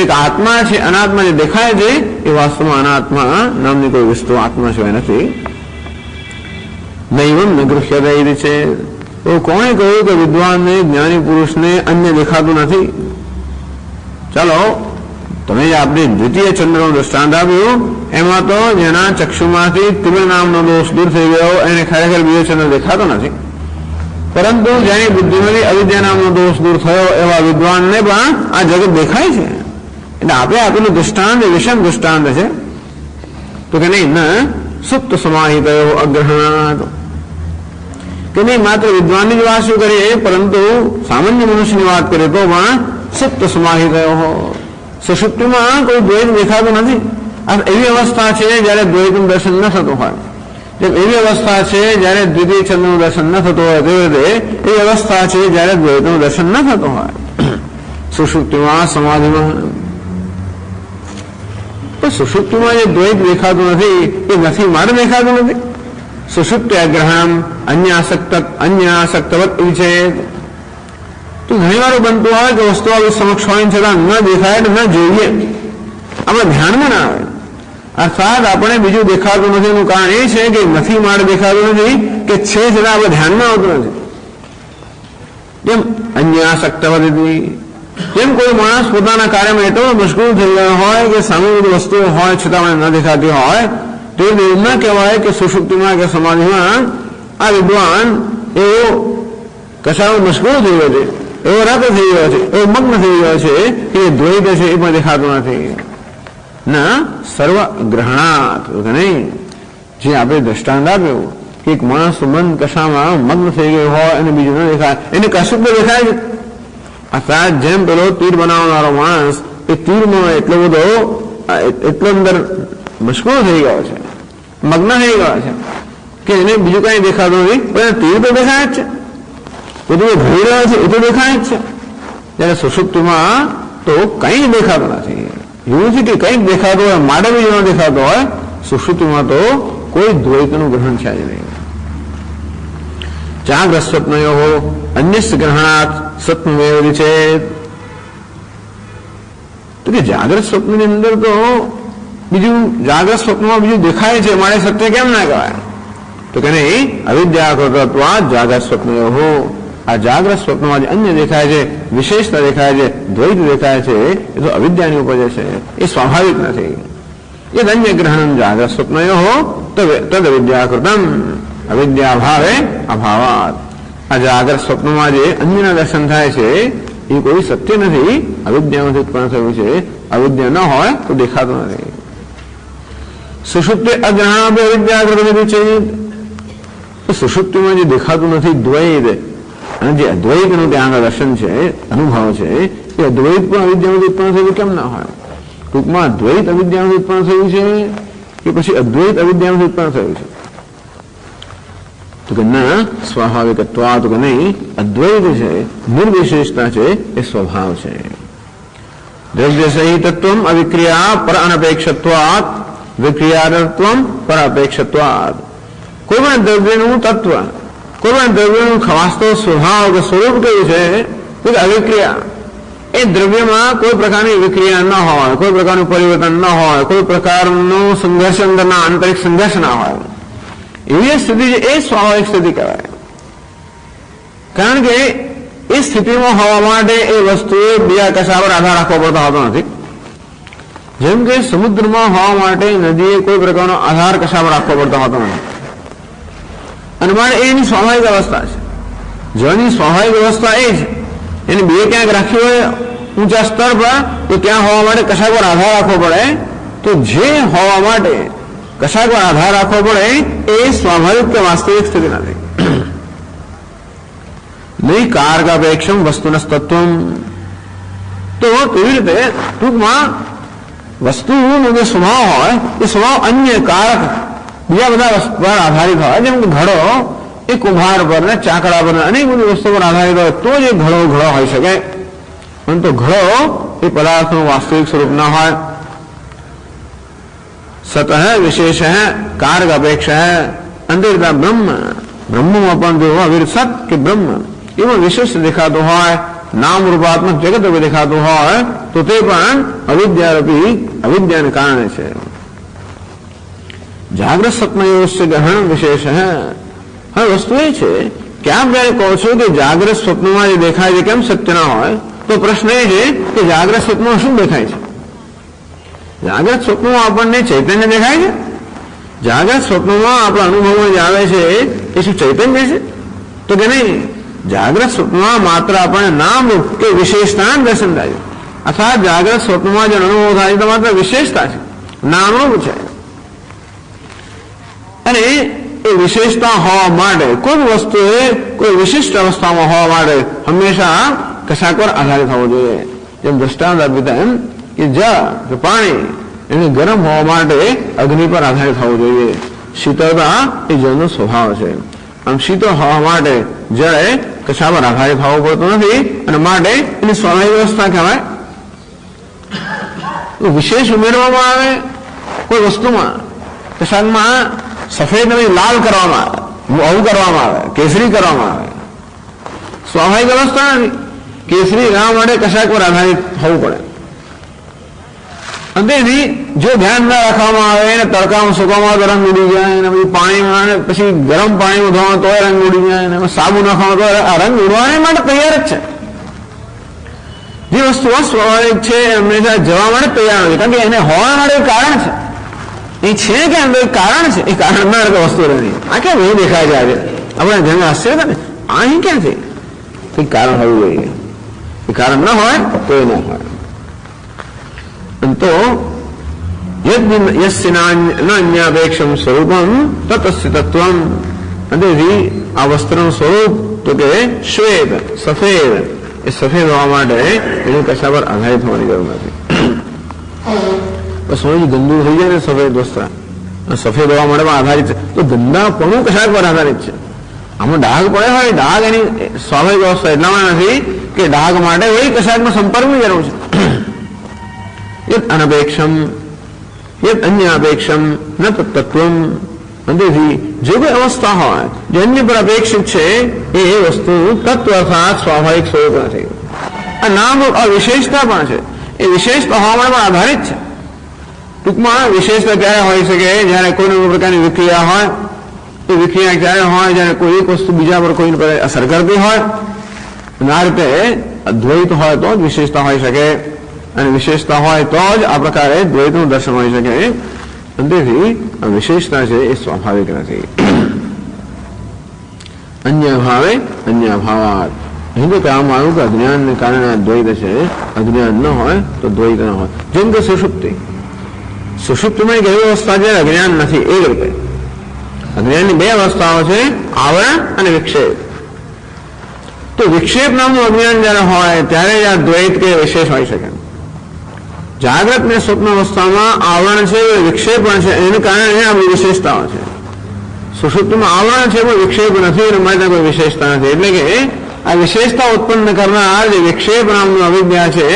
એક આત્મા છે, અનાત્મા જે દેખાય છે એ વાસ્તવમાં અનાત્મા નામની કોઈ વસ્તુ આત્મા સિવાય નથી. નૈવમ ન ગૃહ્યતે છે. તો કોણે કહ્યું કે વિદ્વાનને, જ્ઞાની પુરુષને અન્ય દેખાતું નથી? ચાલો, તમે જે આપણે દ્વિતીય ચંદ્રનું દ્રષ્ટાંત આપ્યું એમાં તો જેના ચક્ષુમાંથી તુર્ય નામનો દોષ દૂર થઈ ગયો એને ખરેખર બીજો ચંદ્ર દેખાતો નથી, પરંતુ જેની બુદ્ધિમાંથી અવિદ્યા નામનો દોષ દૂર થયો એવા વિદ્વાનને પણ આ જગત દેખાય છે. એટલે આપણે આપેલું દૃષ્ટાંત એ વિષમ દૃષ્ટાંત છે. તો કે નહીં, ન સુપ્ત સમાહિત અગ્રહણાત, કે નહીં માત્ર વિદ્વાનની જ વાત શું કરીએ, પરંતુ સામાન્ય મનુષ્યની વાત કરીએ તો પણ સુપ્ત સમાહિત સુષુપ્તિમાં કોઈ દ્વૈત દેખાતું નથી. એવી અવસ્થા છે જયારે દ્વૈતનું દર્શન ન થતું હોય, જેમ એવી અવસ્થા છે જયારે દ્વિતીય ચંદ્રનું દર્શન ન થતું હોય, તેવી રીતે એવી અવસ્થા છે જયારે દ્વૈતનું દર્શન ન થતું હોય. સુષુપ્તિમાં, સમાધિમાં. તો સુષુપ્તિમાં જે દ્વૈત દેખાતું નથી એ નથી મારે દેખાતું નથી. સુષુપ્તિ અગ્રહણ અન્યાસક્તવત છે. તો ઘણી વાર બનતું હોય કે વસ્તુ આવી સમક્ષ હોય છતાં ન દેખાય, ન જોઈએ, આપણે ધ્યાનમાં ના આવે. અર્થાત આપણે બીજું દેખાતું નથી એનું કારણ એ છે કે નથી મારે દેખાતું નથી, કે છે છતાં આપણે ધ્યાનમાં આવતું નથી. જેમ અન્યાસક્તવત, જેમ કોઈ માણસ પોતાના કાર્યમાં એટલો મશગુલ થઈ ગયો હોય કે સામે બધી વસ્તુઓ હોય છતાં મને ન દેખાતી હોય, તો એ એવું ના કહેવાય કે સુષુપ્તિમાં કે સમાધિમાં આ વિદ્વાન એવો કશામાં મશગુલ થઈ ગયો છે, એવો રત થઈ ગયો છે, એવો મગ્ન થઈ ગયો છે કે દ્વૈત છે એ પણ દેખાતું નથી. ના સર્વ ગ્રહણાત, નહીં જે આપણે દ્રષ્ટાંત આપ્યું કે એક માણસનું મન કશામાં મગ્ન થઈ ગયું હોય અને બીજું ન દેખાય, એને કશું તો દેખાય છે. અર્થાત જેમ પેલો તીર બનાવનારો માણસ એ તીરમાં એટલો અંદર મશગુલ થઈ ગયો છે, મગ્ન થઈ ગયો છે કે એને બીજું કઈ દેખાતું નથી, પણ તીર તો દેખાય જ છે, બધું ભરી રહ્યો છે એ તો દેખાય જ છે. જયારે સુષુપ્તિમાં તો કંઈ દેખાતું નથી. એવું છે કે કંઈક દેખાતું હોય માટે બીજું ન દેખાતું હોય, સુષુપ્તિમાં તો કોઈ દ્વૈતનું ગ્રહણ છે જ નહીં. જાગ્રત સ્વપ્નયો અન્યસ્ય ગ્રહણાત સત્વમેવ વિચેત. તો કે જાગ્રત સ્વપ્નની અંદર તો બીજું જાગ્રત સ્વપ્નમાં બીજું દેખાય છે, મારે સત્ય કેમ ના કહેવાય? તો કે નહીં, અવિદ્યાકૃતત્વાત જાગ્રત સ્વપ્નયો. આ જાગ્રત સ્વપ્નમાં જે અન્ય દેખાય છે, વિશેષતા દેખાય છે, દ્વૈત દેખાય છે, એ તો અવિદ્યાની ઉપજે છે, એ સ્વાભાવિક નથી. એ અન્ય ગ્રહણ જાગ્રત સ્વપ્નયો તદ અવિદ્યાકૃતમ અવિદ્યાભાવે અભાવાત. આ જાગ્રત સ્વપ્નમાં જે અન્યના દર્શન થાય છે એ કોઈ સત્ય નથી, અવિદ્યામાંથી ઉત્પન્ન થયું છે. અવિદ્યા ન હોય તો દેખાતું નથી. સુષુપ્તિ અગ્રહણ અવિદ્યાકૃત છે. સુષુપ્તિમાં જે દેખાતું નથી દ્વૈત, અને જે અદ્વૈતનું ત્યાં આગળ દર્શન છે, અનુભવ છે, એ અદ્વૈત પણ અવિદ્યામાંથી ઉત્પન્ન થયું કેમ ના હોય? ટૂંકમાં અદ્વૈત અવિદ્યામાંથી ઉત્પન્ન થયું છે કે પછી અદ્વૈત અવિદ્યામાંથી ઉત્પન્ન થયું છે? તો કે ના, સ્વાભાવિકત્વા. તો કે નહીં, અદ્વૈત છે, નિર્વિશેષતા છે, એ સ્વભાવ છે. દ્રવ્ય સહિતત્વ અવિક્રિયા પર અનપેક્ષત્વાત વિક્રિયાત્વ પર અપેક્ષત્વાત. કોઈ પણ દ્રવ્યનું તત્વ, કોઈ પણ દ્રવ્યનું વાસ્તવ સ્વભાવ કે સ્વરૂપ કયું છે? તો અવિક્રિયા. એ દ્રવ્યમાં કોઈ પ્રકારની વિક્રિયા ન હોય, કોઈ પ્રકારનું પરિવર્તન ન હોય, કોઈ પ્રકારનો સંઘર્ષ અંદરના આંતરિક સંઘર્ષ ના હોય, એવી સ્થિતિ છે, એ સ્વાભાવિક સ્થિતિ કહેવાય. કારણ કે એ સ્થિતિમાં હોવા માટે એ વસ્તુએ બીજા કશા પર આધાર રાખવો પડતો હોતો નથી. જેમ કે સમુદ્રમાં હોવા માટે નદીએ કોઈ પ્રકારનો આધાર કશા પર રાખવો પડતો હોતો નથી, અને માટે એની સ્વાભાવિક અવસ્થા છે. જળની સ્વાભાવિક અવસ્થા એ છે, એને બે ક્યાંક રાખ્યું હોય ઊંચા સ્તર પર, તો ત્યાં હોવા માટે કશા પર આધાર રાખવો પડે. તો જે હોવા માટે કશા પર આધાર રાખવો પડે એ સ્વાભાવિક કે વાસ્તવિક સ્થિતિ નથી. નહીં કારકાપેક્ષમ વસ્તુનસ્તત્વમ. તો કેવી રીતે? ટૂંકમાં વસ્તુનો જે સ્વભાવ હોય એ સ્વભાવ અન્ય કારક બીજા બધા વસ્તુ પર આધારિત હોય. જેમ કે ઘડો એ કુંભાર પર ને ચાકડા પર અનેક બધી વસ્તુ પર આધારિત હોય તો જ ઘડો હોઈ શકે. પરંતુ ઘડો એ પદાર્થનું વાસ્તવિક સ્વરૂપ ના હોય. સતઃ વિશેષ કારક અપેક્ષા અંતરિતા બ્રહ્મ. બ્રહ્મમાં પણ જો અવિર સત કે બ્રહ્મ એમાં વિશેષ દેખાતું હોય, નામ રૂપાત્મક જગત દેખાતું હોય, તો તે પણ અવિદ્યારૂપી અવિદ્યાને કારણે છે. જાગ્રત સ્વપ્નયોશ્ચ ગ્રહણ વિશેષ. હવે વસ્તુ એ છે કે આપ જયારે કહો છો કે જાગ્રત સ્વપ્નમાં જે દેખાય છે કેમ સત્ય ના હોય, તો પ્રશ્ન એ છે કે જાગ્રત સ્વપ્નમાં શું દેખાય છે? જાગ્રત સ્વપ્નમાં આપણને ચૈતન્ય દેખાય છે? જાગ્રત સ્વપ્નમાં આપણા અનુભવમાં જે આવે છે એ શું ચૈતન્ય છે? તો કે નહીં, જાગ્રત સ્વપ્નમાં માત્ર આપણને નામ કે વિશેષતા દર્શન થાય છે. અથવા જાગ્રત સ્વપ્નમાં જે અનુભવ થાય છે તો માત્ર વિશેષતા છે, નામરૂપ છે. અને એ વિશેષતા હોવા માટે કોઈ વસ્તુએ કોઈ વિશિષ્ટ અવસ્થામાં હોવા માટે હંમેશા કશાક પર આધારિત હોવો જોઈએ. જેમ દ્રષ્ટાંત આપીતા એમ કે જળ પાણી એને ગરમ હોવા માટે અગ્નિ પર આધારિત હોવું જોઈએ. શીતળતા એ જળનો સ્વભાવ છે. આમ શીતળ હોવા માટે જળે કશા પર આધારિત હોવું પડતું નથી, અને માટે એની સ્વાભાવિક વ્યવસ્થા કહેવાય. વિશેષ ઉમેરવામાં આવે કોઈ વસ્તુમાં, કશાકમાં સફેદ અને લાલ કરવામાં આવે, આવું કરવામાં આવે, કેસરી કરવામાં આવે, સ્વાભાવિક અવસ્થા નથી. કેસરી રહેવા માટે કશાક પર આધારિત હોવું પડે. અંતેથી જો ધ્યાન ના રાખવામાં આવે એને તડકામાં સુકામાં તો રંગ ઉડી જાય, અને પછી પાણીમાં પછી ગરમ પાણીમાં ધોવામાં તોય રંગ ઉડી જાય, અને સાબુ નાખવામાં તો આ રંગ ઉડવાને માટે તૈયાર જ છે. જે વસ્તુ સ્વાભાવિક છે હંમેશા જવા માટે તૈયાર નથી, કારણ કે એને હોવા માટે કારણ છે. એ છે કે અંદર કારણ છે, એ કારણ ના વસ્તુ રહી. આ કેમ એવું દેખાય છે આજે આપણે ઘણા આશ્ચર્ય થાય ને, અહીં ક્યાં છે? કઈ કારણ હોવું જોઈએ. એ કારણ ના હોય તો એ ના હોય. તો યસ્યાન્યાપેક્ષમ સ્વરૂપમ તતસ્ય તત્વમ. અંતેથી આ વસ્ત્રનું સ્વરૂપ તો કે શ્વેત સફેદ, એ સફેદ હોવા માટે એનું કશા પર આધારિત હોવાની જરૂર નથી. સ્વામી ગંદુ થઈ જાય ને સફેદ વસ્ત્ર, સફેદ હોવા માટે પણ આધારિત છે. તો ગંદાપણું કશાક પર આધારિત છે. આમાં ડાઘ પડે હોય, ડાઘ એની સ્વાભાવિક અવસ્થા એટલામાં નથી કે ડાઘ માટે વળી કશાકનો સંપર્કની જરૂર છે. યદ અનપેક્ષમ યદ અન્ય અપેક્ષમ ન તત્વમ. તેથી જે કોઈ અવસ્થા હોય જે અન્ય પર અપેક્ષિત છે એ વસ્તુ તત્વ અર્થાત સ્વાભાવિક સ્વરૂપ નથી. આ નામ આ વિશેષતા પણ છે, એ વિશેષતા હોવામાં પણ આધારિત છે. ટૂંકમાં વિશેષતા ત્યારે હોઈ શકે જ્યારે કોઈ પ્રકારની વિક્રિયા હોય. એ વિક્રિયા ત્યારે હોય જ્યારે કોઈ એક વસ્તુ બીજા પર કોઈ અસર કરતી હોય. આ રીતે દ્વૈત હોય તો જ વિશેષતા હોઈ શકે, અને વિશેષતા હોય તો જ આ પ્રકારે દ્વૈતનું દર્શન હોઈ શકે. તેથી વિશેષતા છે એ સ્વાભાવિક નથી. અન્ય ભાવે અન્ય ભાવાત. અહીં તો કહેવામાં આવ્યું કે અજ્ઞાનને કારણે આ દ્વૈત છે, અજ્ઞાન ન હોય તો દ્વૈત ન હોય. જેમ કે સુષુપ્તિ, સુષુપ્તિમાં એક એવી અવસ્થા છે અજ્ઞાન નથી. એ રીતે અજ્ઞાનની બે અવસ્થાઓ છે, આવરણ અને વિક્ષેપ. તો વિક્ષેપ નામનું અજ્ઞાન જયારે હોય ત્યારે આ દ્વૈત કે વિશેષ હોઈ શકે. જાગ્રત ને સ્વપ્ન અવસ્થામાં આવરણ છે, વિક્ષેપ પણ છે, એને કારણે આ વિશેષતાઓ છે. સુષુપ્તિમાં આવરણ છે પણ વિક્ષેપ નથી, અને માટે કોઈ વિશેષતા નથી. એટલે કે આ વિશેષતા ઉત્પન્ન કરનાર જે વિક્ષેપ નામનું અવિદ્યા છે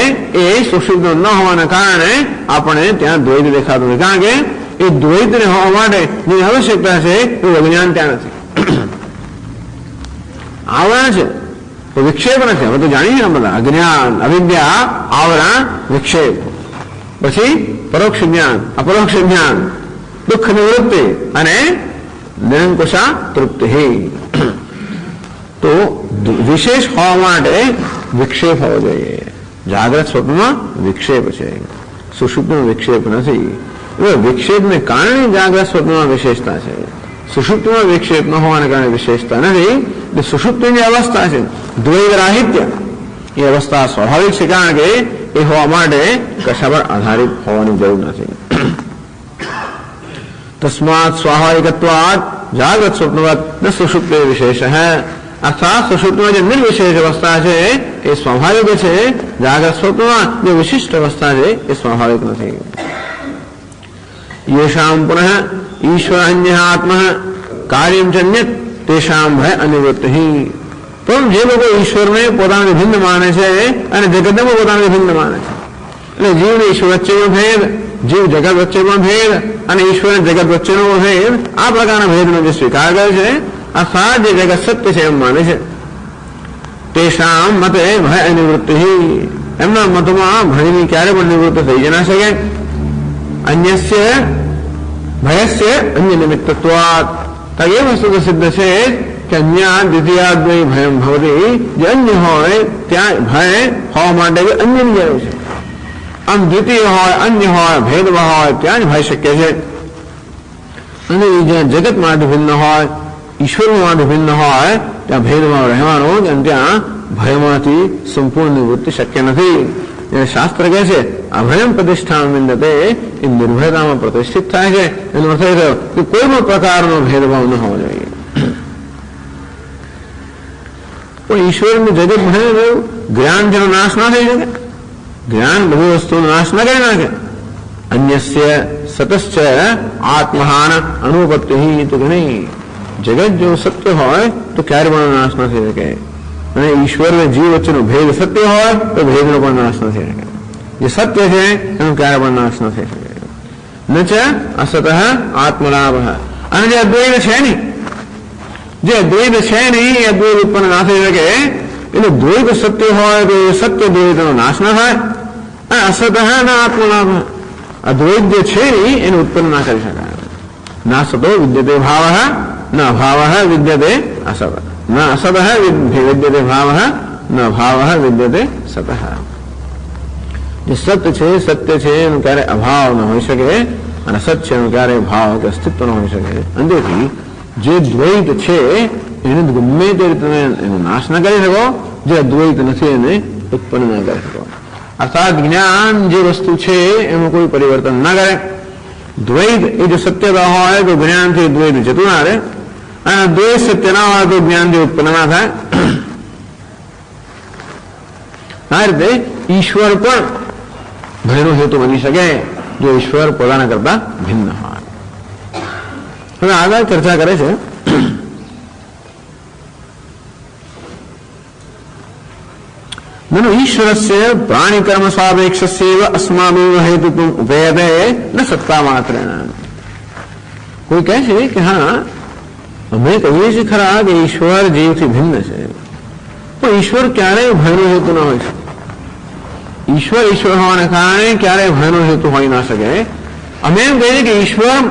એ સુષુપ્ત ન હોવાના કારણે આપણે ત્યાં દ્વૈત દેખાતું નથી. કારણ કે એ દ્વૈતને હોવા માટે જે આવશ્યકતા છે એ અજ્ઞાન ત્યાં નથી. આવરણ છે તો વિક્ષેપ નથી. હવે તો જાણીએ બધા અજ્ઞાન, અવિદ્યા, આવરણ, વિક્ષેપ. પછી પરોક્ષ જ્ઞાન, અપરોક્ષ જ્ઞાન, દુઃખ નિવૃત્તિ અને નિરંકુશા તૃપ્તિ. તો વિશેષ હોવા માટે વિક્ષેપ હોવો જોઈએ. જાગ્રત સ્વપ્નમાં વિક્ષેપ છે, સુષુપ્તમાં વિક્ષેપ નથી. વિક્ષેપને કારણે જાગ્રત સ્વપ્નમાં વિશેષતા છે. સુષુપ્તમાં વિક્ષેપ ન હોવાને કારણે વિશેષતા નથી. એટલે સુષુપ્તિની અવસ્થા છે દ્વૈત રાહિત્ય, એ અવસ્થા સ્વાભાવિક છે. કારણ કે એ હોવા માટે કશા પર આધારિત હોવાની જરૂર નથી. તસ્માત સ્વાભાવિકત્વાત જાગ્રત સ્વપ્નવત ન સુષુપ્તે વિશેષ. અર્થાત સુષુપ્તમાં જે નિર્વિશેષ અવસ્થા છે એ સ્વાભાવિક છે, જાગ્રત સ્વપ્નમાં જે વિશિષ્ટ અવસ્થા છે એ સ્વાભાવિક નથી. યેષામ પુનઃ ઈશ્વર અન્ય આત્મઃ કાર્યમ ચન્યત તેષામ ભય અનિવૃત્તિ. પણ જે લોકો ઈશ્વરને પોતાને ભિન્ન માને છે અને જગતને પણ પોતાને ભિન્ન માને છે, એટલે જીવને ઈશ્વર વચ્ચેનો ભેદ, જીવ જગત વચ્ચેનો ભેદ અને ઈશ્વર જગત વચ્ચેનો ભેદ, આ પ્રકારના ભેદનો જે સ્વીકાર કરે છે અર્થાત જે જગત સત્ય છે એમ માને છે, તેષામ મતે ભય અનિવૃત્તિ. એમના મતમાં ભયની ક્યારે પણ નિવૃત્ત થઈ જ ના શકે. અન્યસ્ય ભયસ્ય અન્ય નિમિત્તત્વાત. એ વસ્તુ તો સિદ્ધ છે કે અન્ય દ્વિતીયાદ્વય ભયમ ભવતી. જે અન્ય હોય ત્યાં ભય હોવા માટે અન્યની જરૂર છે. આમ દ્વિતીય હોય, અન્ય હોય, ભેદમાં હોય ત્યાં જ ભય શક્ય છે. અને જ્યાં જગત માટે ભિન્ન હોય, ઈશ્વર માટે ભિન્ન હોય ત્યાં ભેદમાં રહેવાનું, અને ત્યાં ભયમાંથી સંપૂર્ણ નિવૃત્તિ શક્ય નથી. શાસ્ત્ર કહે છે અભયમ પ્રતિષ્ઠા વિંદતે, એ નિર્ભયતામાં પ્રતિષ્ઠિત થાય છે. એનો અર્થ એ થયો કે કોઈ પણ પ્રકારનો ભેદભાવ ન હોવો જોઈએ. પણ ઈશ્વરનું જગત ભણે રહ્યું, જ્ઞાન જેનો નાશ ના થઈ શકે. જ્ઞાન બધી વસ્તુનો નાશ ન કરી નાખે. અન્યસ્ય સતશ્ચ આત્મહાન અનુપત્તિ. તો કે નહીં, જગત જો સત્ય હોય તો ક્યારે પણ નાશ ન થઈ શકે. અને ઈશ્વર અને જીવ વચ્ચેનો ભેદ સત્ય હોય તો ભેદનો પણ નાશ ન થઈ શકે. જે સત્ય છે એનો ક્યારે પણ નાશ ન થઈ શકે. ન છે અસત આત્મલાભ. અને જે અદ્વૈત છે નહીં, જે અદ્વૈત છે નહીં એ અદ્વૈત ઉત્પન્ન ના થઈ શકે. એટલે દ્વૈત સત્ય હોય તો સત્ય દ્વૈતનો નાશ ન થાય. અને અસત ના આત્મલાભ, અદ્વૈત જે છે નહીં એને ઉત્પન્ન ના કરી શકાય. ના સતો વિદ્યતે ભાવ, ન ભાવ વિદ્યતે અસત. ન અસત વિદ્યતે ભાવ, ન ભાવ વિદ્યતે સત. જે સત્ય છે એનું ક્યારે અભાવ ન હોઈ શકે, અને સત છે એનું ક્યારે ભાવ કે અસ્તિત્વ ન હોઈ શકે. અંદરથી જે દ્વૈત છે એને ગમે તે રીતે એનો નાશ ન કરી શકો, જે અદ્વૈત નથી એને ઉત્પન્ન ન કરી શકો. અર્થાત જ્ઞાન જે વસ્તુ છે એમાં કોઈ પરિવર્તન ન કરે. દ્વૈત એ જો સત્યતા હોય તો જ્ઞાનથી દ્વૈત જતું ના રહે, અને દ્વૈત સત્ય ના હોય તો જ્ઞાનથી ઉત્પન્ન ના થાય. આ રીતે ઈશ્વર પણ ભયનો હેતુ બની શકે જો ઈશ્વર પોતાના કરતા ભિન્ન હોય. હવે આગળ ચર્ચા કરે છે નनु ઈશ્વરસ્ય પ્રાણીકર્મ સાપેક્ષસ્યૈવ અસ્માભિવ હેતુત્વમ ઉપેયતે ન સત્તા માત્રેણ. કોઈ કહે છે કે હા અમે કહીએ છીએ ખરા કે ઈશ્વર જીવથી ભિન્ન છે, પણ ઈશ્વર ક્યારેય ભયનો હેતુ ના હોય છે. ઈશ્વર ઈશ્વર હોવાને કારણે ક્યારેય ભયનો હેતુ હોઈ ના શકે. અમે એમ કહીએ કે ઈશ્વર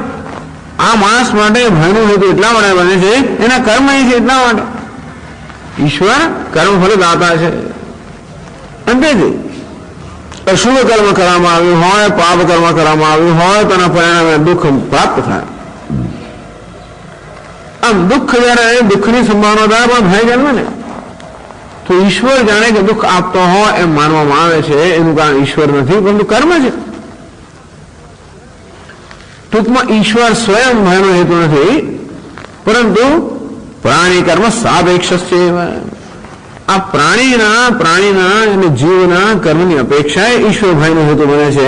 આ માણસ માટે ભયનો હેતુ એટલા માટે બને છે, એના કર્મ અહીં છે એટલા માટે. ઈશ્વર કર્મ ફળ દાતા છે. અંતેથી અશુભ કર્મ કરવામાં આવ્યું હોય, પાપ કર્મ કરવામાં આવ્યું હોય તો એના પરિણામે દુઃખ પ્રાપ્ત થાય. આમ દુઃખ જયારે દુઃખની સંભાવના પણ ભય જન્મે ને, તો ઈશ્વર જાણે કે દુઃખ આપતો હોય એમ માનવામાં આવે છે. એનું કારણ ઈશ્વર નથી પરંતુ કર્મ છે. ટૂંકમાં ઈશ્વર સ્વયં ભયનો હેતુ નથી, પરંતુ પ્રાણી કર્મ સાપેક્ષ છે. આ પ્રાણીના અને જીવના કર્મની અપેક્ષાએ ઈશ્વર ભયનો હેતુ બને છે,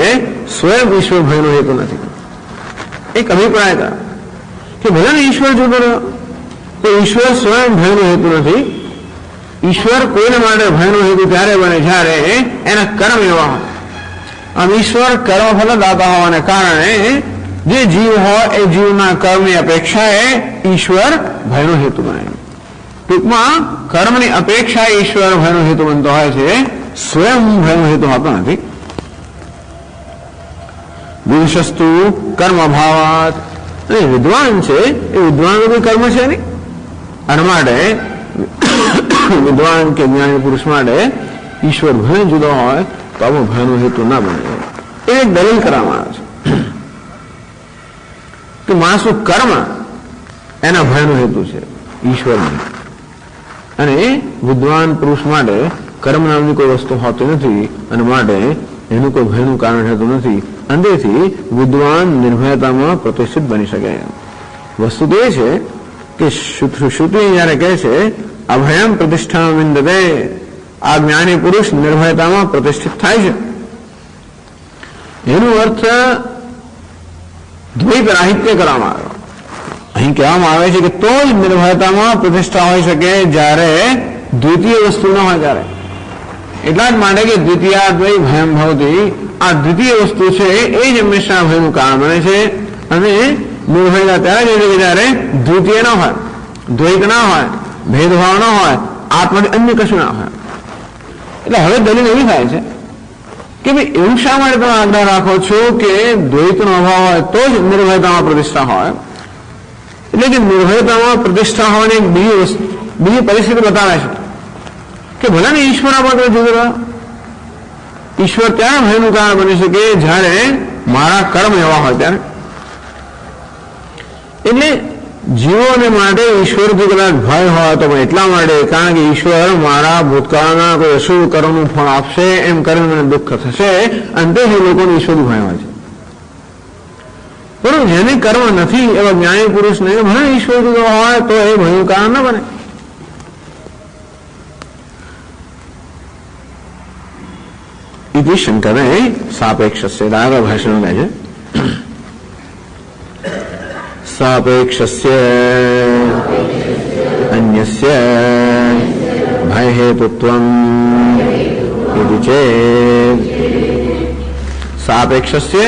સ્વયં ઈશ્વર ભયનો હેતુ નથી. એક અભિપ્રાય હતા કે ભલે ને ઈશ્વર જુદો રહ્યો તો ઈશ્વર સ્વયં ભયનો હેતુ નથી. ઈશ્વર કોઈને માટે ભયનો હેતુ ત્યારે બને જ્યારે એના કર્મ એવા હોય. આમ ઈશ્વર કર્મ ફલ દાતા હોવાને કારણે જે જીવ હોય એ જીવના કર્મની અપેક્ષાએ ઈશ્વર ભયનો હેતુ બને. ટૂંકમાં કર્મની અપેક્ષા ઈશ્વર ભયનો હેતુ બનતો હોય છે, સ્વયં ભયનો હેતુ હોતો નથી. વિશસ્તુ કર્મ અભાવાત, વિદ્વાન છે એ વિદ્વાન કોઈ કર્મ છે નહીં. અને માટે વિદ્વાન કે જ્ઞાની પુરુષ માટે ઈશ્વર ભય જુદો હોય તો આવો ભયનો હેતુ ના બને. એ એક દલીલ કરવામાં આવે છે કે માણસનું કર્મ એના ભયનો હેતુ છે, ઈશ્વર નહીં. અને વિદ્વાન પુરુષ માટે કર્મ નામની કોઈ વસ્તુ હોતી નથી અને માટે એનું કોઈ ભયનું કારણ હેતુ નથી. અંદરથી વિદ્વાન નિર્ભયતામાં પ્રતિષ્ઠિત બની શકે. વસ્તુ તો એ છે કે શ્રુતિ જયારે કહે છે અભયમ પ્રતિષ્ઠા વિંદતે, આ જ્ઞાની પુરુષ નિર્ભયતામાં પ્રતિષ્ઠિત થાય છે. એનો અર્થ દ્વૈત રાહિત્ય કરવામાં આવ્યો. અહીં કહેવામાં આવે છે કે તો જ નિર્ભયતામાં પ્રતિષ્ઠા હોઈ શકે જ્યારે દ્વિતીય વસ્તુ ન હોય ત્યારે. એટલા જ માટે કે દ્વિતીયાદ્વય ભયમ ભવતી, આ દ્વિતીય વસ્તુ છે એ જ હંમેશા ભયનું કારણ બને છે. અને નિર્ભયતા ત્યારે જ છે જ્યારે દ્વિતીય ન હોય, દ્વૈત ના હોય, ભેદભાવ ન હોય, આત્માથી અન્ય કશું ના હોય. એટલે હવે દલીલ એવી થાય છે કે ભાઈ એવું શા માટે તમે આગ્રહ રાખો છો કે દ્વૈતનો અભાવ હોય તો જ નિર્ભયતામાં પ્રતિષ્ઠા હોય. એટલે કે નિર્ભયતામાં પ્રતિષ્ઠા હોવાની એક બીજી પરિસ્થિતિ બતાવે છે કે ભલે ને ઈશ્વર આપણે જુદો, ઈશ્વર ત્યાં ભયનું કારણ બની શકે જ્યારે મારા કર્મ એવા હોય ત્યારે. એટલે જીવોને માટે ઈશ્વરથી કદાચ ભય હોય તો એટલા માટે કારણ કે ઈશ્વર મારા ભૂતકાળના કોઈ અશુભ કર્મનું ફળ આપશે એમ કરીને મને દુઃખ થશે, અને તેથી લોકોને ઈશ્વરથી ભય હોય છે. પરંતુ જેને કર્મ નથી એવા જ્ઞાની પુરુષને ભલે ઈશ્વર જુદો હોય તો એ ભયનું કારણ ન બને. इति शंकरे सापेक्षस्य આગળ ભાષણ લે છે. સાપેક્ષस्य અન્યस्य ભય હેતુત્વમ इति चेत् સાપેક્ષस्य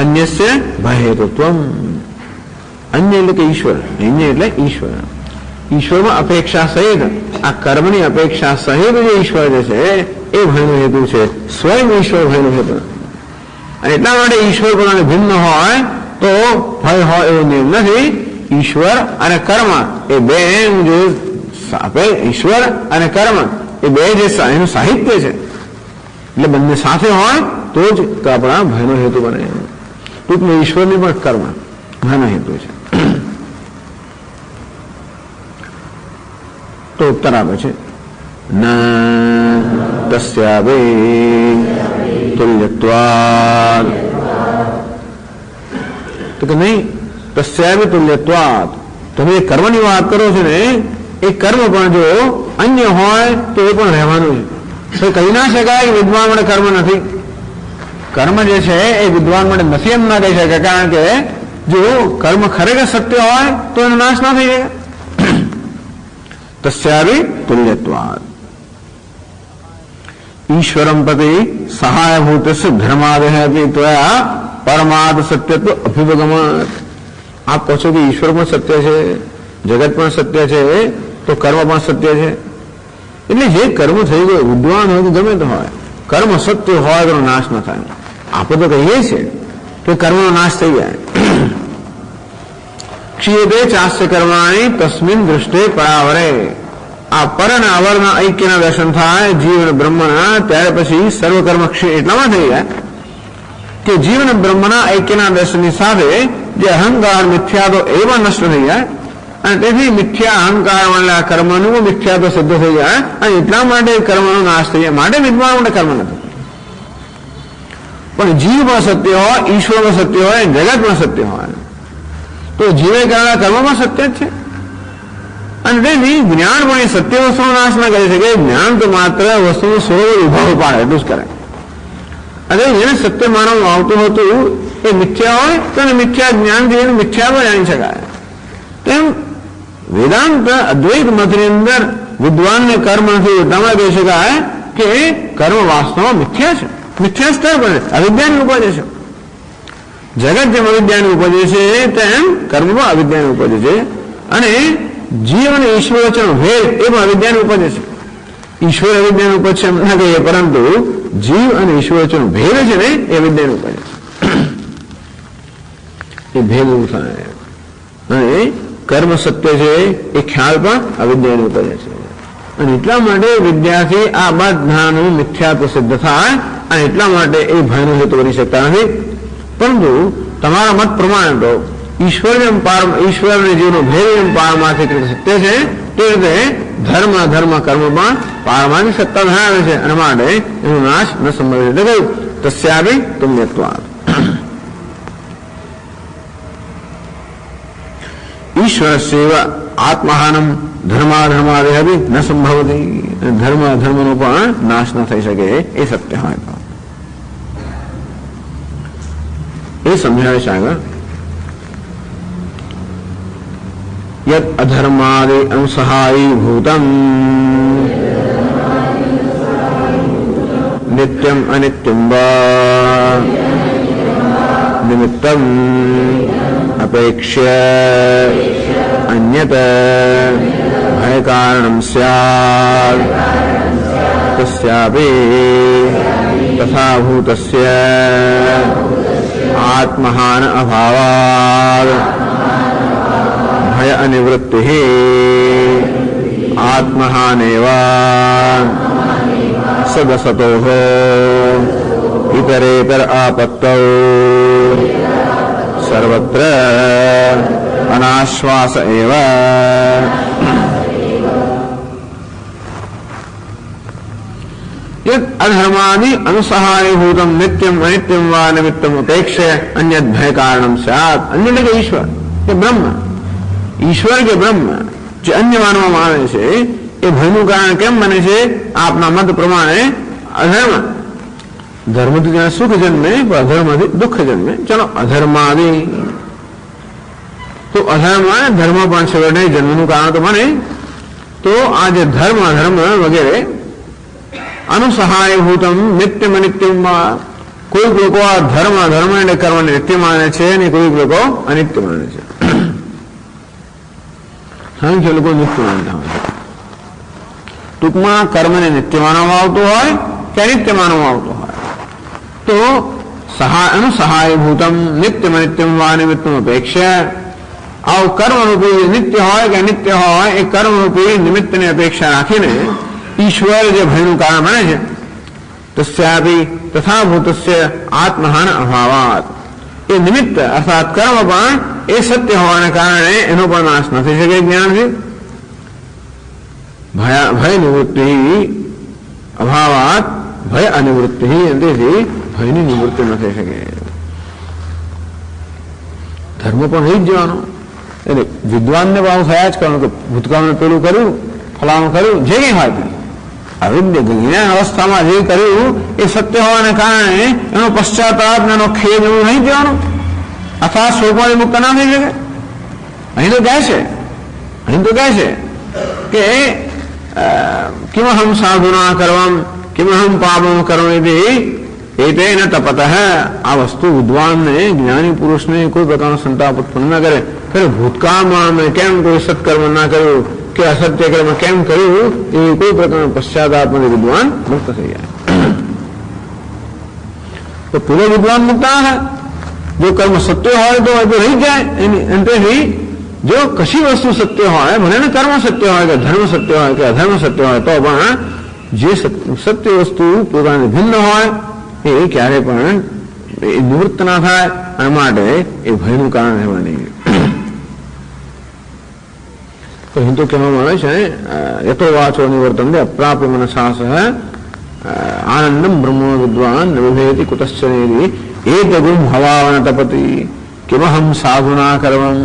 અન્યस्य ભય હેતુત્વમ. અન્ય એટલે કે ઈશ્વર, અન્ય એટલે ઈશ્વર. ઈશ્વરમાં અપેક્ષા સહિત આ કર્મની અપેક્ષા સહિત જે ઈશ્વર જે છે એ ભયનો હેતુ છે, સ્વયં ઈશ્વર ભયનો હેતુ. અને એટલા માટે ઈશ્વર પોતાને ભિન્ન હોય તો ભય હોય એવો નિયમ નથી. ઈશ્વર અને કર્મ એ બે જે ઈશ્વર અને કર્મ એ બે જે એનું સાહિત્ય છે, એટલે બંને સાથે હોય તો જ આપણા ભયનો હેતુ બને. ટૂંકમાં ઈશ્વરની પણ કર્મ ભયનો હેતુ છે. તો ઉત્તર આપે છે ન તસ્યાવે તુલ્યત્વાદ. તો કે નહીં, તસ્યાવે તુલ્યત્વાદ. તમે એ કર્મની વાત કરો છો ને એ કર્મ પણ જો અન્ય હોય તો એ પણ રહેવાનું છે. તો કહી ના શકાય કે વિદ્વાન માટે કર્મ નથી. કર્મ જે છે એ વિદ્વાન માટે નથી એમ ના કહી શકાય, કારણ કે જો કર્મ ખરેખર સત્ય હોય તો એનો નાશ ના થઈ જાય. તસ્યાવી તુલ્યત્વાદ. ઈશ્વરમ પ્રતિ સહાયભૂત ધર્માદેહ ત્વયા પરમાદ સત્યત્વ અભિવગમાત. આપ કહો છો કે ઈશ્વર પણ સત્ય છે, જગત પણ સત્ય છે, તો કર્મ પણ સત્ય છે. એટલે જે કર્મ થઈ ગયો, વિદ્વાન હોય કે ગમે તે હોય, કર્મ સત્ય હોય તો નાશ ન થાય. આપણે તો કહીએ છીએ કે કર્મનો નાશ થઈ જાય. ક્ષીયતે ચાસ્ય કર્માણી તસ્મિન દૃષ્ટે પરાવરે. આ પર અને અવરના ઐક્યના દર્શન થાય જીવ અને બ્રહ્મના, ત્યારે પછી સર્વકર્મ ક્ષીય એટલામાં થઈ જાય કે જીવ અને બ્રહ્મના ઐક્યના દર્શનની સાથે જે અહંકાર મિથ્યા તો એવા નષ્ટ થઈ જાય, અને તેથી મિથ્યા અહંકાર વાળા કર્મનું મિથ્યા તો સિદ્ધ થઈ જાય, અને એટલા માટે કર્મનો નાશ થઈ જાય. માટે વિદ્વાન માટે કર્મ નથી. પણ જીવ પણ સત્ય હોય, ઈશ્વર પણ સત્ય હોય, જગત પણ સત્ય હોય, તો જીવે કરેલા કર્મમાં સત્ય જ છે. અને તેથી જ્ઞાન પણ એ સત્ય વસ્તુનો નાશ ના કરી શકે. જ્ઞાન તો માત્ર વસ્તુનું સ્વરૂપ ઉભાવ પાડે એટલું જ કરે. અને જેને સત્ય માનવામાં આવતું હતું એ મિથ્યા હોય તો મિથ્યા જ્ઞાનથી એને મિથ્યા પણ જાણી શકાય. તેમ વેદાંત અદ્વૈત મતની અંદર વિદ્વાનને કર્મ નથી એટલામાં કહી શકાય કે કર્મ વાસ્તવમાં મિથ્યા છે. મિથ્યા સ્તર પર અવિદ્યાની ઉપજે છે. જગત જેમ અવિદ્યાની ઉપજે છે તેમ કર્મ પણ અવિદ્યાની ઉપજે છે. અને જીવ અને ઈશ્વર વચ્ચેનો ભેદ એ પણ અવિદ્યાની ઉપજે છે. ઈશ્વર અવિદ્યાનું ઉપજ છે એમ ના કહીએ, પરંતુ જીવ અને ઈશ્વર વચ્ચેનો ભેદ છે ને એ અવિદ્યાનું ઉપજે છે. એ ભેદ એવું થાય. અને કર્મ સત્ય છે એ ખ્યાલ પણ અવિદ્યાની ઉપજે છે. અને એટલા માટે વિદ્યાર્થી આ બધાનું મિથ્યાત્વ સિદ્ધ થાય, અને એટલા માટે એ ભયનો હેતુ કરી શકતા નથી. પરંતુ તમારા મત પ્રમાણે તો ઈશ્વર અને જીવનો ભેદ એમ પારમાર્થિક રીતે સત્ય છે, તે રીતે ધર્મ કર્મ પણ પારમાર્થિક સત્તા ધરાવે છે, અને માટે એનો નાશ ન સંભવ. એટલે કહ્યું તસ્યાપી તુમ્યત્વાદ. ઈશ્વરસ્યૈવ આત્મહાનમ ધર્માધર્માદિ ન સંભવતી. ધર્મનો પણ નાશ ન થઈ શકે એ સત્ય હોય તો એ સમજાવે છે આગળ. યદ અધર્માદિ અનુસહાયી ભૂતમ નિત્યમ અનિત્યમ વા નિમિત્તમ અપેક્ષ્ય અન્યત ભય કારણમ સ્યાદ તસ્યાપી તથા ભૂતસ્ય આત્મહાન અભાવાદ ભય અનિવૃત્તિ આત્મહાનેવ સદસતો ઇતરેતર આપત્તૌ સર્વત્ર અનાશ્વાસ એવ. અધર્માદિ અનુસહાયભૂતમ નિત્યમ અનિત્યમ વા નિમિત્તમ અપેક્ષે અન્યત ભય કારણમ સ્યાત. અન્ય એટલે કે ઈશ્વર કે બ્રહ્મ, ઈશ્વર કે બ્રહ્મ જે અન્ય માનવામાં આવે છે એ ભયનું કારણ કેમ બને છે? આપના મત પ્રમાણે અધર્મ. ધર્મથી જ્યાં સુખ જન્મે, અધર્મથી દુઃખ જન્મે. ચલો અધર્માદિ, તો અધર્મ ધર્મ પણ છેવટે જન્મનું કારણ તો બને. તો આ જે ધર્મ અધર્મ વગેરે અનુસહાયભૂતમ નિત્યમ અનિત્યમાં, કોઈક લોકો આ ધર્મ એટલે કર્મને નિત્ય માને છે, અને કોઈક લોકો અનિત્ય માને છે. સંખ્ય લોકો નિત્ય માનતા હોય છે. ટૂંકમાં કર્મને નિત્ય માનવામાં આવતું હોય કે અનિત્ય માનવામાં આવતું હોય તો અનુસહાયભૂતમ નિત્યમ અનિત્યમ વા નિમિત્તમ અપેક્ષા. આવું કર્મરૂપી નિત્ય હોય કે અનિત્ય હોય એ કર્મરૂપી નિમિત્તની અપેક્ષા રાખીને ઈશ્વર જે ભયનું કારણ બને છે, તસ્યાપી તથા ભૂતસ્ય આત્મહાન અભાવાત. એ નિમિત્ત અર્થાત કર્મ પણ એ સત્ય હોવાને કારણે એનો પણ નાશ નથી શકે જ્ઞાનથી. ભય નિવૃત્તિ અભાવાત ભય અનિવૃત્તિ, તેથી ભયની નિવૃત્તિ ન થઈ શકે. ધર્મ પણ રહી જ જવાનો. એટલે વિદ્વાનને ભાવ થયા જ કરવાનું કે ભૂતકાળને પેલું કર્યું, ફલાણું કર્યું, જે કંઈ હોય જ્ઞાન અવસ્થામાં જે કર્યું એ સત્ય હોવાને કારણે એનો પશ્ચાતાપ એનો ખેદ એવું નહીં જવાનું, અથવા સ્વરૂપમાંથી મુક્ત ના થઈ શકે. અહીં તો કહે છે કે કિમહમ સાધુના કરવમ કિમહમ પાપમ કરવમ, એતેન તપતઃ આ વસ્તુ વિદ્વાનને જ્ઞાની પુરુષને કોઈ પ્રકારનો સંતાપ ઉત્પન્ન ન કરે. ખરે ભૂતકાળમાં મેં કેમ કોઈ સત્કર્મ ના કર્યું કે અસત્ય કર્મ કેમ કર્યું એ કોઈ પ્રકારનો પશ્ચાતાપ વિદ્વાન મુક્ત થઈ જાય. તો પૂરો વિદ્વાન મુક્ત ના થાય. જો કર્મ સત્ય હોય તો રહી જાય એની અંતેથી. જો કશી વસ્તુ સત્ય હોય, ભલે ને કર્મ સત્ય હોય કે ધર્મ સત્ય હોય કે અધર્મ સત્ય હોય, તો પણ જે સત્ય વસ્તુ પોતાને ભિન્ન હોય એ ક્યારે પણ નિવૃત્ત ના થાય. અને માટે એ ભયનું કારણ રહેવા નહીં. તો હિન્દુ કહેવામાં આવે છે યતો વાચો નિવર્તન અપ્રાપ્ય મનસાસ આનંદમ બ્રહ્મ વિદ્વાન વિભેતિ કુતશ્ચનેરી એતગુમ હવાવન તપતિ કિમહમ સાધુના કરવમ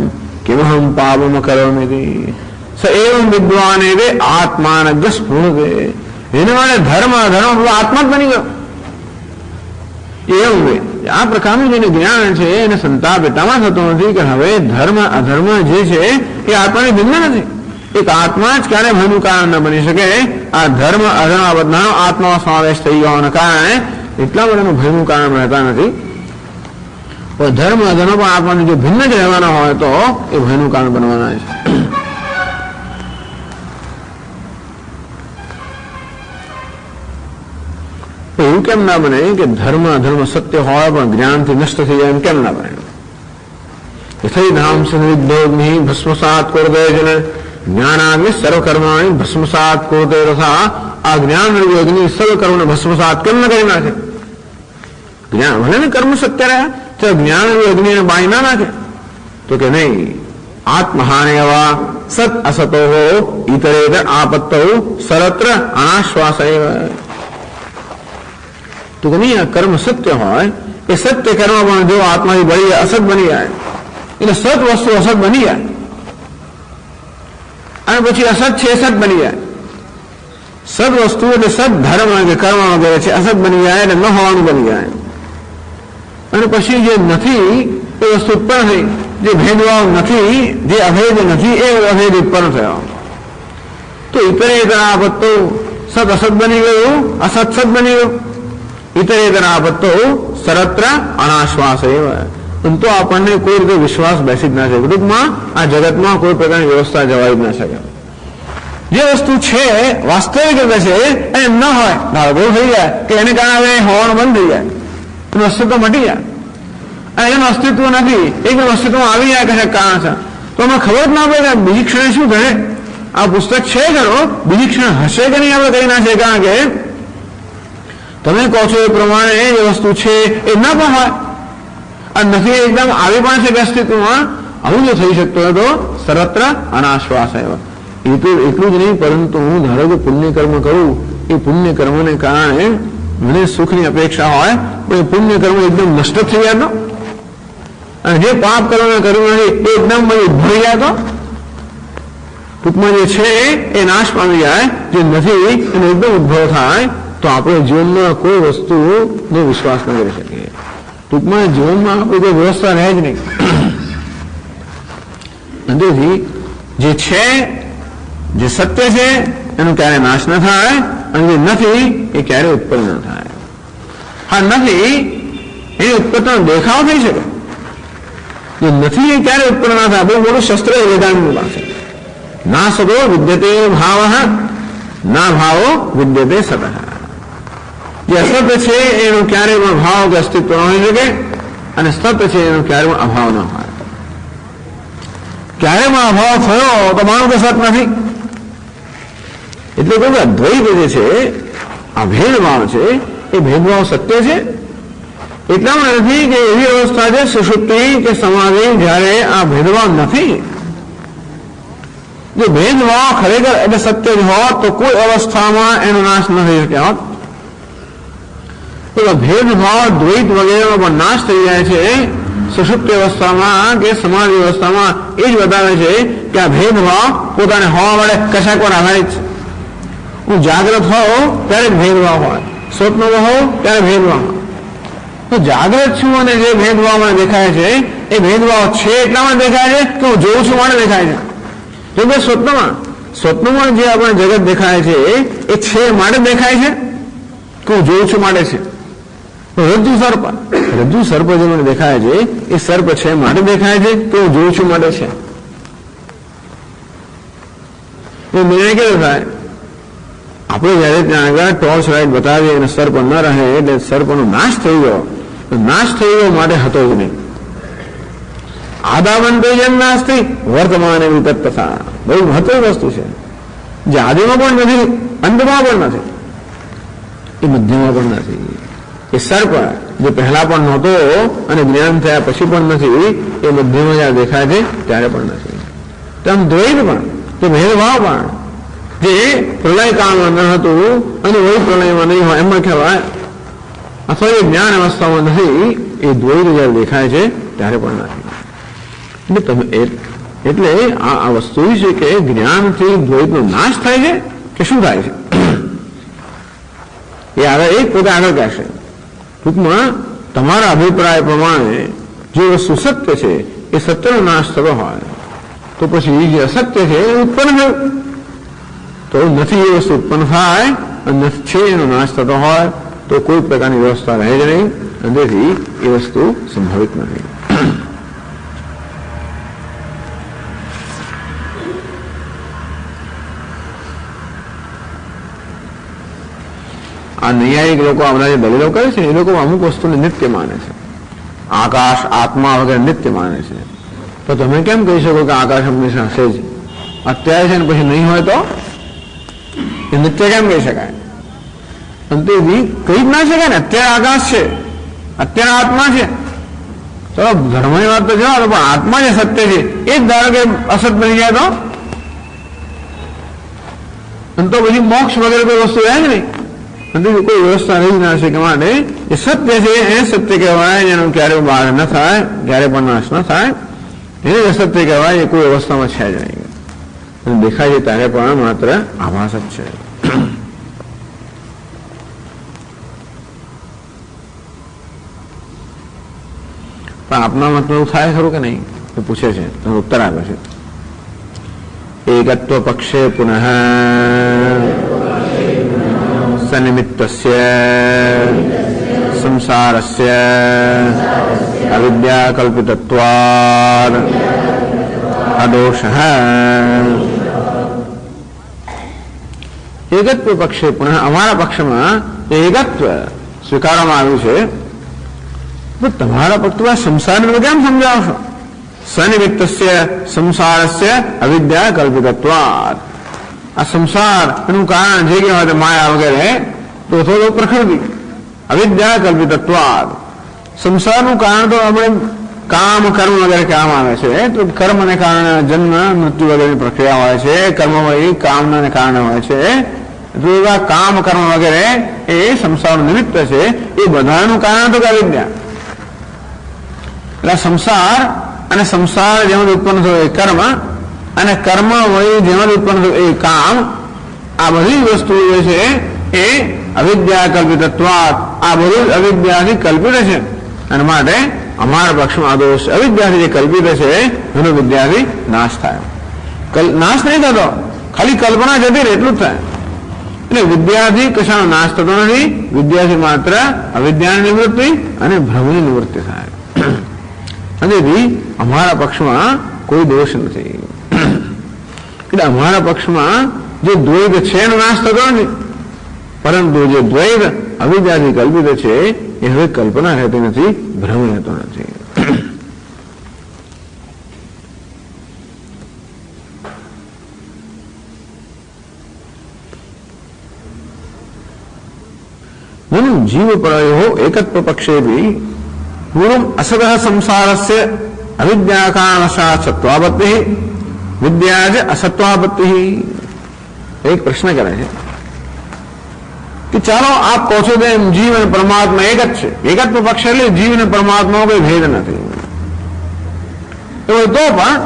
કિમહમ પાપમ કરવમિતિ સ એવં વિદ્વાન એવે આત્માનગ્ર સ્ફુરતે. એને માટે ધર્મ અધર્મ આત્મા જ બની ગયો. એવું આ પ્રકારનું જેને જ્ઞાન છે એને સંતાપ એટલામાં થતો નથી કે હવે ધર્મ અધર્મ જે છે એ આત્માની ભિન્ન નથી. એક આત્મા જ ક્યારે ભયનું કારણ ન બની શકે. આ ધર્મ અધર્મ આ બધાનો આત્મામાં સમાવેશ થઈ ગયોના કારણે એટલા બધાનું ભયનું કારણ રહેતા નથી. પણ ધર્મ અધર્મ પણ આત્માને જો ભિન્ન જ રહેવાના હોય તો એ ભયનું કારણ બનવાના છે. એવું કેમ ના બને કે ધર્મ અધર્મ સત્ય હોય પણ જ્ઞાનથી નષ્ટ થઈ જાય એમ કેમ ના બને? યથૈ ધામ સંવિદ્ધોગ્નિ ભસ્મસાત કુરુતે જન જ્ઞાનાગ્નિ સર્વકર્માણિ ભસ્મસાત કુરુતે તથા આ જ્ઞાન રૂપી અગ્નિ સર્વકર્મને ભસ્મસાત કેમ ન કરી નાખે? જ્ઞાન ભલે ને કર્મ સત્ય રહ્યા તો જ્ઞાન રૂપી અગ્નિને બાળી ના નાખે? તો કે નહીં. આત્મહાનેવા સત અસતો ઇતરેતર આપત્તો સર્વત્ર અનાશ્વાસ. તો કે નહીં, આ કર્મ સત્ય હોય એ સત્ય કર્મ પણ જો આત્માથી બળી જાય અસત બની જાય એટલે સત વસ્તુ અસત બની જાય અને પછી અસત છે એ સત બની જાય. સદ વસ્તુ એટલે સદ ધર્મ કે કર્મ વગેરે છે અસત બની જાય એટલે ન હોવાનું બની જાય. અને પછી જે નથી એ વસ્તુ ઉત્પન્ન થઈ. જે ભેદભાવ નથી, જે અભેદ નથી એ અભેદ ઉત્પન્ન થયો. તો ઇતરેતર આપત્તો સત અસત બની ગયું, અસત સત બની ગયું. ઇતરેતર આપત્તો સર્વત્ર અનાશ્વાસ. તો આપણને કોઈ રીતે વિશ્વાસ બેસી જ ના શકે. ટૂંકમાં આ જગતમાં કોઈ પ્રકારની વ્યવસ્થા જવાઈ જ ના શકે. જે વસ્તુ છે વાસ્તવિક રીતે છે અને ન હોય ધારો થઈ જાય કે એને કારણે હવે હોવાનું બંધ થઈ જાય, એનું અસ્તિત્વ મટી જાય અને એનું અસ્તિત્વ નથી એકદમ અસ્તિત્વમાં આવી જાય કે કારણ છે, તો અમને ખબર જ ના પડે કે બીજી ક્ષણે શું થશે. આ પુસ્તક છે ખરો, બીજી ક્ષણ હશે કે નહીં આપણે કહી ના છે. કારણ કે તમે કહો છો એ પ્રમાણે એ વસ્તુ છે એ ન પણ હોય અને નથી એકદમ આવી પણ છે કે અસ્તિત્વમાં. આવું જો થઈ શકતો હોય તો સર્વત્ર અનાશ્વાસ આવ્યો. એટલું જ નહીં, પરંતુ હું ધારો કે પુણ્ય કર્મ કરું, એ પુણ્ય કર્મને કારણે મને સુખની અપેક્ષા હોય તો એ પુણ્ય કર્મ એકદમ નષ્ટ થઈ જાય તો, અને જે પાપ કર્મ કર્યું નથી એ એકદમ ભરી જાય તો ટૂંકમાં જે છે એ નાશ પામી જાય, જે નથી એનો એકદમ ઉદ્ભવ થાય તો આપણે જીવનમાં કોઈ વસ્તુનો વિશ્વાસ ન કરી શકીએ. ટૂંકમાં જીવનમાં આપણી કોઈ વ્યવસ્થા રહે જ નહીં. તેથી જે છે જે સત્ય છે એનો ક્યારે નાશ ન થાય અને જે નથી એ ક્યારે ઉત્પન્ન ન થાય. હા નથી એની ઉત્પત્તિનો દેખાવ થઈ શકે, જે નથી એ ક્યારે ઉત્પન્ન ના થાય. બહુ મોટું શસ્ત્ર એ વેદાંતની પાસે. ના સદો વિદ્યતે ભાવ ના ભાવો વિદ્યતે સત. જે અસત્ય છે એનો ક્યારે પણ ભાવ કે અસ્તિત્વ ન હોઈ શકે અને સત્ય છે એનો ક્યારે પણ અભાવ ન હોય. ક્યારે પણ અભાવ થયો તો માનું કે સત નથી. એટલે કહ્યું અદ્વૈત જે છે આ ભેદભાવ છે એ ભેદભાવ સત્ય છે. એટલામાં નથી કે એવી અવસ્થા છે સુષુપ્તિ કે સમાધિ જ્યારે આ ભેદભાવ નથી. જો ભેદભાવ ખરેખર એટલે સત્ય જ હોત તો કોઈ અવસ્થામાં એનો નાશ ન થઈ શકે હોત. તો ભેદભાવ દ્વૈત વગેરેનો પણ નાશ થઈ જાય છે સુષુપ્તિ અવસ્થામાં કે સમાધિ અવસ્થામાં. એ જ બતાવે છે કે આ ભેદભાવ પોતાને હોવા વડે કશાક પર આધારિત છે. હું જાગ્રત હોઉં ત્યારે જ ભેદભાવ હોય, સ્વપ્નમાં હોઉં ત્યારે ભેદભાવ હોય. તો જાગ્રત છું અને જે ભેદભાવ મને દેખાય છે એ ભેદભાવ છે એટલામાં દેખાય છે કે હું જોઉં છું માટે દેખાય છે. જો કે સ્વપ્નમાં જે આપણે જગત દેખાય છે એ છે માટે દેખાય છે કે હું જોઉં છું માટે છે. રજ્જુ સર્પ જે મને દેખાય છે એ સર્પ છે માટે દેખાય છે તો હું જોઉં છું માટે છે. એ નિર્ણય કેવો થાય? આપણે જયારે ત્યાં આગળ ટોર્ચ લાઇટ બતાવીએ અને સર્પ ન રહે એટલે સર્પનો નાશ થઈ ગયો. નાશ થઈ ગયો માટે હતો જ નહીં. આદાવંતો જેમ નાશ થઈ વર્તમાન વિતત્તથા બહુ મહત્વની વસ્તુ છે. જે આદિમાં પણ નથી, અંતમાં પણ નથી, એ મધ્યમાં પણ નથી. એ સર્પ જે પહેલા પણ નહોતો અને જ્ઞાન થયા પછી પણ નથી, એ મધ્યમાં જયારે દેખાય છે ત્યારે પણ નથી. તેમ દ્વૈત પણ, તે ભેદભાવ પણ, જે પ્રલય કાળમાં ન હતું અને વહી પ્રલયમાં નહીં હોય એમ કહેવાય, અથવા એ જ્ઞાન અવસ્થામાં નથી, એ દ્વૈત જયારે દેખાય છે ત્યારે પણ નથી. એટલે આ વસ્તુ છે કે જ્ઞાનથી દ્વૈતનો નાશ થાય છે કે શું થાય છે એ આગળ એક પોતે આગળ કહેશે. ટૂંકમાં તમારા અભિપ્રાય પ્રમાણે જે વસ્તુ સત્ય છે એ સત્યનો નાશ થતો હોય તો પછી જે અસત્ય છે એ ઉત્પન્ન થયું, તો નથી એ વસ્તુ ઉત્પન્ન થાય અને છે એનો નાશ થતો હોય તો કોઈ પ્રકારની વ્યવસ્થા રહે જ નહીં, અને તેથી એ વસ્તુ સંભવિત નથી. આ નૈયાયિક લોકો આપણા જે દલીલો કરે છે એ લોકો અમુક વસ્તુને નિત્ય માને છે. આકાશ આત્મા વગેરે નિત્ય માને છે. તો તમે કેમ કહી શકો કે આકાશ હંમેશા હશે જ? અત્યારે છે ને પછી નહીં હોય તો એ નિત્ય કેમ કહી શકાય? અંતેથી કહી જ ના શકાય ને. અત્યારે આકાશ છે, અત્યારે આત્મા છે, ચલો ધર્મની વાત તો જવા દો, પણ આત્મા જે સત્ય છે એ જ ધારો કે અસત બની જાય તો પછી મોક્ષ વગેરે કોઈ વસ્તુ રહે જ નહીં. કોઈ વ્યવસ્થા રહી ના શકે. માટે એ સત્ય છે એ સત્ય કહેવાય, જેનો ક્યારે બહાર ન થાય, ક્યારે પણ નાશ ન થાય, એને અસત્ય કહેવાય. એ કોઈ અવસ્થામાં છે જ નહીં અને દેખાય છે ત્યારે પણ માત્ર આભાસ જ છે. પણ આપના મતલબ થાય ખરું કે નહીં એ પૂછે છે, તમે ઉત્તર આપે છે. એકત્વ પક્ષે પુનઃ સનિમિત્તસ્ય સંસારસ્ય અવિદ્યા કલ્પિતત્વાદ અદોષઃ. એકત્વ પક્ષે પુનઃ, અમારા પક્ષમાં એકત્વ સ્વીકારવામાં આવ્યું છે, તો તમારા પક્ષમાં સંસારને કેમ સમજાવશો? સનિમિત્તસ્ય સંસારસ્ય અવિદ્યા કલ્પિતત્વાદ. આ સંસાર એનું કારણ જે કહેવાય માયા વગેરે તો થોડો પ્રકૃતિ અવિદ્યા કલ્પિતત્વાદ. સંસારનું કારણ તો આપણે કામ કર્મ વગેરે કહેવામાં આવે છે. તો કર્મને કારણે જન્મ મૃત્યુ વગેરેની પ્રક્રિયા હોય છે. કર્મ વળી કામના કારણે હોય છે. તો એવા કામ કર્મ વગેરે એ સંસારનું નિમિત્ત છે. એ બધાનું કારણ તો કે અવિદ્યા. એટલે સંસાર અને સંસાર જેમાંથી ઉત્પન્ન થયો એ કર્મ અને કર્મ વળી જેમાંથી ઉત્પન્ન થયું એ કામ, આ બધી વસ્તુઓ જે છે એ અવિદ્યા કલ્પિતત્વાદ, આ બધું અવિદ્યાથી કલ્પિત છે. અને માટે અમારા પક્ષમાં આ દોષ અવિદ્યાથી જે કલ્પિત છે એનો વિદ્યાથી નાશ થાય. નાશ નહીં થતો, ખાલી કલ્પના જતી રહે એટલું જ થાય. એટલે વિદ્યાથી કશાનો નાશ થતો નથી. વિદ્યાથી માત્ર અવિદ્યાની નિવૃત્તિ અને ભ્રમની નિવૃત્તિ થાય. અને અમારા પક્ષમાં કોઈ દોષ નથી. એટલે અમારા પક્ષમાં જે દ્વૈત છે એનો નાશ થતો નથી, પરંતુ જે દ્વૈત અવિદ્યાથી કલ્પિત છે એ હવે કલ્પના રહેતી નથી, ભ્રમ રહેતો નથી. જીવ પ્રયો એકત્વ પક્ષે ભી પૂર્વ અસદ સંસારસ્ય અવિદ્યા કારણશાત સત્વાપત્તિ વિદ્યા જ અસત્વાપત્તિ. એક પ્રશ્ન કરે છે કે ચાલો આપ કહો છો કે જીવ અને પરમાત્મા એક જ છે. એકત્વ પક્ષ એટલે જીવ અને પરમાત્માનો કોઈ ભેદ નથી. એવું તો પણ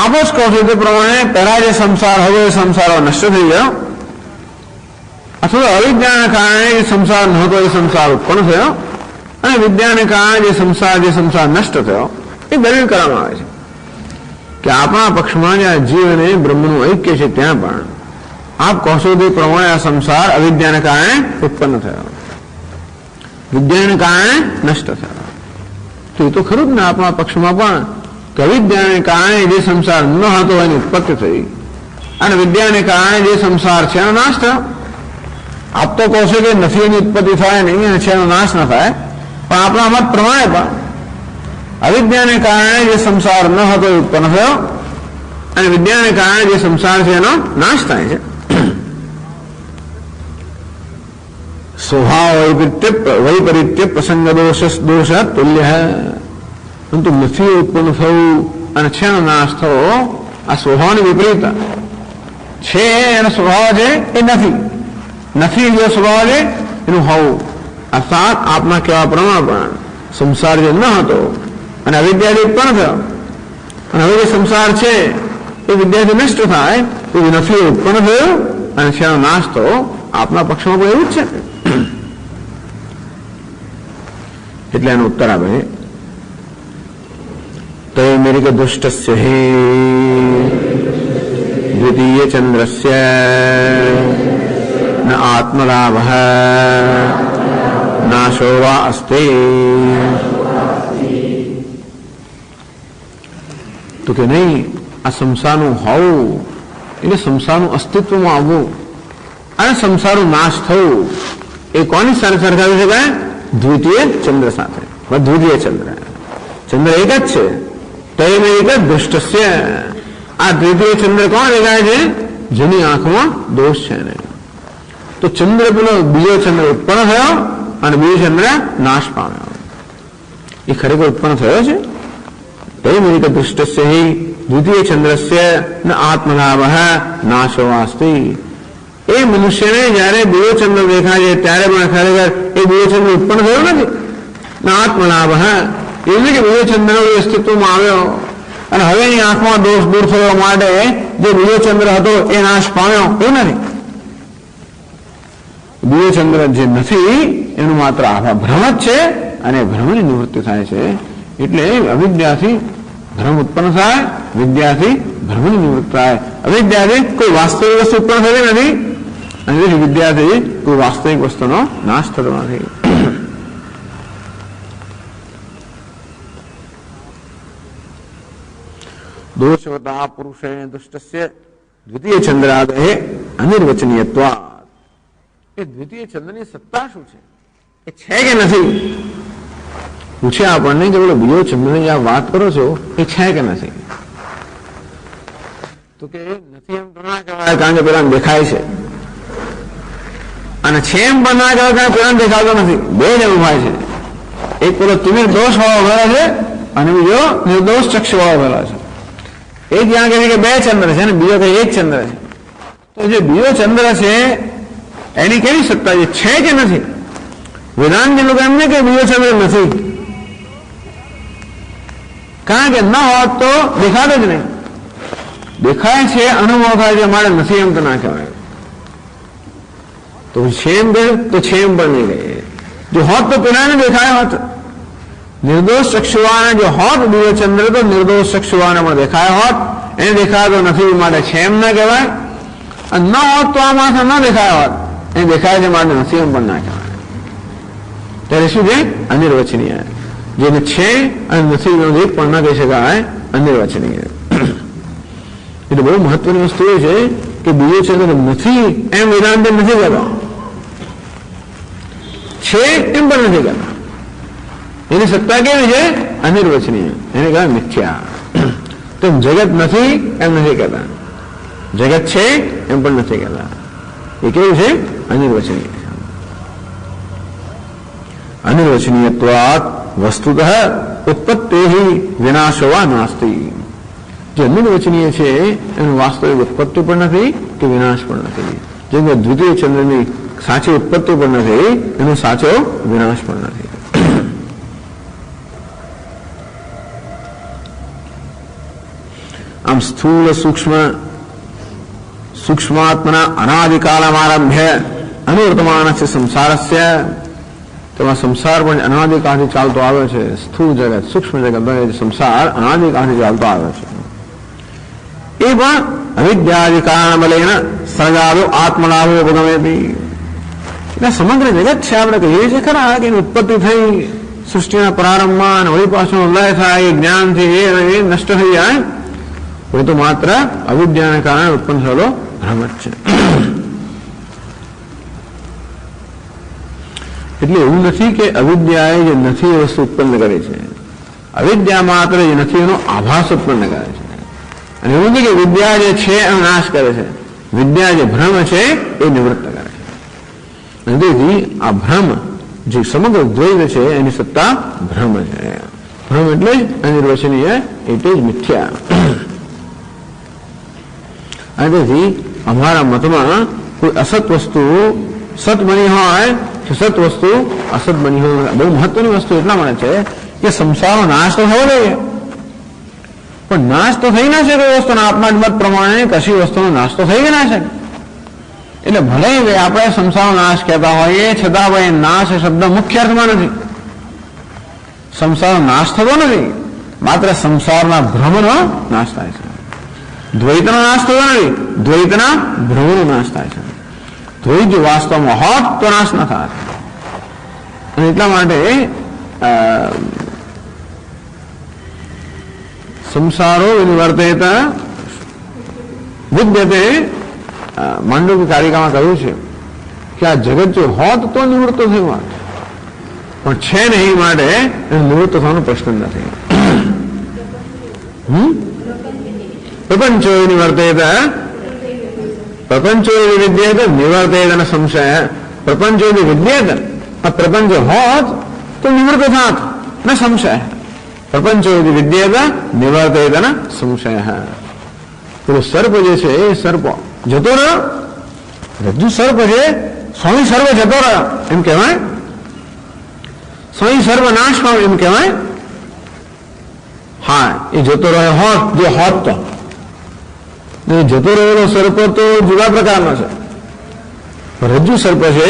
આપ જ કહો છો તે પ્રમાણે પહેલા જે સંસાર હવે સંસારો નષ્ટ થઈ ગયો, અથવા અવિદ્યાના કારણે જે સંસાર નહોતો એ સંસાર ઉત્પન્ન થયો, અને વિદ્યાને કારણે જે સંસાર નષ્ટ થયો. એ દલીલ કરવામાં આવે છે કે આપણા પક્ષમાં જ્યાં જીવ અને બ્રહ્મનું ઐક્ય છે ત્યાં પણ આપ કહો છો તે પ્રમાણે આ સંસાર અવિદ્યાને કારણે ઉત્પન્ન થયો. વિદ્યાને કારણે નષ્ટ થયા. તો એ તો ખરું જ ને આપણા પક્ષમાં પણ કે અવિદ્યાને કારણે જે સંસાર ન હતો એની ઉત્પત્તિ થઈ અને વિદ્યાને કારણે જે સંસાર છે એનો નાશ થયો. આપ તો કહો છો કે નથી એની ઉત્પત્તિ થાય નહીં અને છે એનો નાશ ન થાય, પણ આપણા મત પ્રમાણે પણ અવિદ્યાને કારણે જે સંસાર ન હતો એ ઉત્પન્ન થયો અને વિદ્યાને કારણે જે સંસાર છે એનો નાશ થાય છે. સ્વભાવ વૈપરીત્ય પ્રસંગ દોષ તુલ્ય. પરંતુ નથી ઉત્પન્ન થવું અને છે એનો નાશ થવો આ સ્વભાવની વિપરીત છે. એનો સ્વભાવ છે એ નથી જો સ્વભાવ છે એનું હોવું. અર્થાત આપના કહેવા પ્રમાણ પણ સંસાર જે ન હતો અને અવિદ્યાથી ઉત્પન્ન થયો અને હવે જે સંસાર છે એ વિદ્યાથી નષ્ટ થાય એ નથી ઉત્પન્ન થયું અને છે એનો નાશ તો આપના પક્ષમાં પણ એવું જ છે. એટલે એનો ઉત્તર આપે તો મેરિક દુષ્ટસ્ય હે દ્વિતીય ચંદ્રસ્ય ન આત્મલાભ નાશો વા અસ્તિ. તો કે નહીં, આ સંસારનું હોવું એટલે સંસારનું અસ્તિત્વમાં આવવું અને સંસારનું નાશ થવું એ કોની સાથે સરખાવી શકાય? દ્વિતીય ચંદ્ર સાથે. દ્વિતીય ચંદ્ર એક જ છે. તો એ એક જ દુષ્ટસ્ય. આ દ્વિતીય ચંદ્ર કોણ દેખાય છે? જેની આંખમાં દોષ છે ને. તો ચંદ્ર પેલો બીજો ચંદ્ર ઉત્પન્ન થયો અને બીજો ચંદ્ર નાશ પામ્યો. એ ખરેખર ઉત્પન્ન થયો છે. તો મેરિક દુષ્ટસ્ય હિ દ્વિતીય ચંદ્રસ્ય ન આત્મલાભ નાશો વાસ્તિ. એ મનુષ્યને જયારે બીજો ચંદ્ર દેખાય છે ત્યારે પણ ખરેખર એ બીજો ચંદ્ર ઉત્પન્ન થયો નથી. આત્મલાભ એટલે કે બીજો ચંદ્ર અસ્તિત્વમાં આવ્યો અને હવે એની આંખમાં દોષ દૂર થવા માટે જે બીજો ચંદ્ર હતો એ નાશ પામ્યો એવું નથી. બીજો ચંદ્ર જે નથી એનું માત્ર આભા ભ્રમ જ છે અને ભ્રમની નિવૃત્તિ થાય છે. એટલે અવિદ્યાથી ભ્રમ ઉત્પન્ન થાય, વિદ્યાથી ભ્રમની નિવૃત્તિ થાય. અવિદ્યાથી કોઈ વાસ્તવિક વસ્તુ ઉત્પન્ન થતી નથી અને વિદ્યાથી કોઈ વાસ્તવિક વસ્તુનો નાશ થતો નથી. દોષવતા પુરુષે દુષ્ટસ્ય દ્વિતીય ચંદ્રાદે અનિર્વચનીયત્વાત્. એ દ્વિતીય ચંદ્રની સત્તા શું છે? એ છે કે નથી? પૂછે આપણને કે બોલો બીજો ચંદ્રની જે વાત કરો છો એ છે કે નથી? તો કે નથી એમ તો ના કહેવાય, કારણ કે પેલા દેખાય છે, અને છે એમ પણ ના કહેવાય કારણ પેલા દેખાતો નથી. બે જ અનુભવાય છે. એક પેલો તિમિર દોષ વાળો ભરેલો છે અને બીજો નિર્દોષ ચક્ષુ વાળો ભરેલો છે. એક જ્યાં કહે છે કે બે ચંદ્ર છે ને બીજો કઈ એક ચંદ્ર છે. તો જે બીજો ચંદ્ર છે એની કેવી સત્તા છે કે નથી? વેદાંતી લોકો એમને કે બીજો ચંદ્ર નથી, કારણ કે ન હોત તો દેખાતો જ નહીં. દેખાય છે, અનુભવ થાય છે, મારે નથી એમ તો ના કહેવાય. તો છે એમ કહે તો છે એમ પણ નહીં કહે. જો હોત તો પેલાને દેખાય હોત. નિર્દોષ ચક્ષુવાને જો હોત બીજો ચંદ્ર તો નિર્દોષ ચક્ષુવાને પણ દેખાય હોત. એને દેખાતો નથી માટે છે એમ ના કહેવાય. અને ન હોત તો આ માથે ન દેખાય હોત, એને દેખાય છે માટે નથી એમ પણ ના કહેવાય. ત્યારે શું છે? અનિર્વચનીય. જેને છે અને નથી એક પણ ના કહી શકાય, અનિર્વચનીય. એટલે બહુ મહત્વની વસ્તુ એ છે કે બીજો ચંદ્ર નથી એમ વેદાંત નથી કહેતો, છે એમ પણ નથી કહેતા. એની સત્તા કેવી છે? અનિર્વચનીય. એને કહેવાય મિથ્યા. તો જગત નથી એમ નથી કહેતા, જગત છે એમ પણ નથી કહેતા. એ કેવું છે? અનિર્વચનીય. અનિર્વચનીયત્વાત્ વસ્તુતઃ ઉત્પત્તિ વિનાશો વા નાસ્તિ. જે અનિર્વચનીય છે એનું વાસ્તવિક ઉત્પત્તિ પણ નથી કે વિનાશ પણ નથી. જેમ કે દ્વિતીય ચંદ્રની સાચી ઉત્પત્તિ પણ નથી, એનો સાચો વિનાશ પણ નથી. આમ સ્થૂળ સૂક્ષ્માત્મના અનાદિકાલમારભ્ય અનુવર્તમાનસ્ય સંસારસ્ય. તેમાં સંસાર પણ અનાદિકાળથી ચાલતો આવે છે. સ્થૂળ જગત, સૂક્ષ્મ જગત, સંસાર અનાદિકાળથી ચાલતો આવે છે. એ પણ અવિદ્યાદિ કારણ બલેન સર્ગાદો આત્મલાભો ઉપગમેતિ. સમગ્ર જગત છે. આપણે કહીએ છીએ ખરા કે ઉત્પત્તિ થઈ સૃષ્ટિના પ્રારંભમાં અને વળી પાછો લય થાય જ્ઞાનથી એ નષ્ટ થઈ જાય, એ તો માત્ર અવિદ્યાને કારણે ઉત્પન્ન થયેલો ભ્રમ જ છે. એટલે એવું નથી કે અવિદ્યાએ જે નથી એ વસ્તુ ઉત્પન્ન કરી છે. અવિદ્યા માત્ર જે નથી એનો આભાસ ઉત્પન્ન કરે છે. અને એવું નથી કે વિદ્યા જે છે એનો નાશ કરે છે. વિદ્યા જે ભ્રમ છે એ નિવૃત્ત કરે છે. અને તેથી આ ભ્રમ જે સમગ્ર દ્વૈત છે એની સત્તા ભ્રમ છે. ભ્રમ એટલે જ અનિર્વચનીય, એટલે જ મિથ્યા. અને તેથી અમારા મતમાં કોઈ અસત વસ્તુ સત બની હોય તો સત વસ્તુ અસત બની હોય. બહુ મહત્વની વસ્તુ એટલા માટે છે કે સંસારનો નાશ તો થવો જોઈએ, પણ નાશ તો થઈ ના શકે વસ્તુના આપના મત પ્રમાણે કશી વસ્તુનો નાશ તો થઈ ના શકે. એટલે ભલે આપણે સંસારનો નાશ કહેતા હોઈએ છતાં ભાઈ નાશ શબ્દ મુખ્ય અર્થમાં નથી. સંસારનો નાશ થતો નથી, માત્ર સંસારના ભ્રમનો નાશ થાય છે. દ્વૈતનો નાશ થતો નથી, દ્વૈતના ભ્રમનો નાશ થાય છે. દ્વૈત જો વાસ્તવમાં હોત તો નાશ ન થાય. અને એટલા માટે સંસારો નિવર્તેત વિદ્યતે, માંડવ્ય કારિકામાં કહ્યું છે કે આ જગત જો હોત તો નિવૃત્ત થયું, પણ છે નહીં માટે નિવૃત્ત થવાનો પ્રશ્ન નથી. પ્રપંચો નિવર્તેત, પ્રપંચો વિદ્યેત નિવર્તેત અને સંશય. પ્રપંચો વિદ્યેત, આ પ્રપંચ હોત તો નિવૃત્ત થાત ન સંશય. પ્રપંચો વિદ્યેત નિવર્તેત ન સંશય. પેલો સર્પ જે છે એ સર્પ જતો રહ્યો, રજ્જુ સર્પ છે, સ્વામી સર્વ જતો રહ્યો એમ કહેવાય, સ્વામી સર્વ નાશ પામે એમ કહેવાય. હા, એ જતો રહ્યો હોત, જો હોત તો. જતો રહેલો સર્પ તો જુદા પ્રકારનો છે. રજ્જુ સર્પ છે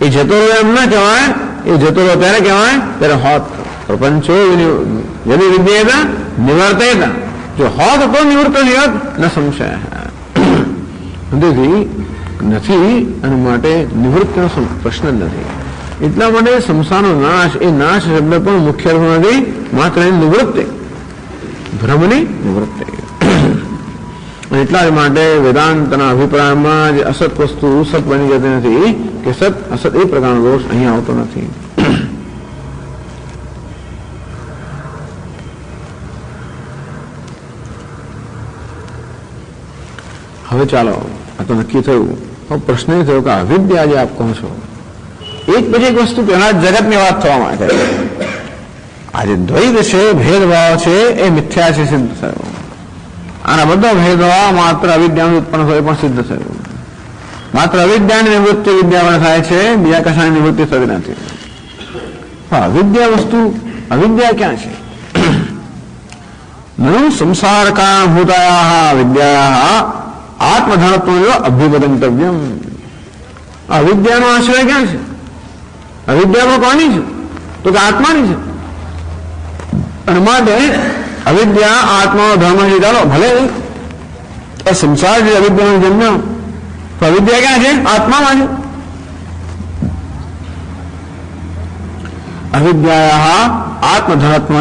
એ જતો રહ્યો એમ ના કહેવાય, એ જતો રહ્યો ત્યારે કહેવાય ત્યારે હોત. પ્રપંચો યદિ વિદ્યેત નિવર્તેત, જો હોત તો નિવૃત્ત થયોત ન સંશય. તેથી નથી અને માટે નિવૃત્તનો પ્રશ્ન જ નથી. એટલા માટે સંસારનો નાશ, એ નાશ શબ્દ પણ મુખ્ય અર્થ નથી, માત્ર એ નિવૃત્તિ, ભ્રમની નિવૃત્તિ. એટલા જ માટે વેદાંતના અભિપ્રાયમાં જે અસત વસ્તુ સત બની જતી નથી કે સત અસત એ પ્રકારનો દોષ અહીંયા આવતો નથી. હવે ચાલો, આ તો નક્કી થયું. હવે પ્રશ્ન એ થયો કે અવિદ્યા જે આપ કહો છો, એક પછી એક વસ્તુ પહેલા જગતની વાત થવા માંગે. આજે દ્વૈત છે, ભેદભાવ છે, એ મિથ્યા છે, સિદ્ધ થયો. આના બધા ભેદભાવ માત્ર અવિદ્યાનું ઉત્પન્ન થયો પણ સિદ્ધ થયું. માત્ર અવિદ્યાની નિવૃત્તિ વિદ્યામાં થાય છે, બીજા કશાની નિવૃત્તિ થતી નથી. અવિદ્યા વસ્તુ, અવિદ્યા ક્યાં છે? નુ સંસાર કારણભૂતાયાઃ વિદ્યાયાઃ આત્મધર્મત્વ અભ્યુપગંતવ્યમ. અવિદ્યાનો આશ્રય ક્યાં છે? અવિદ્યા પણ કોની છે? તો કે આત્માની છે. અને માટે અવિદ્યા આત્માનો ધર્મ છે. ચાલો ભલે સંસાર જે અવિદ્યાનો જન્મ્યો, તો અવિદ્યા ક્યાં છે? આત્મામાં છે. અવિદ્યાયાઃ આત્મધર્મત્વ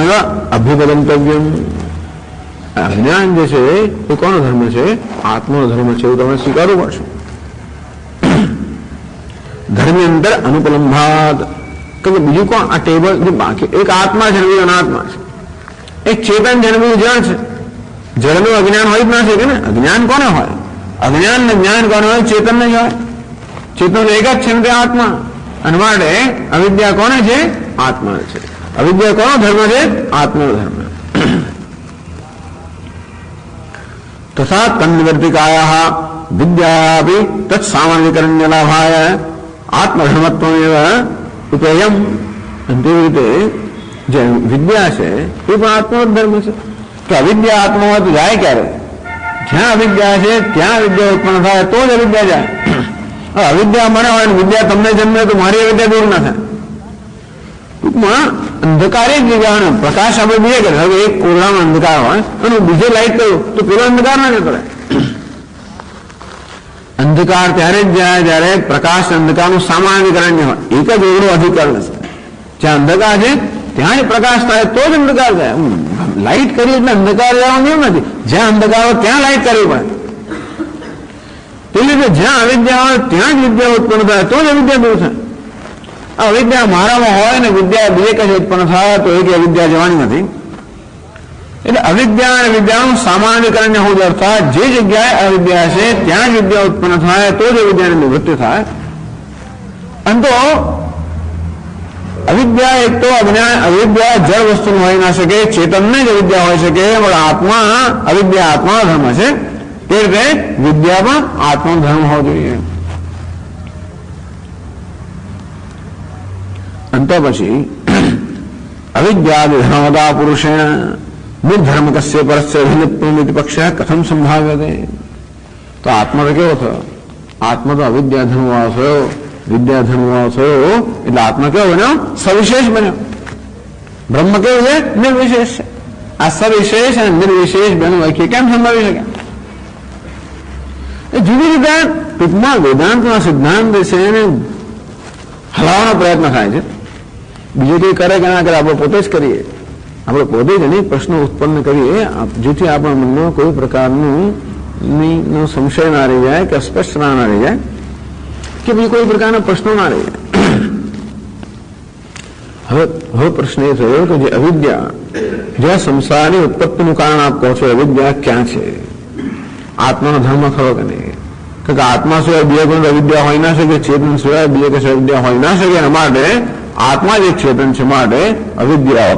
અભ્યુપગંતવ્યમ. અજ્ઞાન જે છે એ કોનો ધર્મ છે? આત્માનો ધર્મ છે. એવું તમે સ્વીકારવું પડશે. ધર્મની અંદર અનુપલંભાત. કે બીજું કોણ? આ ટેબલ જે બાકી એક આત્મા છે, અનાત્મા છે. એક ચેતન જન્મ્યું જળ છે. જળનું અજ્ઞાન હોય જ ના શકે ને. અજ્ઞાન કોને હોય? અજ્ઞાન ને જ્ઞાન કોને હોય? ચેતન ને જ હોય. ચેતન એક જ છે તે આત્મા. અને માટે અવિદ્યા કોને છે? આત્મા છે. અવિદ્યા કોનો ધર્મ છે? આત્માનો ધર્મ. તથા તન્નિવર્તિકાયાઃ વિદ્યાપી તત્સામાન્યકરણ્ય લાભાય આત્મધર્મત્વમેવ ઉપેયમ. તેવી રીતે જે વિદ્યા છે એ પણ આત્માનો ધર્મ છે. કે અવિદ્યા આત્મામાં તો જાય ક્યારે? જ્યાં અવિદ્યા છે ત્યાં વિદ્યા ઉત્પન્ન થાય તો જ અવિદ્યા જાય. અવિદ્યા મને હોય ને વિદ્યા તમને જન્મે તો મારી અવિદ્યા દૂર ના થાય. ટૂંકમાં અંધકારે જ જગાડે. પ્રકાશ આપણે બીજે કરે. હવે એક ઓરડામાં અંધકાર હોય અને બીજે લાઈટ કર્યું તો પેલો અંધકાર ના કરે. અંધકાર ત્યારે જ જાય જ્યારે પ્રકાશ અંધકારનું સામાન્યકરણ હોય. એક જ એવડો અધિકાર નથી. જ્યાં અંધકાર છે ત્યાં જ પ્રકાશ થાય તો જ અંધકાર થાય. લાઇટ કરી એટલે અંધકાર જવાનો એમ નથી. જ્યાં અંધકાર હોય ત્યાં લાઇટ કરવી પડે. એટલે જ્યાં અવિદ્યા હોય ત્યાં જ વિદ્યા ઉત્પન્ન થાય તો જ અવિદ્યા દૂર થાય. અવિદ્યા મારામાં હોય ને વિદ્યા બે કશે ઉત્પન્ન થાય તો એક અવિદ્યા જવાની નથી. એટલે અવિદ્યા અને વિદ્યાનું સામાન્યકરણ હું અર્થાત જે જગ્યાએ અવિદ્યા છે ત્યાં જ વિદ્યા ઉત્પન્ન થાય તો જ અવિદ્યાની નિવૃત્તિ થાય. અને તો અવિદ્યા એક તો અવિદ્યા જળ વસ્તુ હોઈ ના શકે, ચેતનને જ અવિદ્યા હોઈ શકે, પણ આત્મા અવિદ્યા આત્મા ધર્મ છે. તે રીતે વિદ્યામાં આત્મા ધર્મ હોવો જોઈએ. અંત પછી અવિદ્યા ધર્મતા પુરુષેણ નિર્ધર્મ કસ્ય પરસ્ય અભિનિત્વમ પક્ષ કથમ સંભાવ્યતે. તો આત્મા તો કેવો થયો? આત્મા તો અવિદ્યા ધર્મવાળો થયો, વિદ્યા ધર્મવાળો થયો. એટલે આત્મા કેવો બન્યો? સવિશેષ બન્યો. બ્રહ્મ કેવું છે? નિર્વિશેષ છે. આ સવિશેષ અને નિર્વિશેષ બેનું વાક્ય કેમ સંભાવી શકે? એ જુદી રીતે ટૂંકમાં વેદાંતના સિદ્ધાંત છે એને હલાવવાનો પ્રયત્ન થાય છે. બીજું કંઈ કરે કે ના કરે, આપણે પોતે જ કરીએ. આપણે પોતે જ અનેક પ્રશ્નો ઉત્પન્ન કરીએ જેથી આપણા મનમાં કોઈ પ્રકારનું સંશય ના રહી જાય કે અસ્પષ્ટ ના રહી જાય કે બીજું કોઈ પ્રકારના પ્રશ્નો ના રહી જાય. હવે પ્રશ્ન એ થયો કે જે અવિદ્યા, જ્યાં સંસારની ઉત્પત્તિનું કારણ આપ કહો છો, અવિદ્યા ક્યાં છે? આત્માનો ધર્મ ખરો કે નહીં? કે આત્મા સિવાય બીજા કોઈ અવિદ્યા હોય ના શકે, ચેતન સિવાય બીજા કશે અવિદ્યા હોય ના શકે. એના માટે આત્મા જ એક ચેતન છે, માટે અવિદ્યા